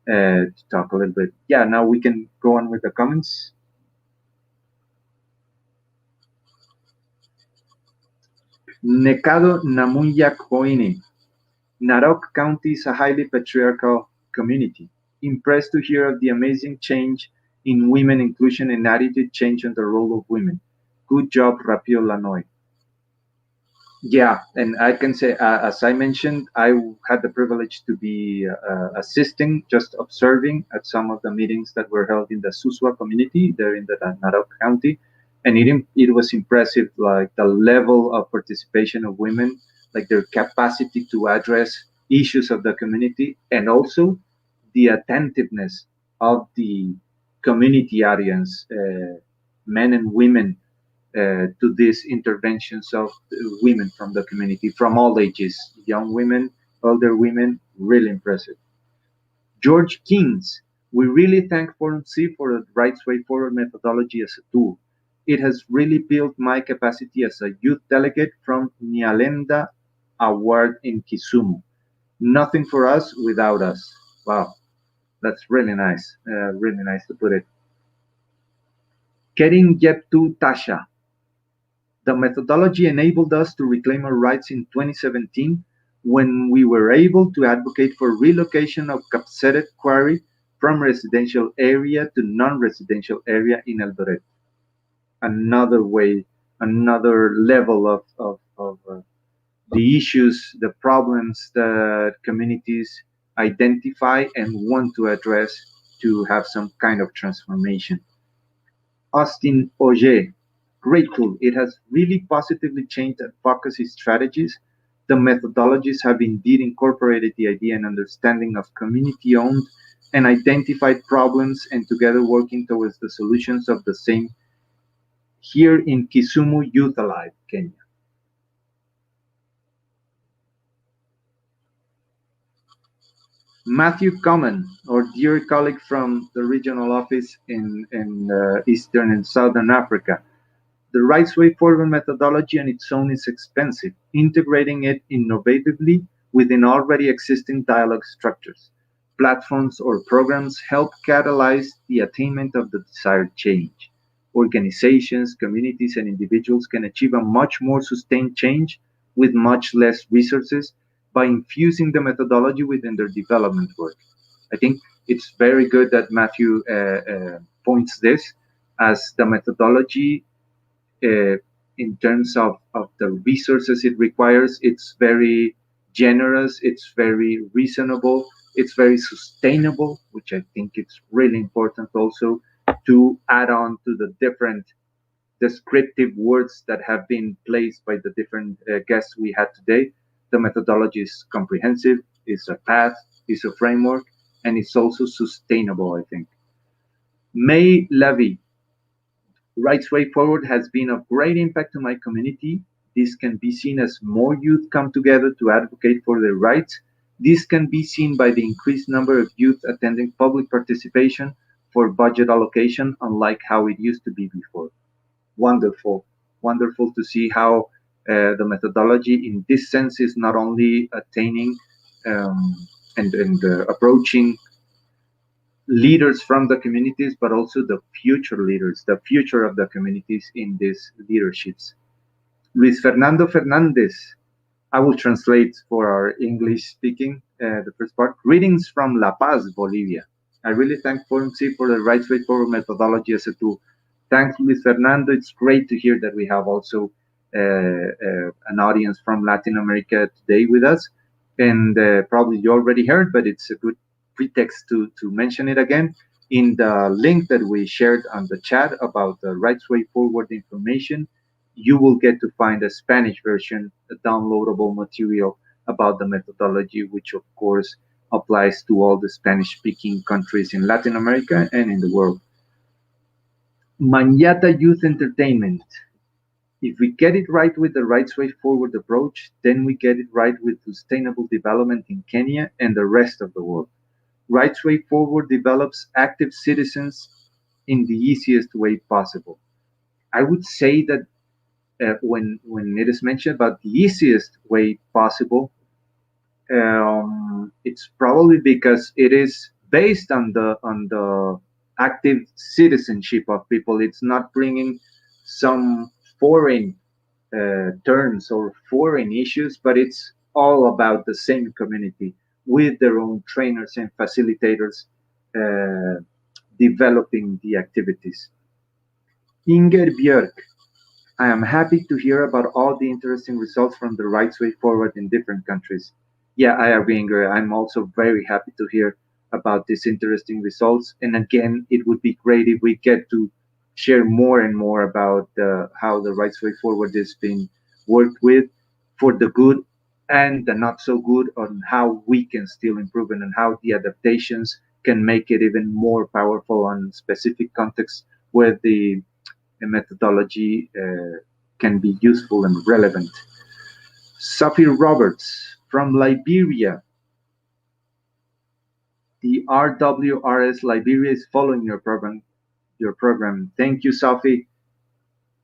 to talk a little bit. Yeah, now we can go on with the comments. Nekado Namunya Koini. Narok County is a highly patriarchal community. Impressed to hear of the amazing change in women inclusion and attitude change on the role of women. Good job, Rachael Lanoi. Yeah, and I can say, as I mentioned, I had the privilege to be assisting, just observing at some of the meetings that were held in the Suswa community there in the Narok County. And it was impressive, like the level of participation of women, like their capacity to address issues of the community, and also the attentiveness of the community audience, men and women, to these interventions of women from the community, from all ages, young women, older women, really impressive. George Kings, we really thank ForumCiv for the Rights Way Forward methodology as a tool. It has really built my capacity as a youth delegate from Nyalenda Award in Kisumu. Nothing for us without us. Wow, that's really nice to put it. Kerin Yeptu Tasha, the methodology enabled us to reclaim our rights in 2017 when we were able to advocate for relocation of Kapseret Quarry from residential area to non-residential area in Eldoret. Another way, another level of the issues, the problems that communities identify and want to address to have some kind of transformation. Austin Oje, grateful. It has really positively changed advocacy strategies. The methodologies have indeed incorporated the idea and understanding of community-owned and identified problems, and together working towards the solutions of the same here in Kisumu Youth Alive, Kenya. Matthew Common, our dear colleague from the regional office in Eastern and Southern Africa. The Rights Way Forward methodology on its own is expensive. Integrating it innovatively within already existing dialogue structures, platforms, or programs help catalyze the attainment of the desired change. Organizations, communities, and individuals can achieve a much more sustained change with much less resources by infusing the methodology within their development work. I think it's very good that Matthew points this as the methodology in terms of the resources it requires. It's very generous, it's very reasonable, it's very sustainable, which I think it's really important also to add on to the different descriptive words that have been placed by the different guests we had today. The methodology is comprehensive, it's a path, it's a framework, and it's also sustainable, I think. May Levy, Rights Way Forward has been of great impact to my community. This can be seen as more youth come together to advocate for their rights. This can be seen by the increased number of youth attending public participation for budget allocation, unlike how it used to be before. Wonderful, wonderful to see how the methodology in this sense is not only attaining and approaching leaders from the communities, but also the future leaders, the future of the communities in these leaderships. Luis Fernando Fernandez, I will translate for our English speaking, the first part. Greetings from La Paz, Bolivia. I really thank ForumCiv for the Rights Way Forward methodology as a tool. Thanks, Luis Fernando. It's great to hear that we have also an audience from Latin America today with us. And probably you already heard, but it's a good pretext to mention it again. In the link that we shared on the chat about the Rights Way Forward information, you will get to find a Spanish version, a downloadable material about the methodology, which of course applies to all the Spanish-speaking countries in Latin America and in the world. Manyata Youth Entertainment. If we get it right with the Rights Way Forward approach, then we get it right with sustainable development in Kenya and the rest of the world. Rights Way Forward develops active citizens in the easiest way possible. I would say that when it is mentioned about the easiest way possible, it's probably because it is based on the active citizenship of people. It's not bringing some foreign terms or foreign issues, but it's all about the same community with their own trainers and facilitators developing the activities. Inger Björk, I am happy to hear about all the interesting results from the Rights Way Forward in different countries. Yeah, I agree, Inger. I'm also very happy to hear about these interesting results. And again, it would be great if we get to share more and more about how the Rights Way Forward is being worked with for the good and the not so good, on how we can still improve it and how the adaptations can make it even more powerful on specific contexts where the methodology can be useful and relevant. Sophie Roberts from Liberia. The RWRS Liberia is following your program. Thank you, Sophie.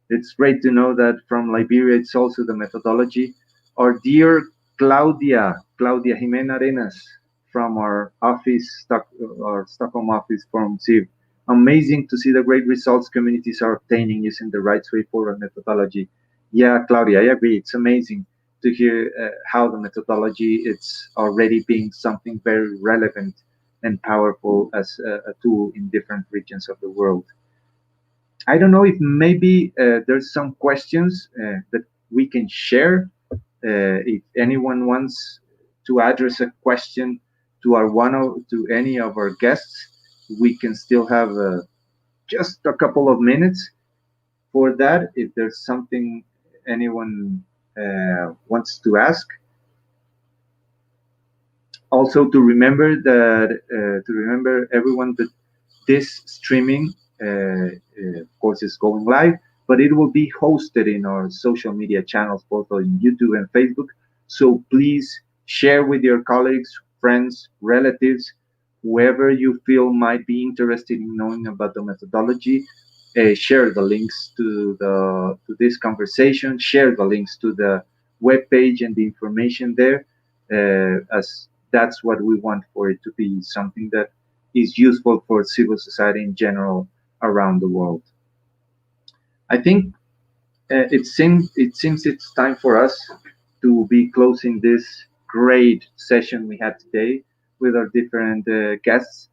It's great to know that from Liberia it's also the methodology. Our dear Claudia Jimena Arenas from our office, our Stockholm office, ForumCiv. Amazing to see the great results communities are obtaining using the Rights Way Forward methodology. Yeah, Claudia, I agree. It's amazing to hear how the methodology it's already being something very relevant and powerful as a tool in different regions of the world. I don't know if maybe there's some questions that we can share. If anyone wants to address a question to any of our guests, we can still have just a couple of minutes for that. If there's something anyone wants to ask. Also, to remember everyone that this streaming, of course, is going live, but it will be hosted in our social media channels, both on YouTube and Facebook. So please share with your colleagues, friends, relatives, whoever you feel might be interested in knowing about the methodology. Share the links to this conversation. Share the links to the webpage and the information there, as that's what we want for it to be, something that is useful for civil society in general around the world. I think it seems it's time for us to be closing this great session we had today with our different guests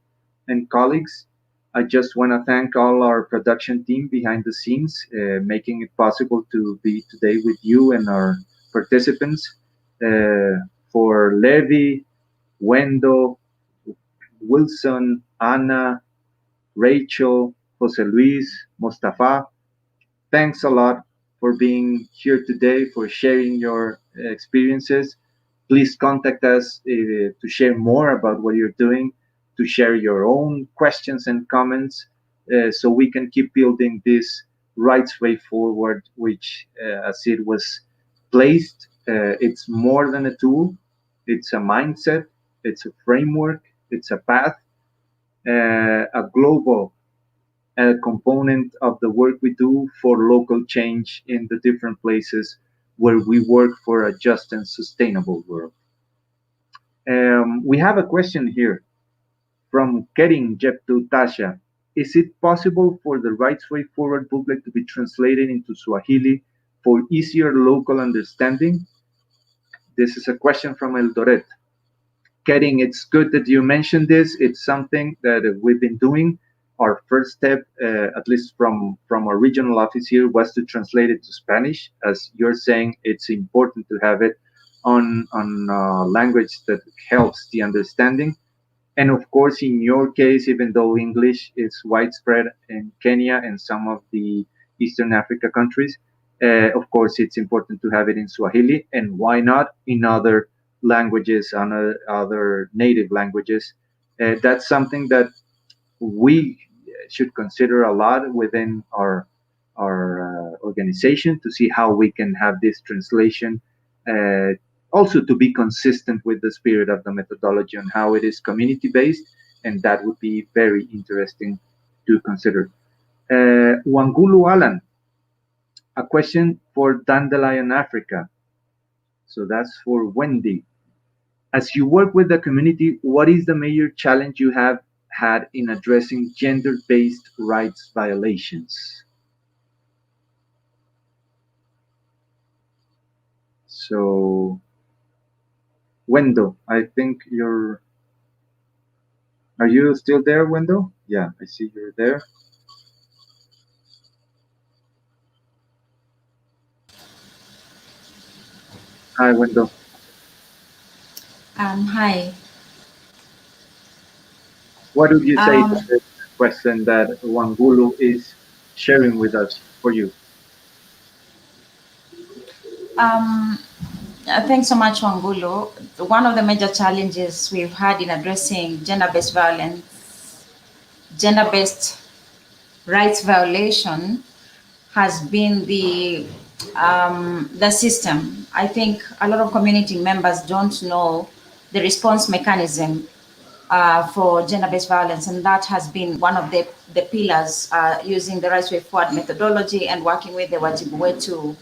and colleagues. I just want to thank all our production team behind the scenes, making it possible to be today with you and our participants. For Levi, Wendo, Wilson, Anna, Rachel, José Luis, Mostafa, thanks a lot for being here today, for sharing your experiences. Please contact us to share more about what you're doing, to share your own questions and comments. so we can keep building this rights way forward, which, as it was placed, it's more than a tool. It's a mindset, it's a framework, it's a path, a global component of the work we do for local change in the different places where we work for a just and sustainable world. We have a question here from Kering Jeptutasha. Is it possible for the Rights Way Forward booklet to be translated into Swahili for easier local understanding? This is a question from Eldoret. Kering, it's good that you mentioned this. It's something that we've been doing. Our first step, at least from our regional office here, was to translate it to Spanish. As you're saying, it's important to have it on language that helps the understanding. And of course, in your case, even though English is widespread in Kenya and some of the Eastern Africa countries, of course, it's important to have it in Swahili. And why not in other languages, other native languages? That's something that we should consider a lot within our organization to see how we can have this translation. Also to be consistent with the spirit of the methodology and how it is community-based, and that would be very interesting to consider. Wangulu Alan, a question for Dandelion Africa. So that's for Wendy. As you work with the community, what is the major challenge you have had in addressing gender-based rights violations? So, Wendo, I think are you still there, Wendo? Yeah, I see you're there. Hi, Wendo. Hi. What would you say to this question that Wangulu is sharing with us for you? Thanks so much, Wangulu. One of the major challenges we've had in addressing gender-based violence, gender-based rights violation, has been the system. I think a lot of community members don't know the response mechanism for gender-based violence, and that has been one of the pillars using the Rights Way Forward methodology and working with the Wajibu Wetu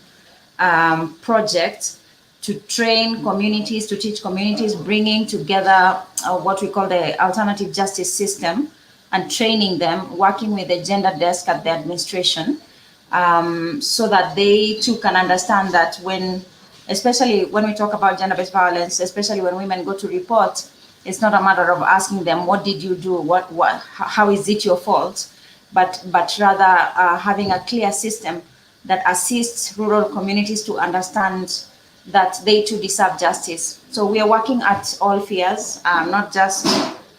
project to train communities, to teach communities, bringing together what we call the alternative justice system and training them, working with the gender desk at the administration, so that they too can understand that especially when we talk about gender-based violence, especially when women go to report, it's not a matter of asking them, what did you do? How is it your fault? But rather having a clear system that assists rural communities to understand that they too deserve justice. So we are working at all spheres, not just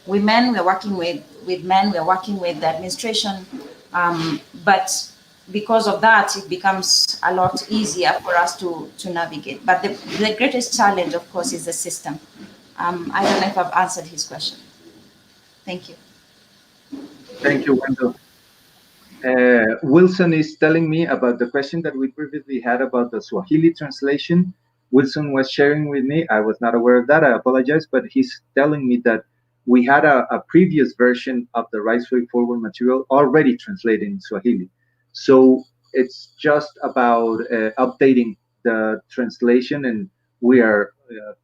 women, we're working with men, we're working with the administration, but because of that, it becomes a lot easier for us to navigate. But the greatest challenge, of course, is the system. I don't know if I've answered his question. Thank you. Thank you, Wendo. Wilson is telling me about the question that we previously had about the Swahili translation. Wilson was sharing with me, I was not aware of that, I apologize, but he's telling me that we had a previous version of the Rights Way Forward material already translated in Swahili. So it's just about updating the translation, and we are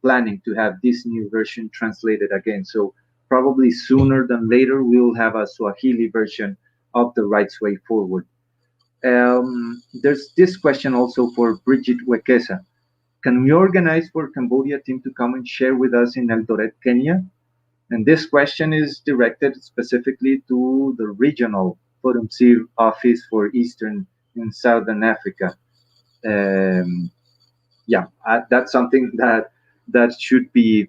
planning to have this new version translated again. So probably sooner than later, we'll have a Swahili version of the Rights Way Forward. There's this question also for Bridget Wekesa. Can we organize for Cambodia team to come and share with us in Eldoret, Kenya? And this question is directed specifically to the regional ForumCiv office for Eastern and Southern Africa. That's something that should be,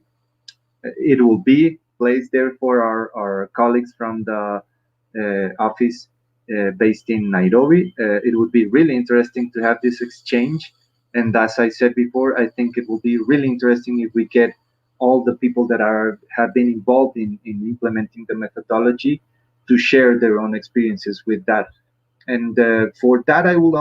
it will be placed there for our colleagues from the office based in Nairobi. It would be really interesting to have this exchange. And as I said before, I think it will be really interesting if we get all the people that have been involved in implementing the methodology to share their own experiences with that. And for that, I would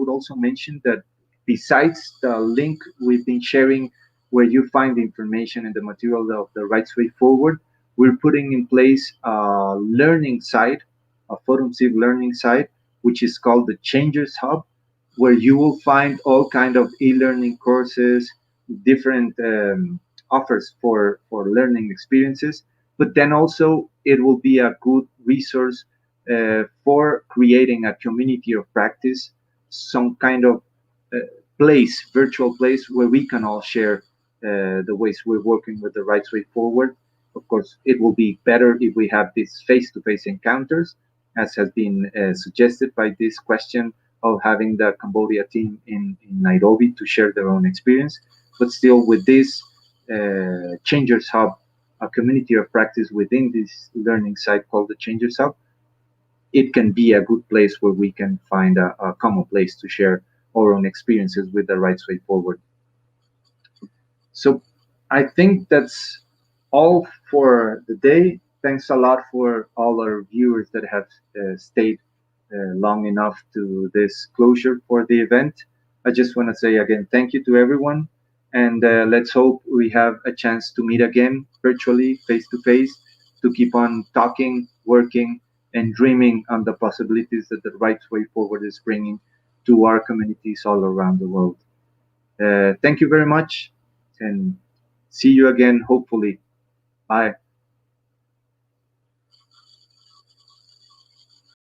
also mention that besides the link we've been sharing, where you find the information and the material of the Rights Way Forward, we're putting in place a learning site, a ForumCiv learning site, which is called the Changers Hub, where you will find all kind of e-learning courses, different offers for learning experiences. But then also it will be a good resource for creating a community of practice, some kind of place, virtual place, where we can all share the ways we're working with the Rights Way Forward. Of course, it will be better if we have these face-to-face encounters, as has been suggested by this question of having the Cambodia team in Nairobi to share their own experience. But still, with this Changers Hub, a community of practice within this learning site called the Changers Hub, it can be a good place where we can find a common place to share our own experiences with the Rights Way Forward. So I think that's all for the day. Thanks a lot for all our viewers that have stayed long enough to this closure for the event. I just want to say again, thank you to everyone. And let's hope we have a chance to meet again virtually, face to face, to keep on talking, working, and dreaming on the possibilities that the Rights Way Forward is bringing to our communities all around the world. Thank you very much, and see you again, hopefully. Bye.